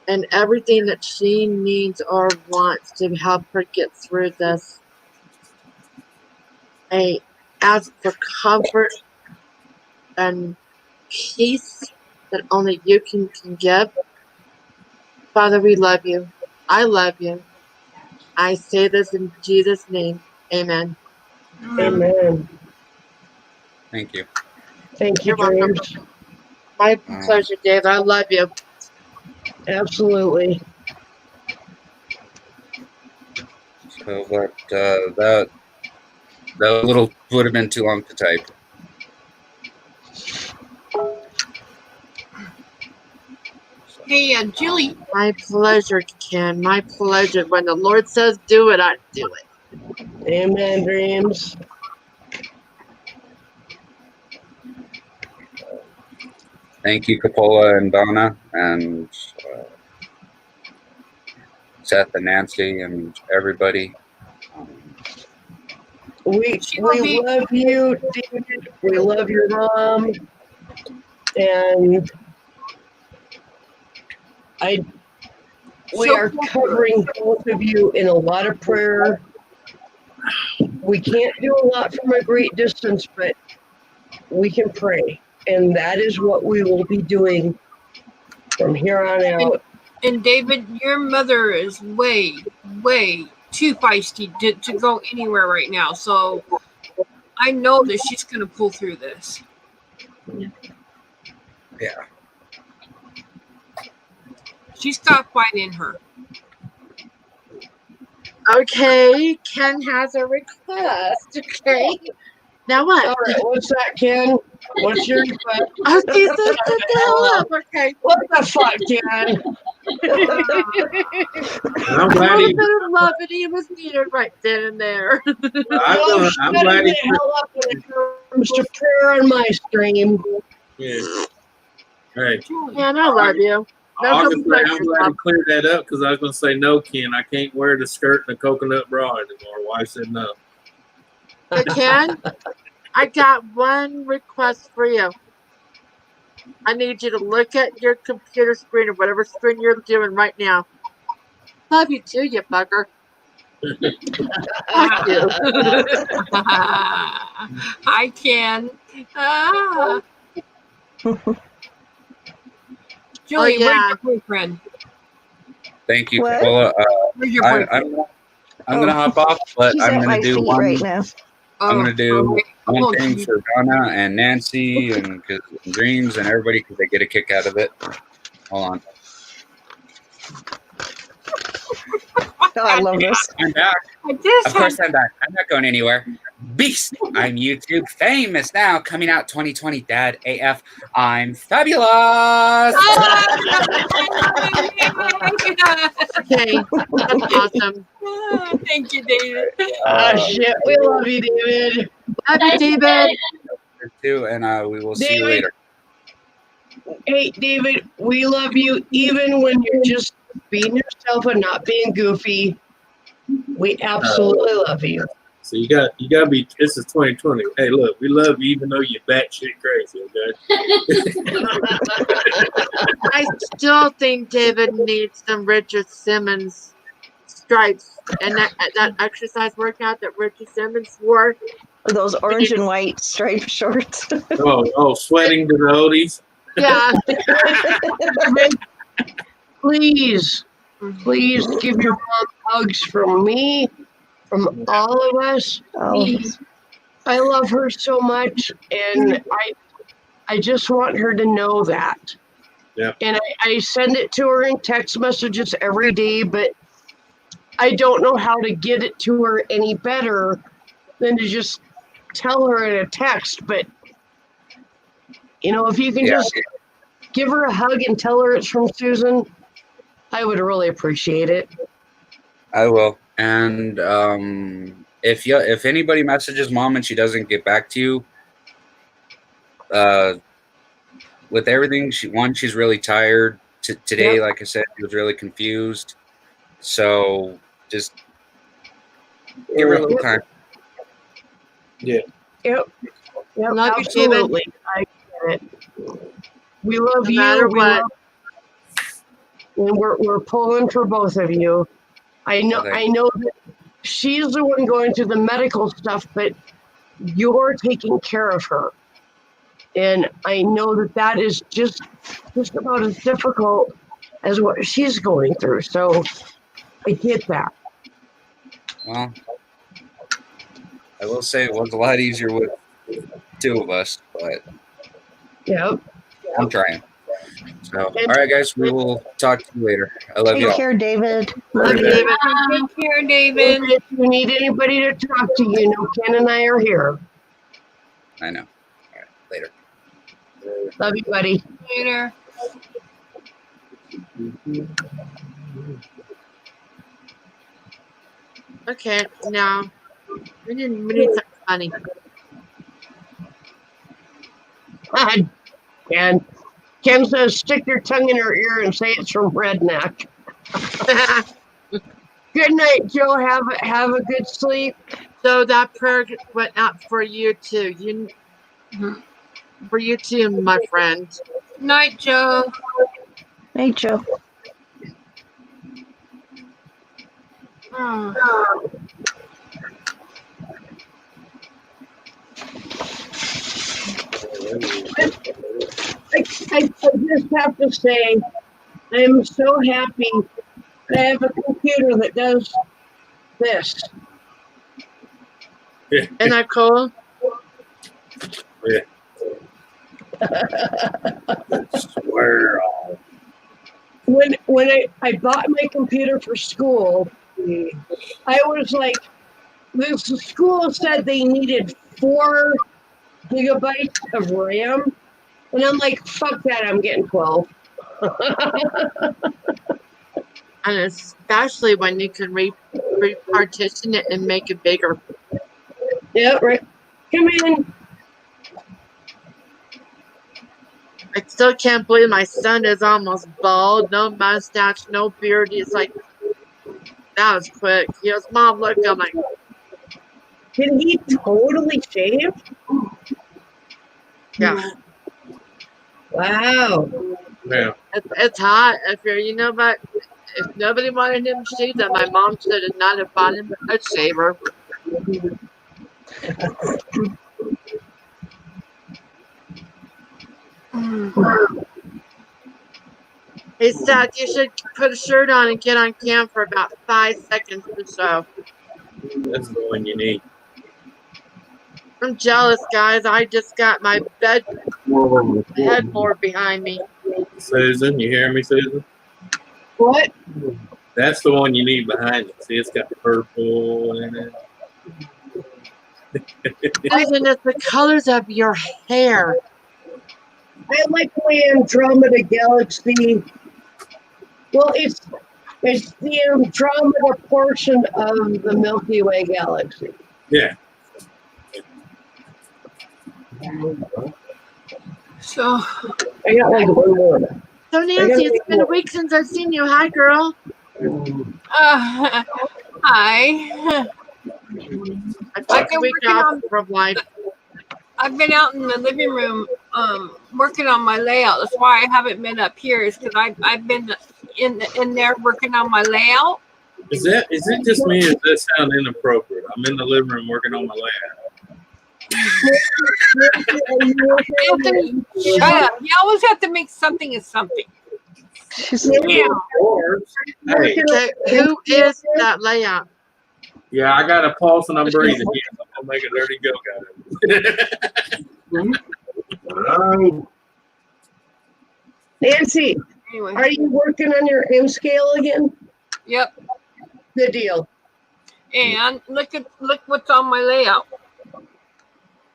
and everything that she needs or wants to help her get through this. I ask for comfort and peace that only you can give. Father, we love you. I love you. I say this in Jesus' name. Amen.
Amen.
Thank you.
Thank you,
You're welcome.
Dreams.
My pleasure, Dave. I love you.
Absolutely.
So, but that little would have been too long to type.
Hey, Julie.
My pleasure, Ken. My pleasure. When the Lord says do it, I do it.
Amen, Dreams.
Thank you, Capola and Donna, and Seth and Nancy and everybody.
We love you, David. We love your mom. And we are covering both of you in a lot of prayer. We can't do a lot from a great distance, but we can pray. And that is what we will be doing from here on out.
And David, your mother is way, way too feisty to go anywhere right now. So I know that she's going to pull through this.
Yeah.
She's got fight in her.
Okay, Ken has a request. Okay. Now what?
All right, what's that, Ken? What's your request?
Oh, Jesus, shut the hell up. Okay.
What the fuck, Ken?
I'm glad he,
Love it. He was needed right then and there.
I'm glad he,
hell up when it comes to prayer on my stream.
yeah. Hey,
Man, I love you.
I'm glad he cleared that up because I was going to say, no, Ken, I can't wear the skirt and the coconut bra anymore. Wife said no.
Hey, Ken, I got one request for you. I need you to look at your computer screen or whatever screen you're doing right now. Love you too, you fucker. Fuck you.
I can. Ah. Julie,
yeah.
where's your boyfriend?
Thank you,
What?
Capola.
Where's your boyfriend?
I'm gonna hop off, but
She's
I'm
at
gonna
my
do
feet
one.
right now.
I'm gonna do
okay.
one thing for Donna and Nancy and Dreams and everybody because they get a kick out of it. Hold on.
Oh, I love this.
I'm back. Of course I'm back. I'm not going anywhere. Beast. I'm YouTube famous now. Coming out 2020. Dad AF. I'm fabulous.
Okay, that's awesome.
Thank you, David.
Shit, we love you, David.
Love you, David.
Too, and we will see you
David.
later.
Hey, David, we love you even when you're just being yourself and not being goofy. We absolutely love you.
So you got to be. This is 2020. Hey, look, we love you even though you're batshit crazy. Okay.
I still think David needs some Richard Simmons stripes and that exercise workout that Richard Simmons wore.
Those orange and white striped shorts.
Sweating to the oldies.
Yeah.
Please give your mom hugs from me, from all of us. Please. I love her so much, and I just want her to know that.
Yeah.
And I send it to her in text messages every day, but I don't know how to get it to her any better than to just tell her in a text. But, if you can just give her a hug and tell her it's from Susan, I would really appreciate it.
I will. And if anybody messages mom and she doesn't get back to you, with everything, she's really tired. Today,
Yep.
like I said, she was really confused. So just give her a little time.
Yeah.
Yep,
Love you,
absolutely. I get it. We love
No
you.
matter
We
what.
love and we're pulling for both of you. I know that she's the one going through the medical stuff, but you're taking care of her. And I know that is just about as difficult as what she's going through. So I get that.
Well, I will say it was a lot easier with two of us, but
Yep.
I'm trying. So, all right, guys, we will talk to you later. I love you
Take
all.
care, David.
Love you,
Take care, David.
If you need anybody to talk to, you know, Ken and I are here.
I know. All right, later.
Love you, buddy.
Later.
Okay, now we need something funny.
And Ken says, stick your tongue in her ear and say it's from Redneck. Good night, Joe. Have a good sleep.
So that prayer went out for you too. For you too, my friend.
Night, Joe.
Hey, Joe.
Oh.
I just have to say, I'm so happy I have a computer that does this.
Isn't that cool?
Yeah. Swear off.
When I bought my computer for school, I was like, the school said they needed 4 gigabytes of RAM. And I'm like, fuck that, I'm getting 12.
And especially when you can repartition it and make it bigger.
Yeah, right. Come in.
I still can't believe my son is almost bald, no mustache, no beard. He's like, that was quick. He goes, Mom, look. I'm like,
Did he totally shave?
yeah.
Wow.
Yeah.
It's hot. But if nobody wanted him to shave, then my mom should have not have bought him a shaver. He said you should put a shirt on and get on cam for about 5 seconds or so.
That's the one you need.
I'm jealous, guys. I just got my headboard behind me.
Susan, you hear me, Susan?
What?
That's the one you need behind it. See, it's got the purple in it.
Susan, it's the colors of your hair.
I like the Andromeda Galaxy. Well, it's the Andromeda portion of the Milky Way galaxy.
Yeah.
So,
I got like one more.
So, Nancy, it's been a week since I've seen you. Hi, girl.
hi.
I took a week off from life.
I've been out in the living room working on my layout. That's why I haven't been up here, is because I've been in there working on my layout.
Is it just me? Or does that sound inappropriate? I'm in the living room working on my layout.
Anthony, shut up. You always have to make something as something. Yeah.
Hey,
Okay, who is that layout?
yeah, I got a pulse and I'm breathing. Yeah, I'm gonna make a dirty joke out of it.
Nancy,
Anyway.
are you working on your M scale again?
Yep.
Good deal.
And look what's on my layout.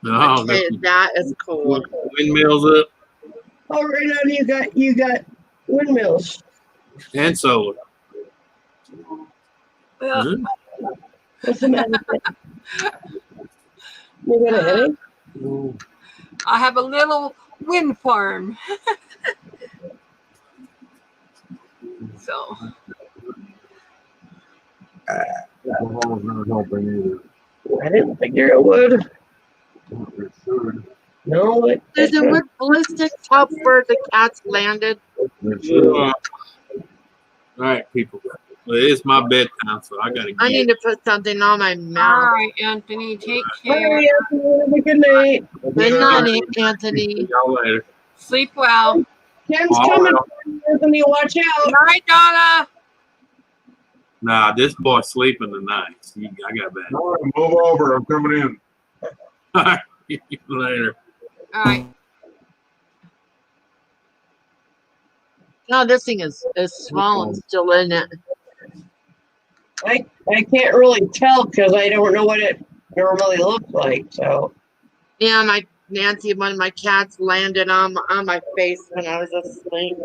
No,
Okay, that is cool.
windmills up
Oh, right on, you got windmills.
and solar.
Yeah.
Mhm.
What's the matter? You got a headache?
I have a little wind farm. So,
I didn't figure it would. No,
Susan, would ballistics help where the cats landed?
Uh, All right, people. Well, it's my bedtime, so I gotta
I need
get.
to put something on my
All
mouth.
right, Anthony, take
All
care.
right, Anthony, have a good night.
Good night, Anthony.
See y'all later.
Sleep well.
Ken's
All
coming.
right.
Anthony, watch out.
Good night, Donna.
Nah, this boy's sleeping tonight. See, I got bad.
All right, move over. I'm coming in.
All right, see you later.
All right.
No, this thing is swollen still in it.
I can't really tell because I don't know what it normally looks like. So
Yeah, my Nancy, one of my cats landed on my face when I was asleep.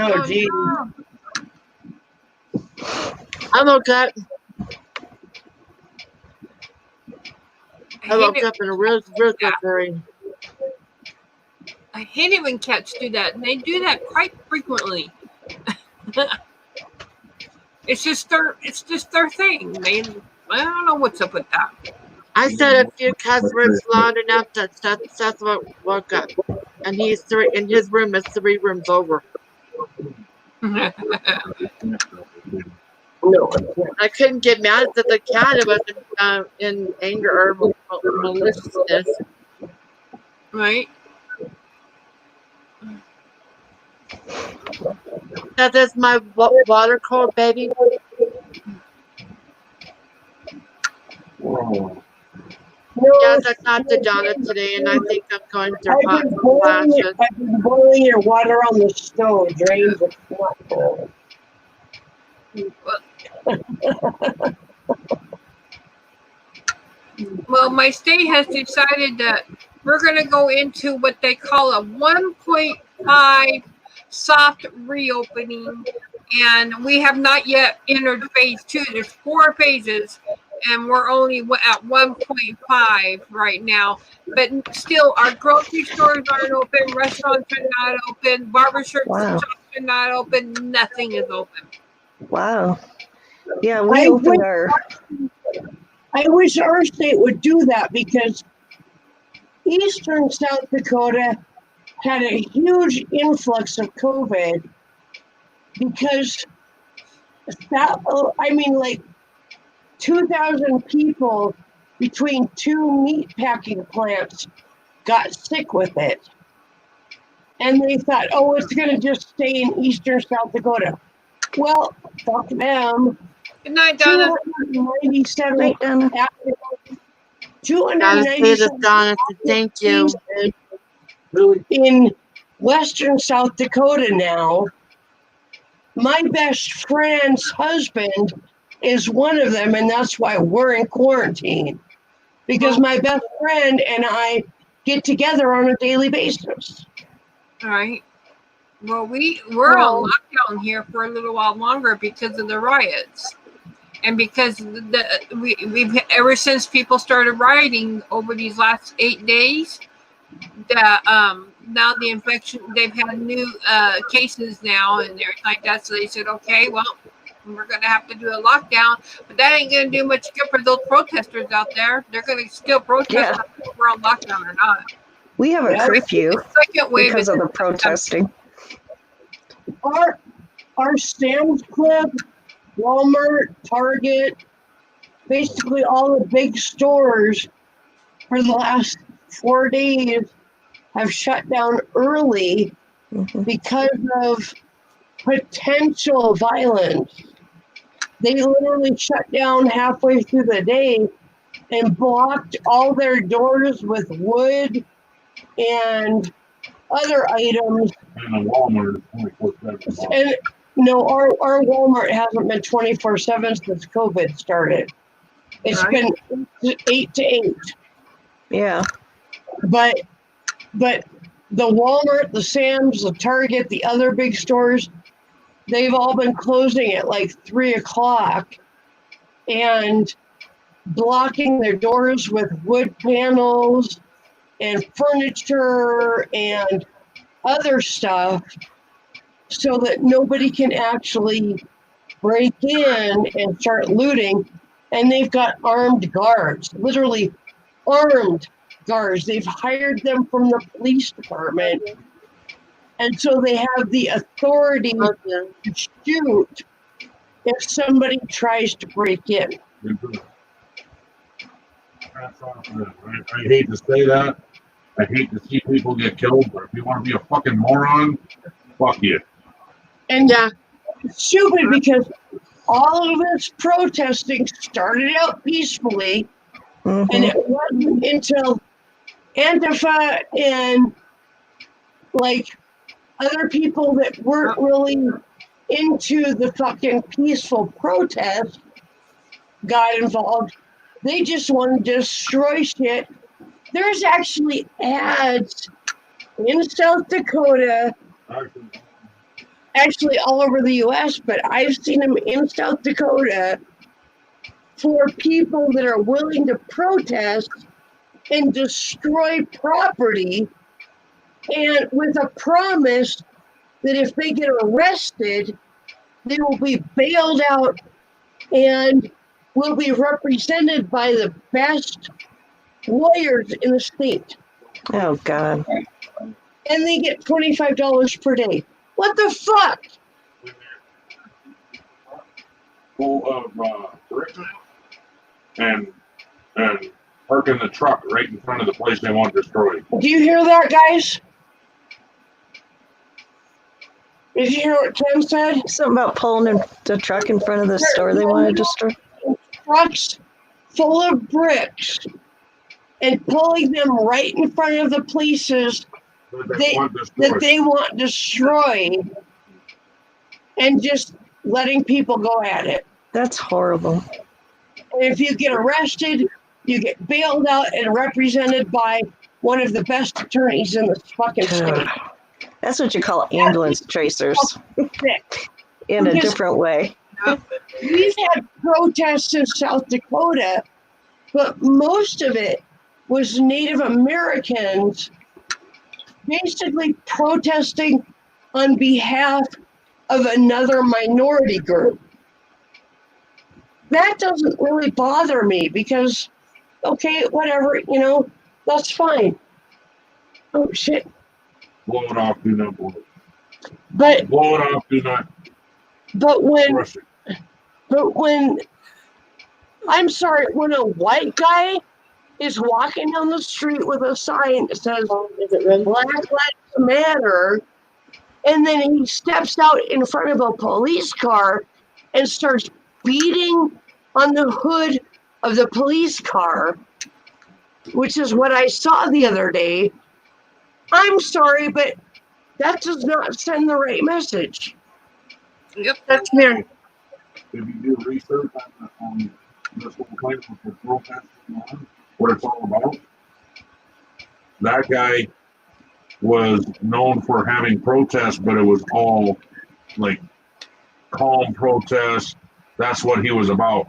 oh geez.
no.
I woke up. I
I
woke
hate it.
up in a real good hurry.
I hate it when cats do that, and they do that quite frequently. It's just their thing. I don't know what's up with that.
I said a few cuss words loud enough that Seth woke up, and he's three in his room is 3 rooms over.
No.
I couldn't get mad at the cat. It wasn't in anger or maliciousness.
Right?
That is my water cold baby.
No,
Yes, I talked to Donna today, and I think I'm going through hot flashes.
I've been boiling your water on the stove. Drains it's not cold.
Well, my state has decided that we're going to go into what they call a 1.5 soft reopening, and we have not yet entered phase 2. There's 4 phases, and we're only at 1.5 right now. But still, our grocery stores aren't open, restaurants are not open, barbershops
Wow.
are not open, nothing is open.
Wow. Yeah, we opened our.
I wish our state would do that because eastern South Dakota had a huge influx of COVID because that, I mean, like 2,000 people between 2 meat packing plants got sick with it. And they thought, oh, it's going to just stay in eastern South Dakota. Well, fuck them.
Good night, Donna.
297
Right, Donna.
Gotta say this,
297
Donna. Thank you.
in western South Dakota now. My best friend's husband is one of them, and that's why we're in quarantine. Because my best friend and I get together on a daily basis.
All right. Well, we're on lockdown here for a little while longer because of the riots, and because we've ever since people started rioting over these last 8 days, that now the infection, they've had new cases now and everything like that. So they said, okay, well, we're gonna have to do a lockdown, but that ain't gonna do much good for those protesters out there. They're gonna still protest
Yeah.
if we're on lockdown or not.
We have a curfew
The second wave
because
is
of the protesting.
Our Sam's Club, Walmart, Target, basically all the big stores for the last 4 days have shut down early
Mhm.
because of potential violence. They literally shut down halfway through the day and blocked all their doors with wood and other items.
And Walmart is 24/7.
And no, our Walmart hasn't been 24/7 since COVID started. It's
Right.
been 8 to 8.
Yeah.
But the Walmart, the Sam's, the Target, the other big stores, they've all been closing at like 3 o'clock and blocking their doors with wood panels and furniture and other stuff so that nobody can actually break in and start looting. And they've got armed guards, literally armed guards. They've hired them from the police department And so they have the authority
Okay.
to shoot if somebody tries to break in.
I hate to say that. I hate to see people get killed, but if you want to be a fucking moron, fuck you.
And
Yeah.
it's stupid because all of this protesting started out peacefully, and
Mhm.
it wasn't until Antifa and like other people that weren't really into the fucking peaceful protest got involved. They just wanted to destroy shit. There's actually ads in South Dakota, actually all over the US, but I've seen them in South Dakota for people that are willing to protest and destroy property, and with a promise that if they get arrested, they will be bailed out and will be represented by the best lawyers in the state.
Oh God.
And they get $25 per day. What the fuck?
Full of bricks and parking the truck right in front of the place they want destroyed.
Do you hear that, guys? Did you hear what Tim said?
Something about pulling in the truck in front of the store they want to destroy.
Trucks full of bricks and pulling them right in front of the places that they want destroyed, and just letting people go at it.
That's horrible.
And if you get arrested, you get bailed out and represented by one of the best attorneys in the fucking state.
That's what you call ambulance tracers in a
Because-
different way.
We've had protests in South Dakota, but most of it was Native Americans basically protesting on behalf of another minority group. That doesn't really bother me because, okay, whatever, that's fine. Oh, shit.
Blow it off, do not blow it.
But
Blow it off, do not
when
crush it.
I'm sorry, when a white guy is walking down the street with a sign that says Black Lives Matter, and then he steps out in front of a police car and starts beating on the hood of the police car, which is what I saw the other day. I'm sorry, but that does not send the right message.
Yep.
That's me.
If you do research on this whole type of protest, what it's all about, that guy was known for having protests, but it was all like calm protests. That's what he was about.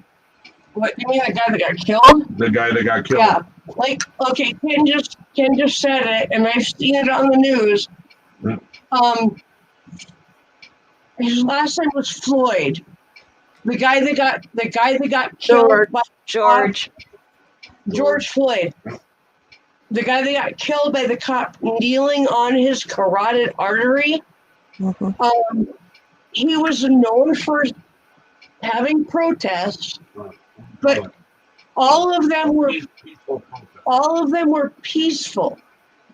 What, you mean the guy that got killed?
The guy that got killed.
Yeah. Like, okay, Ken just said it, and I've seen it on the news.
Yeah.
His last name was Floyd. The guy that got killed by
George.
George Floyd. The guy that got killed by the cop kneeling on his carotid artery.
Mhm.
He was known for having protests, but all of them were peaceful.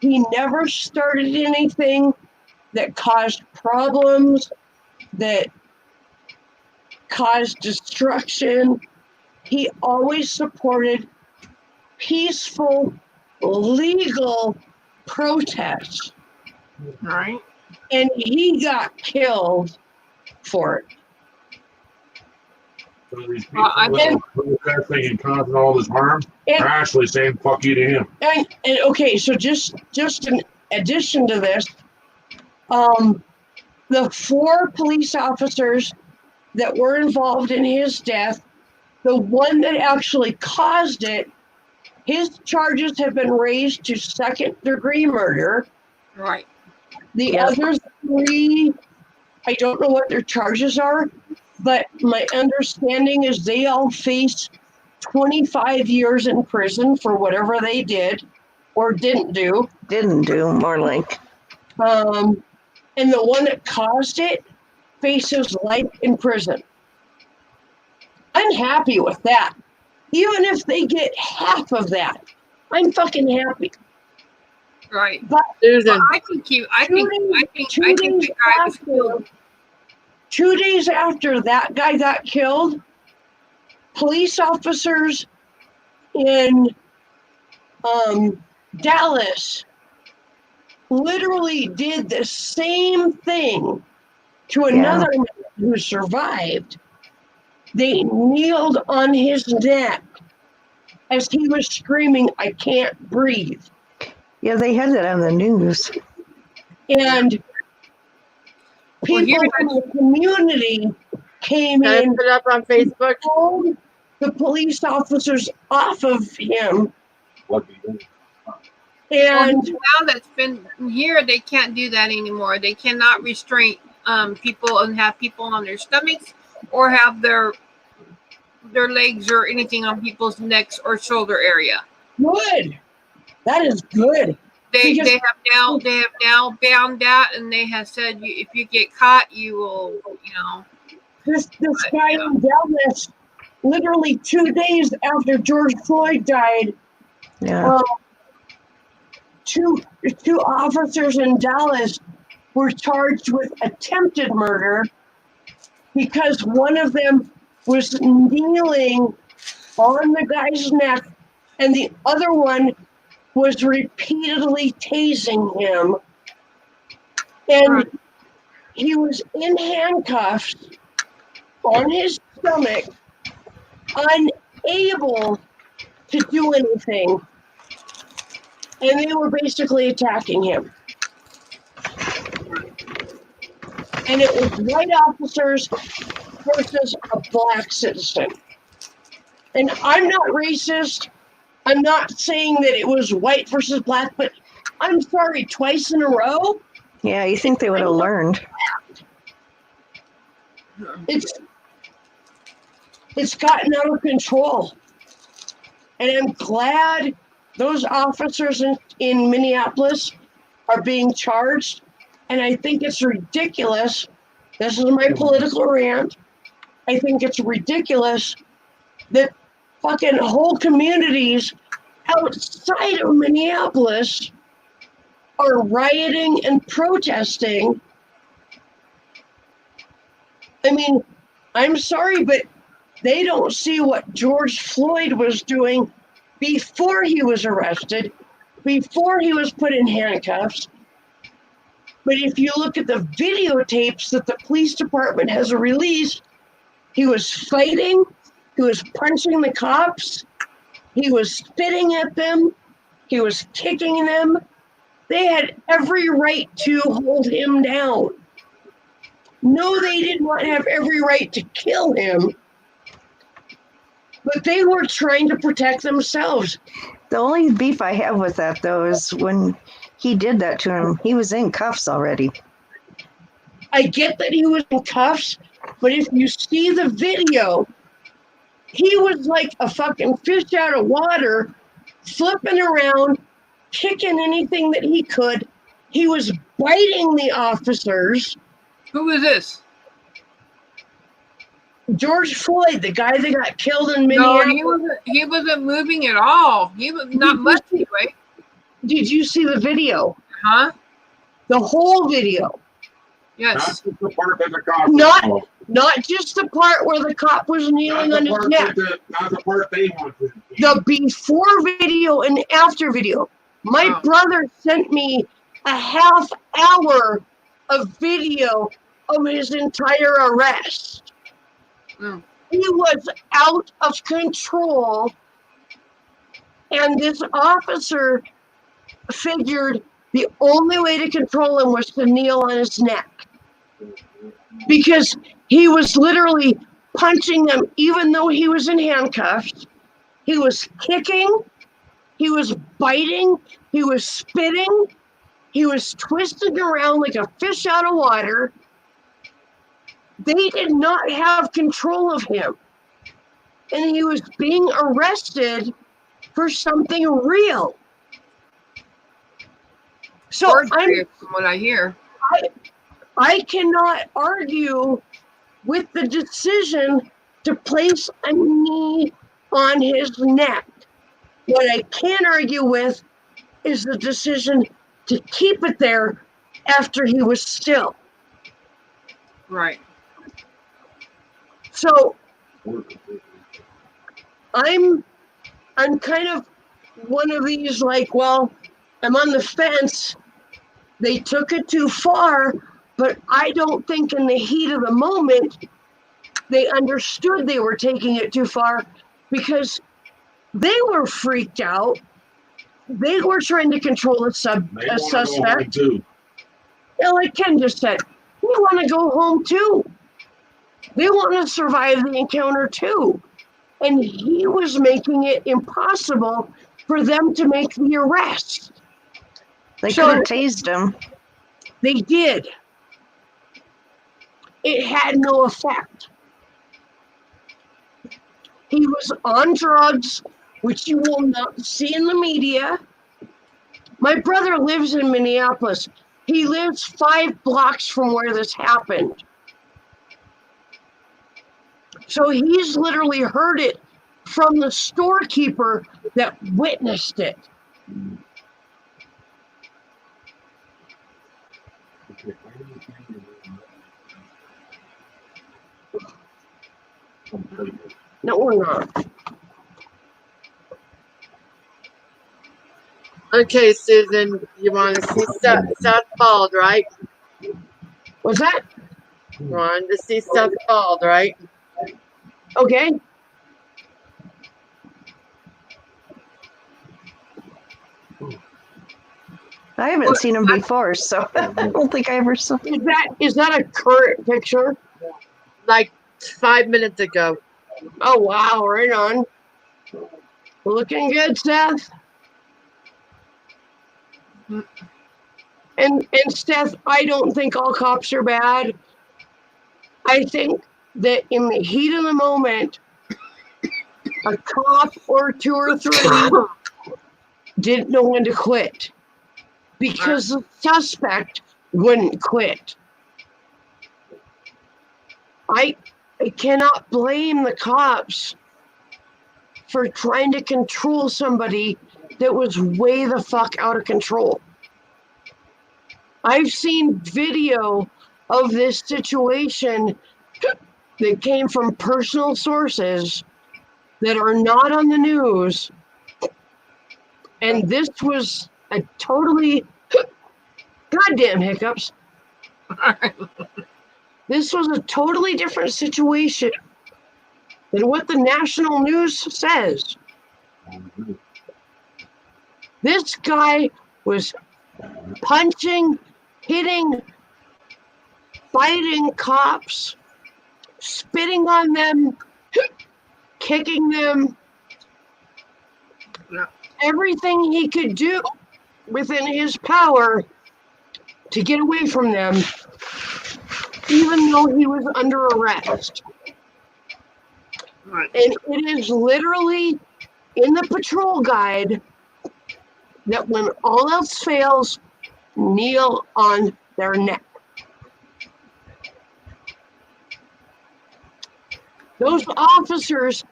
He never started anything that caused problems, that caused destruction. He always supported peaceful, legal protests.
Right.
And he got killed for it.
So these people
I
that
think-
are protesting and causing all this harm
And-
are actually saying fuck you to him.
And okay, so just in addition to this, the 4 police officers that were involved in his death, the one that actually caused it, his charges have been raised to 2nd-degree murder.
Right.
The
Yep.
other 3, I don't know what their charges are, but my understanding is they all face 25 years in prison for whatever they did or didn't do.
Didn't do more like.
and the one that caused it faces life in prison. I'm happy with that. Even if they get half of that, I'm fucking happy.
Right.
But
Susan,
I think the guy was killed.
2 days after that guy got killed, police officers in Dallas literally did the same thing to another man who survived. They kneeled on his neck as he was screaming, "I can't breathe."
Yeah, they had that on the news.
And people
here's-
from the community came
can I
in,
put it up on Facebook?
pulled the police officers off of him,
Lucky you.
and
Now that's been here, they can't do that anymore. They cannot restrain people and have people on their stomachs or have their legs or anything on people's necks or shoulder area.
good. That is good.
They
Because-
have now banned that, and they have said if you get caught, you will,
This guy in Dallas, literally 2 days after George Floyd died,
Yeah.
two officers in Dallas were charged with attempted murder because one of them was kneeling on the guy's neck and the other one was repeatedly tasing him. And he was in handcuffs on his stomach, unable to do anything. And they were basically attacking him. And it was white officers versus a black citizen. And I'm not racist. I'm not saying that it was white versus black, but I'm sorry, twice in a row?
Yeah, you think they would have learned.
It's gotten out of control. And I'm glad those officers in Minneapolis are being charged. And I think it's ridiculous. This is my political rant. I think it's ridiculous that fucking whole communities outside of Minneapolis are rioting and protesting. I mean, I'm sorry, but they don't see what George Floyd was doing before he was arrested, before he was put in handcuffs. But if you look at the videotapes that the police department has released, he was fighting, he was punching the cops, he was spitting at them, he was kicking them. They had every right to hold him down. No, they did not have every right to kill him, but they were trying to protect themselves.
The only beef I have with that, though, is when he did that to him, he was in cuffs already.
I get that he was in cuffs, but if you see the video, he was like a fucking fish out of water, flipping around, kicking anything that he could. He was biting the officers.
Who is this?
George Floyd, the guy that got killed in
No,
Minneapolis.
he wasn't moving at all. He was not much anyway.
Did you see the video?
Huh?
The whole video.
Yes.
Not just the part that the cop
Not-
was
Not just the part where the cop was
not
kneeling
the
on his
part
neck.
not the part they wanted.
The before video and after video. My
Wow.
brother sent me a half hour of video of his entire arrest.
Mm.
He was out of control. And this officer figured the only way to control him was to kneel on his neck. Because he was literally punching them even though he was in handcuffs. He was kicking, he was biting, he was spitting, he was twisting around like a fish out of water. They did not have control of him. And he was being arrested for something real. So
Perjury, from what I hear.
I cannot argue with the decision to place a knee on his neck. What I can argue with is the decision to keep it there after he was still.
Right.
So I'm kind of one of these like, well, I'm on the fence. They took it too far, but I don't think in the heat of the moment they understood they were taking it too far because they were freaked out. They were trying to control a suspect.
Too.
Yeah, like Ken just said, they want to go home too. They want to survive the encounter too. And he was making it impossible for them to make the arrest.
They
So-
could have tased him.
They did. It had no effect. He was on drugs, which you will not see in the media. My brother lives in Minneapolis. He lives 5 blocks from where this happened. So he's literally heard it from the storekeeper that witnessed it. No, we're not.
Okay, Susan, you want to see Seth Bald, right?
What's that?
You wanted to see Seth Bald, right?
Okay.
I haven't seen him before, so I don't think I ever saw.
Is that a current picture?
Like 5 minutes ago.
Oh wow, right on. Looking good, Seth. And Steph, I don't think all cops are bad. I think that in the heat of the moment, a cop or 2 or 3 didn't know when to quit because the suspect wouldn't quit. I cannot blame the cops for trying to control somebody that was way the fuck out of control. I've seen video of this situation that came from personal sources that are not on the news. And this was a totally, goddamn hiccups. This was a totally different situation than what the national news says. This guy was punching, hitting, biting cops, spitting on them, kicking them. Everything he could do within his power to get away from them, even though he was under arrest. And it is literally in the patrol guide that when all else fails, kneel on their neck. Those officers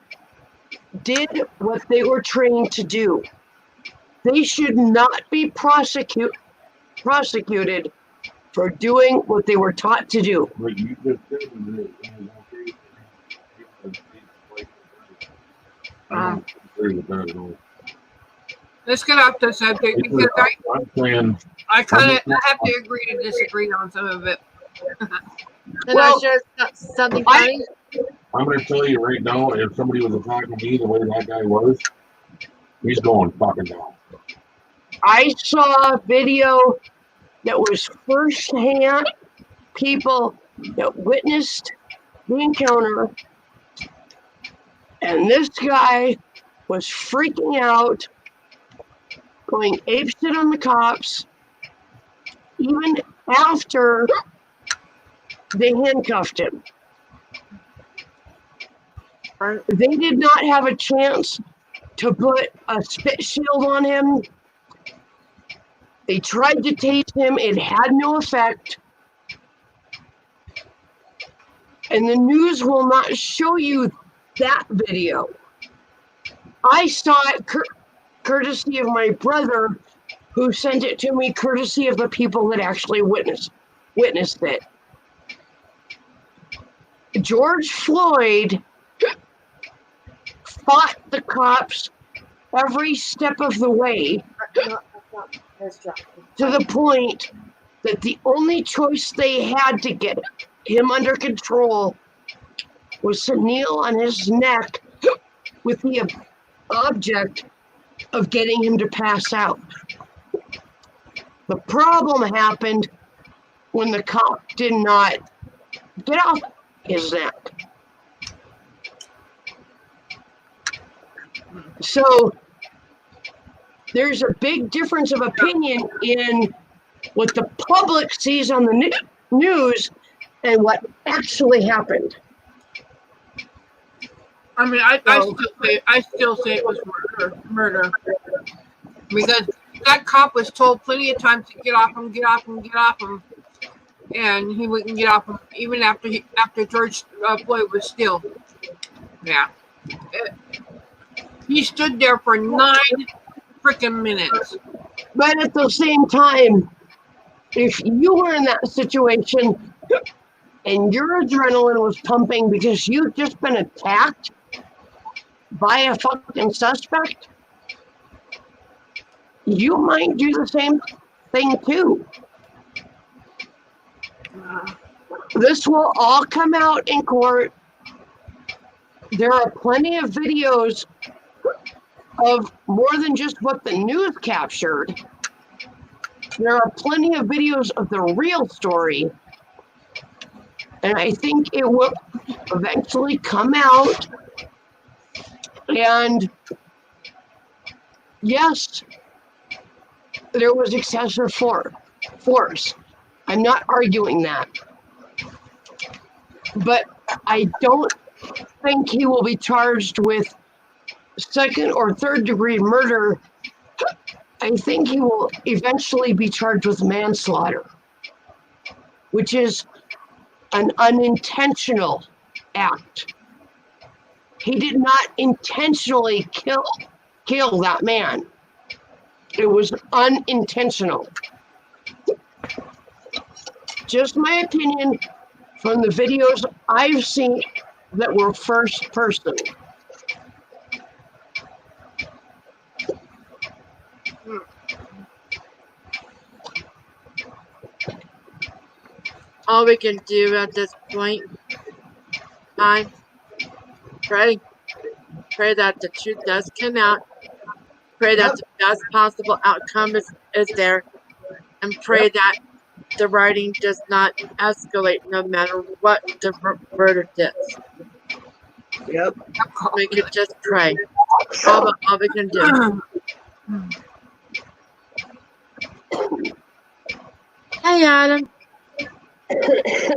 did what they were trained to do. They should not be prosecuted for doing what they were taught to do.
But you just said that I don't agree with that at all.
Let's get off the subject because
I'm saying
I kind of have to agree to disagree on some of it.
Can I share something funny?
I'm going to tell you right now, if somebody was attacking me the way that guy was, he's going fucking down.
I saw a video that was firsthand people that witnessed the encounter, and this guy was freaking out, going apeshit on the cops, even after they handcuffed him. They did not have a chance to put a spit shield on him. They tried to tase him. It had no effect. And the news will not show you that video. I saw it courtesy of my brother, who sent it to me courtesy of the people that actually witnessed it. George Floyd fought the cops every step of the way to the point that the only choice they had to get him under control was to kneel on his neck with the object of getting him to pass out. The problem happened when the cop did not get off his neck. So there's a big difference of opinion in what the public sees on the news and what actually happened.
I mean, I still say it was murder, because that cop was told plenty of times to get off him, and he wouldn't get off him even after George Floyd was still. Yeah, he stood there for 9 freaking minutes.
But at the same time, if you were in that situation and your adrenaline was pumping because you've just been attacked by a fucking suspect, you might do the same thing too. This will all come out in court. There are plenty of videos of more than just what the news captured. There are plenty of videos of the real story. And I think it will eventually come out. And yes, there was excessive force. I'm not arguing that. But I don't think he will be charged with second or third degree murder. I think he will eventually be charged with manslaughter, which is an unintentional act. He did not intentionally kill that man. It was unintentional. Just my opinion from the videos I've seen that were first person.
All we can do at this point, pray that the truth does come out. Pray that the best possible outcome is there, and pray that the writing does not escalate no matter what the verdict is.
Yep.
We can just pray. All we can do. Hey, Adam.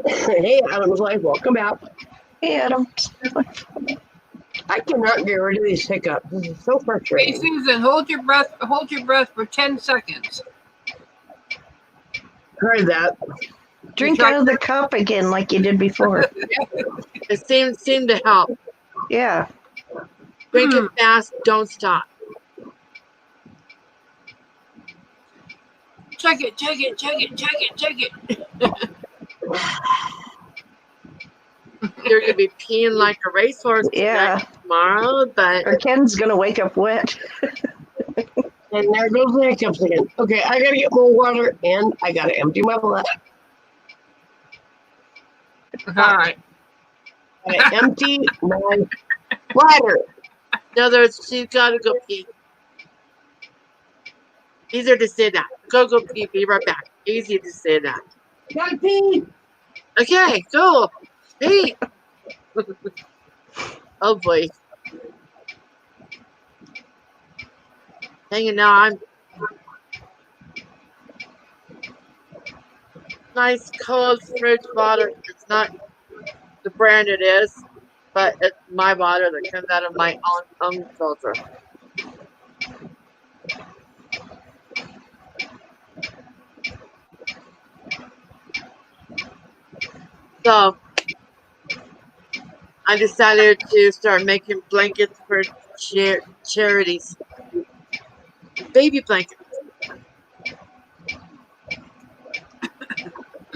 Hey, Adam's wife, welcome back.
Hey, Adam.
I cannot get rid of these hiccups. This is so
Hey,
frustrating.
Susan, hold your breath for 10 seconds.
Heard that.
Drink out of the cup again like you did before.
It seemed to help.
Yeah.
Drink it fast, don't stop.
Check it.
You're gonna be peeing like a racehorse tomorrow, but
or Ken's gonna wake up wet.
And there goes the hiccups again. Okay, I gotta get more water and I gotta empty my bladder.
All right.
I gotta empty my bladder.
in other words, she's gotta go pee. Easier to say that. Go pee, be right back. Easy to say that.
Gotta pee.
Okay, go. Pee. Oh boy. Hanging on. Nice cold fridge water. It's not the brand it is, but it's my water that comes out of my own filter. So, I decided to start making blankets for charities. Baby blankets.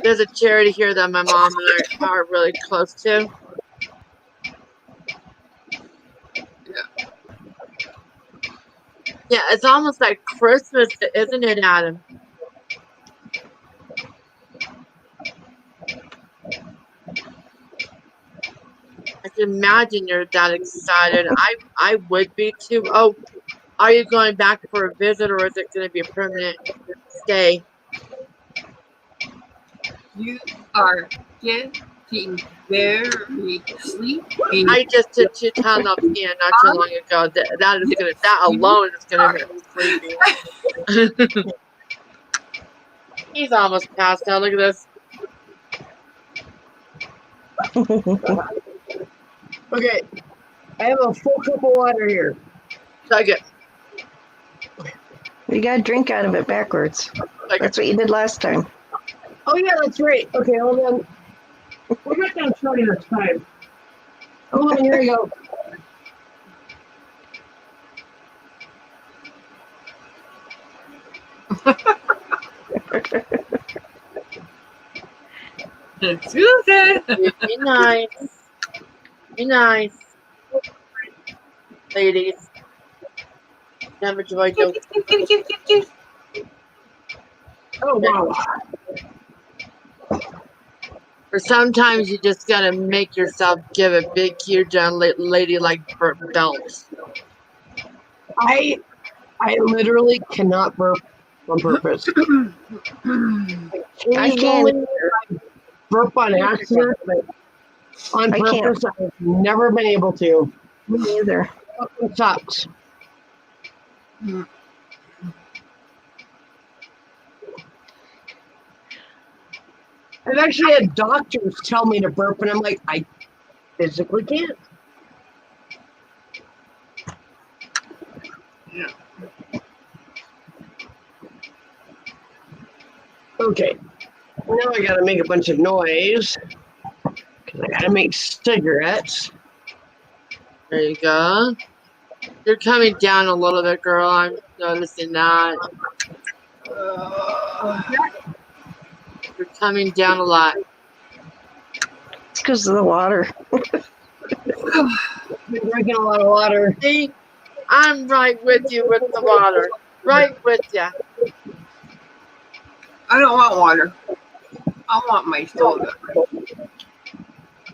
There's a charity here that my mom and I are really close to. Yeah, it's almost like Christmas, isn't it, Adam? I can imagine you're that excited. I would be too. Oh, are you going back for a visit or is it going to be a permanent stay?
You are getting very sleepy.
I just did 2 Tylenol PM not too long ago. That alone is gonna make me sleepy. He's almost passed out. Look at this.
Okay, I have a full cup of water here.
Chug it.
You gotta drink out of it backwards. That's what you did last time.
Oh yeah, that's right. Okay, hold on. We're not gonna try this time. Hold on, here we go.
Susan.
Be nice. Be nice. Ladies. Never joy joke.
Oh wow.
Or sometimes you just gotta make yourself give a big, huge, lady like belch.
I literally cannot burp on purpose.
I can.
Burp on accident, but on
I can't.
purpose, I've never been able to.
Me neither.
It sucks. I've actually had doctors tell me to burp, and I'm like, I physically can't. Okay, now I gotta make a bunch of noise because I gotta make cigarettes.
There you go. You're coming down a little bit, girl. I'm noticing that. You're coming down a lot.
It's because of the water.
Been drinking a lot of water.
See, I'm right with you with the water. Right with you.
I don't want water. I want my soda.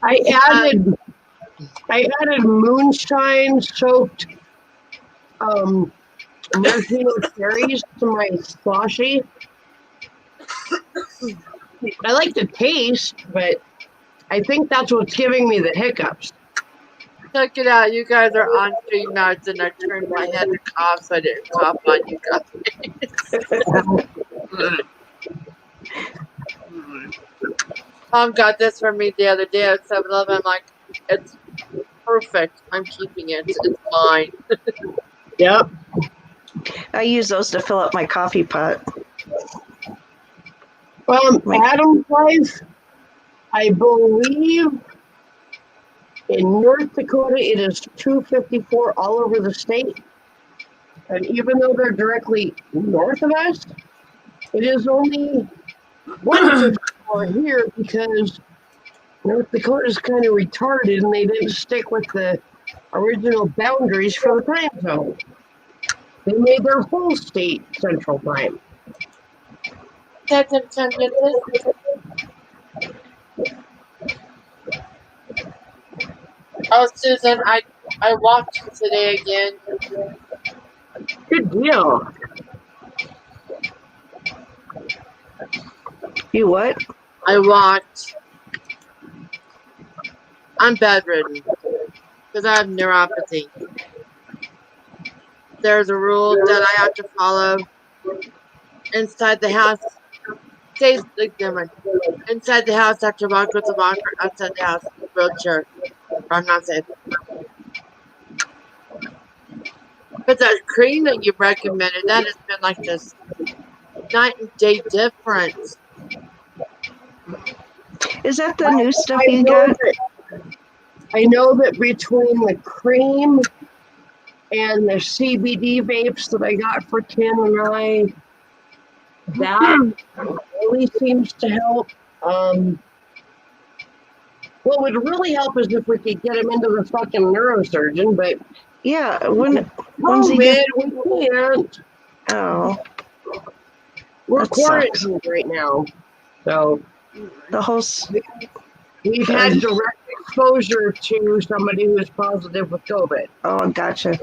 I added moonshine soaked maraschino cherries to my sloshie. I like the taste, but I think that's what's giving me the hiccups.
Check it out. You guys are on stream now, and I turned my head to cough so I didn't cough on you guys. Tom got this for me the other day at 7-Eleven. I'm like, it's perfect. I'm keeping it. It's mine.
Yep.
I use those to fill up my coffee pot.
Adam's Place, I believe in North Dakota it is $2.54 all over the state. And even though they're directly north of us, it is only $1.54 here because North Dakota is kind of retarded and they didn't stick with the original boundaries for the time zone. They made their whole state Central Time.
Oh, Susan, I walked today again.
Good deal.
You what?
I walked. I'm bedridden because I have neuropathy. There's a rule that I have to follow inside the house. Stays like different. Inside the house, I have to walk with a walker. Outside the house, wheelchair. I'm not safe. But that cream that you recommended, that has been like this night and day difference.
Is that the new stuff you got?
I know that between the cream and the CBD vapes that I got for Ken and I, that really seems to help. What would really help is if we could get him into the fucking neurosurgeon, but
Yeah, when's he
COVID,
get?
we can't.
Oh,
We're
that sucks.
quarantined right now. So
The whole.
we've had direct exposure to somebody who is positive with COVID.
Oh, gotcha.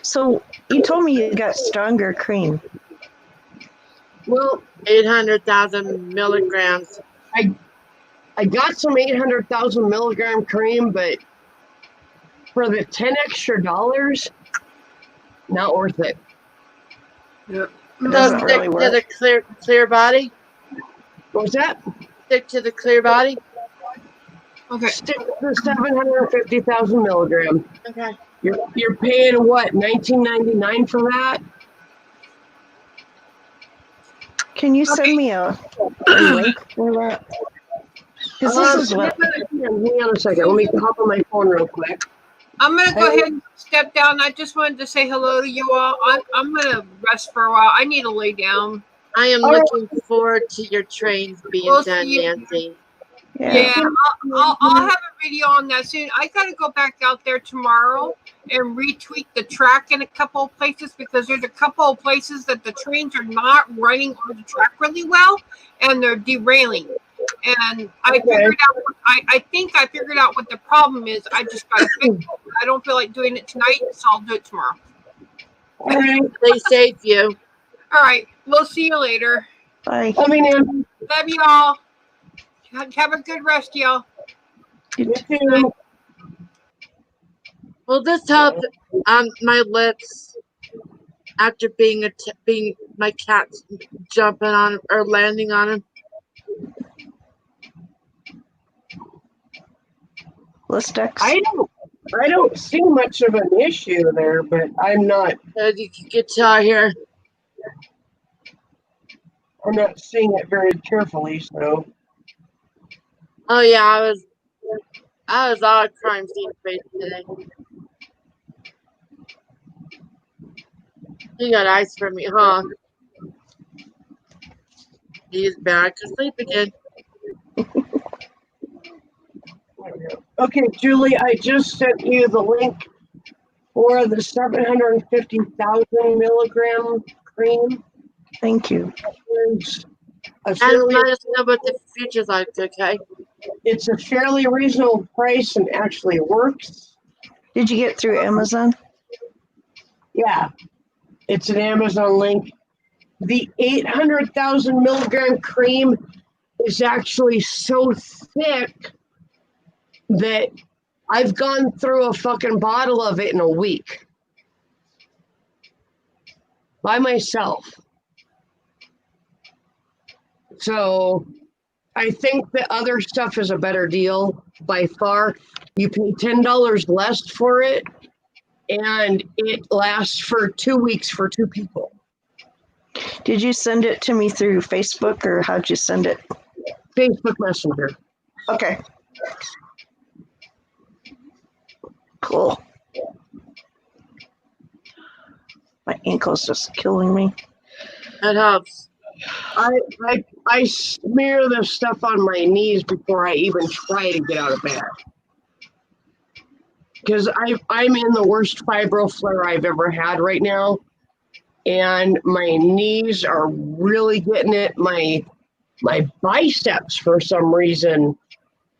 So you told me you got stronger cream.
Well,
800,000 milligrams.
I got some 800,000 milligram cream, but for the $10 extra, not worth it.
It
So
doesn't
stick
really
to
work.
the clear body.
What was that?
Stick to the clear body.
Okay.
Stick to the 750,000 milligram.
Okay.
You're paying what, $19.99 for that?
Can you send me a link for that? Because this is what.
Hang on a second. Let me hop on my phone real quick.
I'm gonna go ahead and step down. I just wanted to say hello to you all. I'm gonna rest for a while. I need to lay down.
I am looking forward to your trains being
We'll
done,
see you.
Nancy.
Yeah, I'll have a video on that soon. I gotta go back out there tomorrow and retweak the track in a couple of places because there's a couple of places that the trains are not running on the track really well and they're derailing. And I figured out. I think I figured out what the problem is. I just gotta fix it. I don't feel like doing it tonight, so I'll do it tomorrow.
All right.
Stay safe, you.
All right. We'll see you later.
Bye.
Let me know.
Love you all. Have a good rest, y'all.
You too.
Will this help my lips after being my cat's jumping on or landing on him?
Listex.
I don't see much of an issue there, but I'm not
As you can tell here.
seeing it very carefully, so
Oh yeah, I was all crime scene face today. He got ice for me, huh? He's back to sleep again.
okay, Julie, I just sent you the link for the 750,000 milligram cream.
Thank you.
It's a
And
fairly,
let us know what the future's like, okay?
it's a fairly reasonable price and actually works.
Did you get through Amazon?
Yeah, it's an Amazon link. The 800,000 milligram cream is actually so thick that I've gone through a fucking bottle of it in a week by myself. So I think the other stuff is a better deal by far. You pay $10 less for it and it lasts for 2 weeks for 2 people.
Did you send it to me through Facebook or how'd you send it?
Facebook Messenger.
Okay. Cool. My ankle's just killing me.
It helps.
I smear the stuff on my knees before I even try to get out of bed. Because I'm in the worst fibro flare I've ever had right now. And my knees are really getting it. My biceps, for some reason,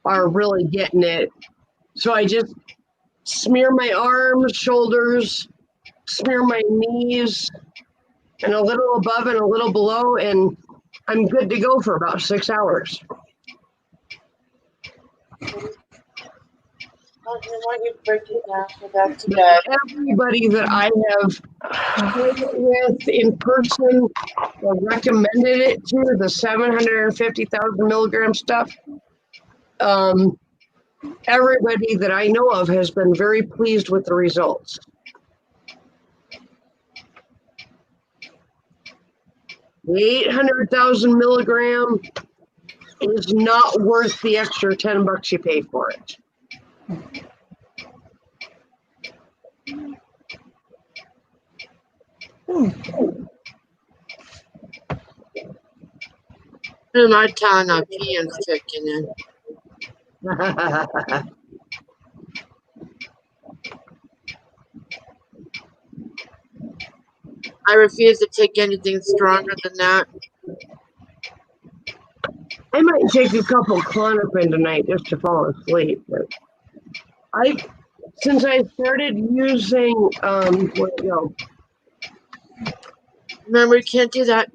are really getting it. So I just smear my arms, shoulders, smear my knees, and a little above and a little below, and I'm good to go for about 6 hours. Everybody that I have spoken with in person or recommended it to, the 750,000 milligram stuff, everybody that I know of has been very pleased with the results. The 800,000 milligram is not worth the extra $10 you pay for it.
In my town, our PM's kicking in. I refuse to take anything stronger than that.
I might take a couple Klonopin tonight just to fall asleep. But since I started using where'd it go?
Remember, you can't do that.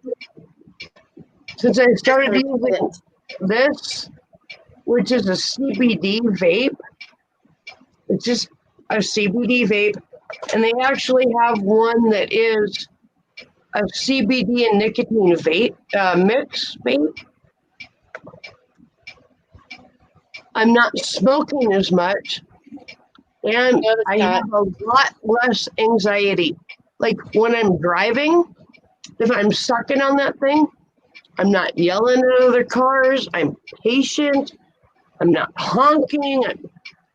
Since I started using this, which is a CBD vape, it's just a CBD vape, and they actually have one that is a CBD and nicotine vape mix vape. I'm not smoking as much, and I have a lot less anxiety. Like when I'm driving, if I'm sucking on that thing, I'm not yelling at other cars. I'm patient. I'm not honking.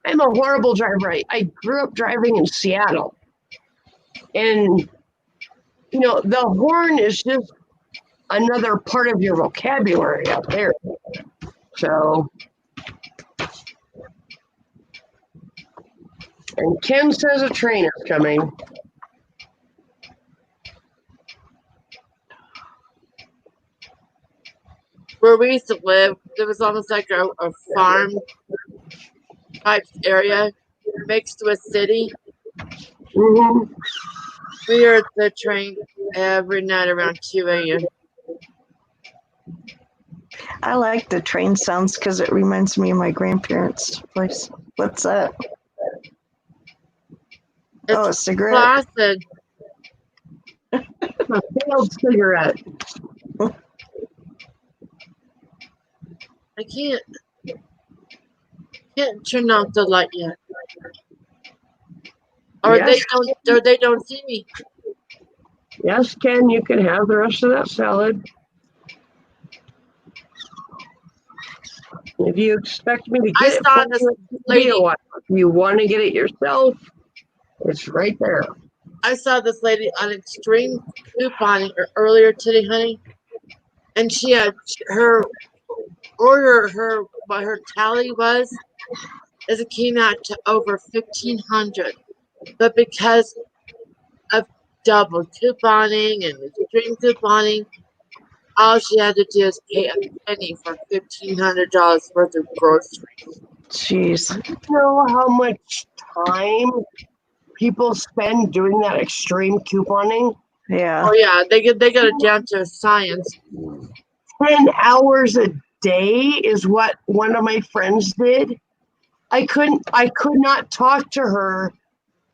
I'm a horrible driver. I grew up driving in Seattle. And, you know, the horn is just another part of your vocabulary out there. So, and Kim says a train is coming.
Where we used to live, there was almost like a farm type area mixed with city.
Mm-hmm.
We heard the train every night around 2 a.m.
I like the train sounds because it reminds me of my grandparents' place. What's that? Oh, a cigarette.
Placid.
A failed cigarette.
I can't turn off the light yet. Or
Yes.
they don't see me.
Yes, Ken, you can have the rest of that salad. If you expect me to
I
get it
saw
for
this
you,
lady.
if you want to get it yourself, it's right there.
I saw this lady on Extreme couponing earlier today, honey, and she had her order, what her tally was, as it came out to over 1,500, but because of double couponing and extreme couponing, all she had to do is pay a penny for $1,500 worth of groceries.
Jeez.
You know how much time people spend doing that extreme couponing?
Yeah.
Oh yeah, they got it down to science.
10 hours a day is what one of my friends did. I could not talk to her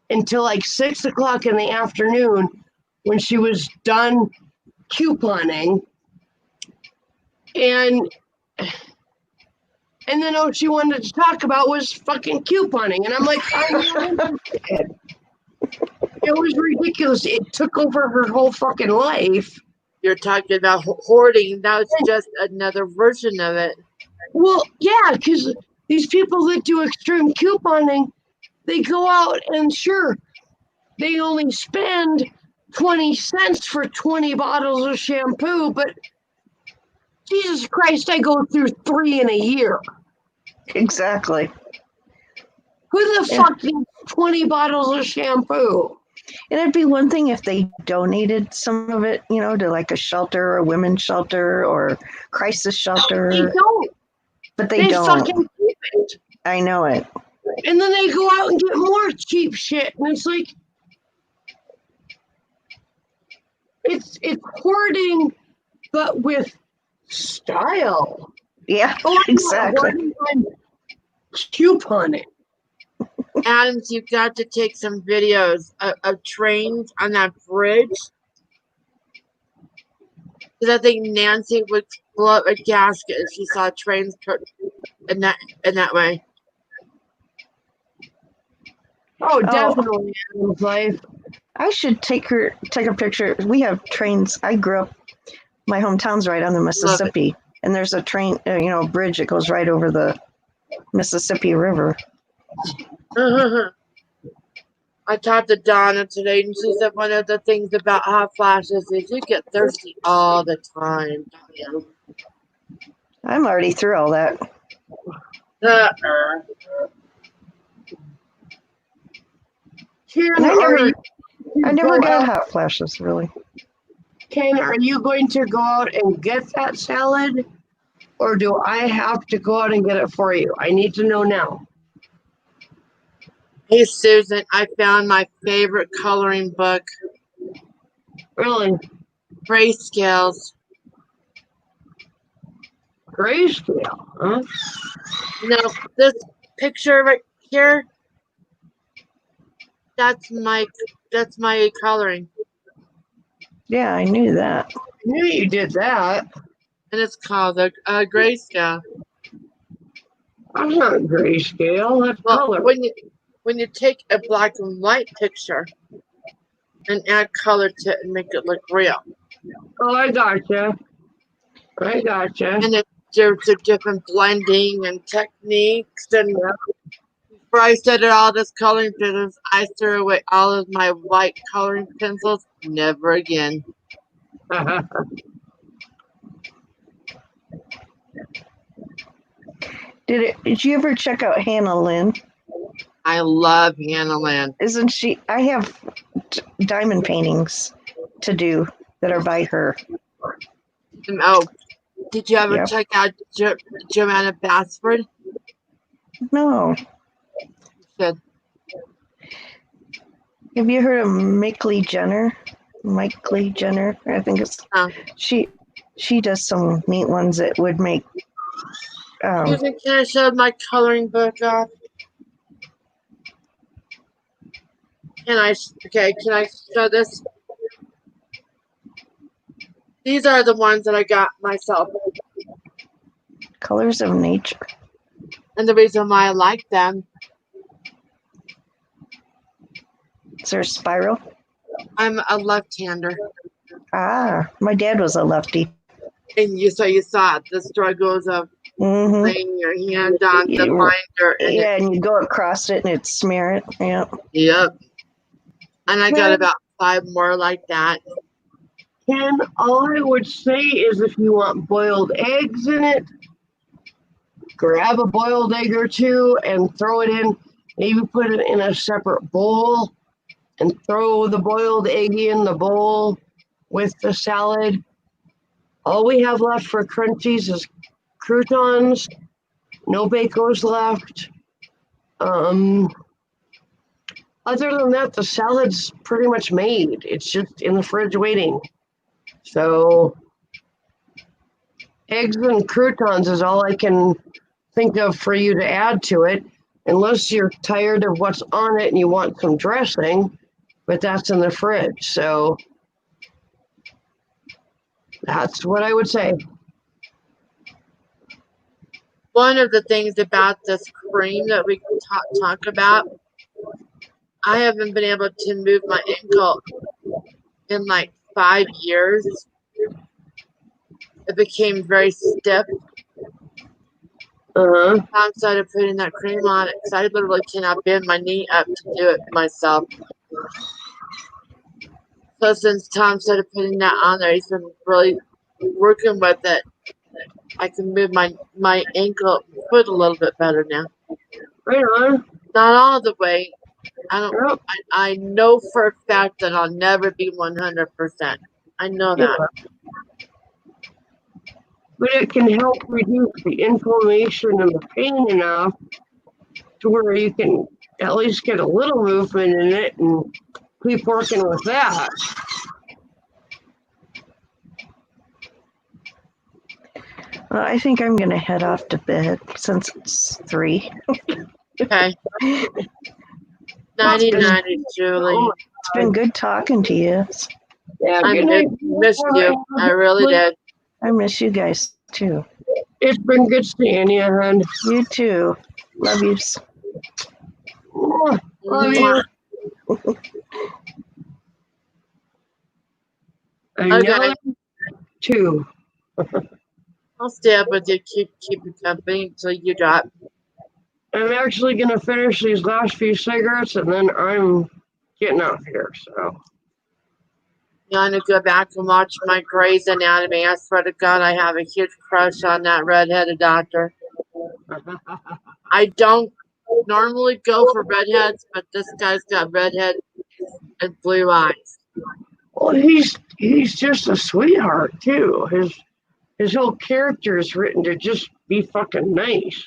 until like 6 o'clock in the afternoon when she was done couponing. And then all she wanted to talk about was fucking couponing. And I'm like, I'm not interested. It was ridiculous. It took over her whole fucking life.
You're talking about hoarding. That was just another version of it.
Well, yeah, because these people that do extreme couponing, they go out and sure, they only spend 20 cents for 20 bottles of shampoo, but Jesus Christ, I go through 3 in a year.
Exactly.
Who the fuck needs 20 bottles of shampoo?
And it'd be one thing if they donated some of it, you know, to like a shelter or a women's shelter or crisis shelter.
They don't.
But they don't.
Fucking keep it.
I know it.
And then they go out and get more cheap shit. And it's like, it's hoarding, but with style.
Yeah,
Oh,
exactly.
I'm couponing.
Adams, you've got to take some videos of trains on that bridge. Because I think Nancy would blow up a gasket if she saw trains in that way.
Oh, definitely. Adam's life.
I should take a picture. We have trains. I grew up, my hometown's right on the Mississippi. and there's a train, bridge that goes right over the Mississippi River.
I talked to Donna today, and she said one of the things about hot flashes is you get thirsty all the time. Yeah.
I'm already through all that.
Ken,
And I never
go
got
out-
hot flashes, really.
Ken, are you going to go out and get that salad? Or do I have to go out and get it for you? I need to know now.
Hey, Susan, I found my favorite coloring book,
Really?
Grayscales.
Grayscale, huh?
No, this picture right here, that's my coloring.
Yeah, I knew that.
I knew you did that.
And it's called a Grayscale.
That's not grayscale, that's
Well,
color.
when you take a black and white picture and add color to it and make it look real.
Oh, I gotcha.
And there's a different blending and techniques. And before I started all this coloring business, I threw away all of my white coloring pencils. Never again.
Did you ever check out Hannah Lynn?
I love Hannah Lynn.
Isn't she? I have diamond paintings to do that are by her.
Oh, did you ever
Yep.
check out Joanna Basford?
No.
Good.
Have you heard of Mikely Jenner? Mikely Jenner, I think it's.
Oh.
She does some neat ones that would make.
Susan, can I show my coloring book off? Can I show this? These are the ones that I got myself.
Colors of Nature.
And the reason why I like them,
Is there a spiral?
I'm a left-hander.
Ah, my dad was a lefty.
And you saw the struggles of
Mm-hmm.
laying your hand on the
Yeah.
binder. And
Yeah, and you go across it and it'd smear it. Yeah.
Yep. And I got about 5 more like that.
Ken, all I would say is if you want boiled eggs in it, grab a boiled egg or two and throw it in. Maybe put it in a separate bowl and throw the boiled egg in the bowl with the salad. All we have left for crunchies is croutons. No Bacos left. Other than that, the salad's pretty much made. It's just in the fridge waiting. So eggs and croutons is all I can think of for you to add to it, unless you're tired of what's on it and you want some dressing, but that's in the fridge. So that's what I would say.
One of the things about this cream that we talk about, I haven't been able to move my ankle in like 5 years. It became very stiff. Tom started putting that cream on it because I literally cannot bend my knee up to do it myself. So since Tom started putting that on there, he's been really working with it. I can move my ankle foot a little bit better now.
Right on.
Not all the way. I know for a fact that I'll never be 100%. I know that.
But it can help reduce the inflammation and the pain enough to where you can at least get a little movement in it and keep working with that.
Well, I think I'm going to head off to bed since it's 3.
Okay. Nighty-nighty, Julie.
It's been good talking to you.
Yeah,
I
good night.
missed you. I really did.
I miss you guys too.
It's been good seeing you, hon.
You too. Love you.
Love you.
Okay.
2.
I'll stay up with you, keep you company until you drop.
I'm actually gonna finish these last few cigarettes and then I'm getting out of here. So
You want to go back and watch my Grey's Anatomy? I swear to God, I have a huge crush on that redheaded doctor. I don't normally go for redheads, but this guy's got redhead and blue eyes.
well, he's just a sweetheart too. His whole character is written to just be fucking nice.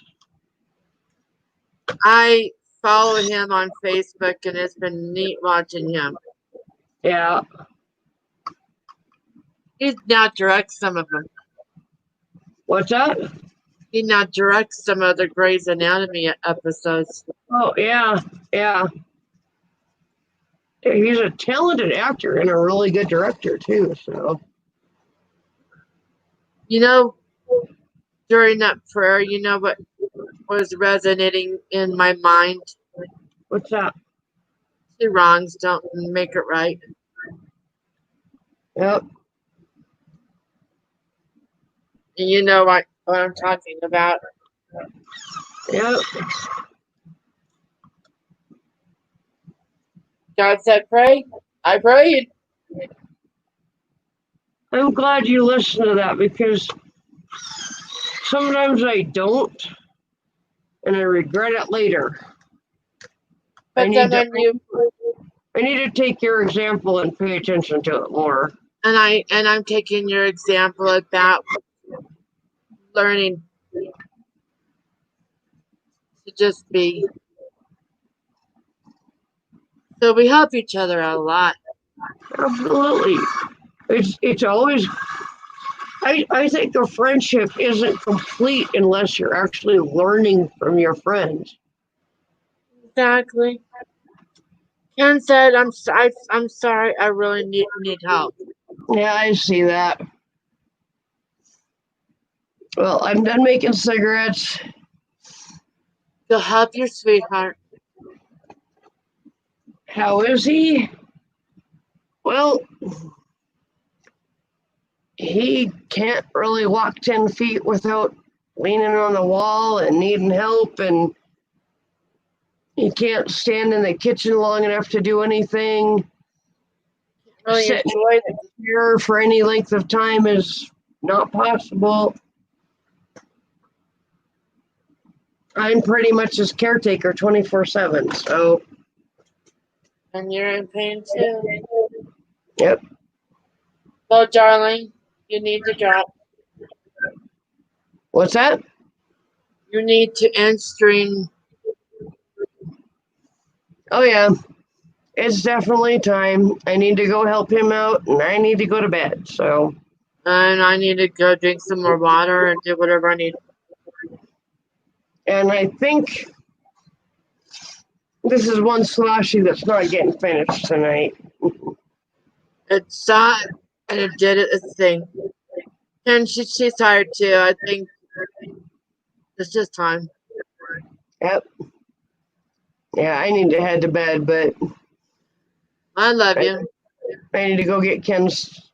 I follow him on Facebook, and it's been neat watching him.
Yeah.
He now directs some of them.
What's that?
He now directs some of the Grey's Anatomy episodes.
Oh yeah, yeah. Yeah, he's a talented actor and a really good director too. So
You know, during that prayer, you know what was resonating in my mind?
what's that?
Two wrongs don't make it right.
Yep.
And you know what I'm talking about.
Yep.
God said, pray. I prayed.
I'm glad you listened to that because sometimes I don't and I regret it later.
But then when you
I need to take your example and pay attention to it more.
and I'm taking your example about learning to just be. So we help each other out a lot.
Absolutely. It's always I think a friendship isn't complete unless you're actually learning from your friends.
Exactly. Ken said, I'm sorry, I really need help.
Yeah, I see that. Well, I'm done making cigarettes.
Go help your sweetheart.
How is he? Well, he can't really walk 10 feet without leaning on the wall and needing help, and he can't stand in the kitchen long enough to do anything.
Really
Sitting
enjoy it.
here for any length of time is not possible. I'm pretty much his caretaker 24/7, so
And you're in pain too.
yep.
Well, darling, you need to drop.
What's that?
You need to end stream.
Oh yeah. It's definitely time. I need to go help him out and I need to go to bed. So
And I need to go drink some more water and do whatever I need.
and I think this is one sloshy that's not getting finished tonight.
It saw it and it did its thing. And she's tired too. I think it's just time.
Yep. Yeah, I need to head to bed, but
I love you.
I need to go get Ken's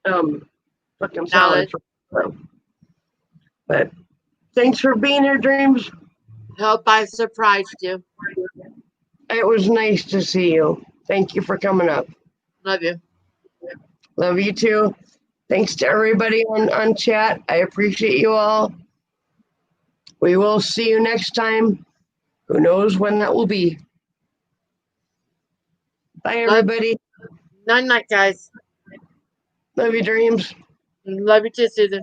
fucking
Salad.
salad. But thanks for being here, Dreams.
Hope I surprised you.
It was nice to see you. Thank you for coming up.
Love you.
Love you too. Thanks to everybody on chat. I appreciate you all. We will see you next time. Who knows when that will be. Bye, everybody.
Night, night, guys.
Love you, Dreams.
Love you too, Susan.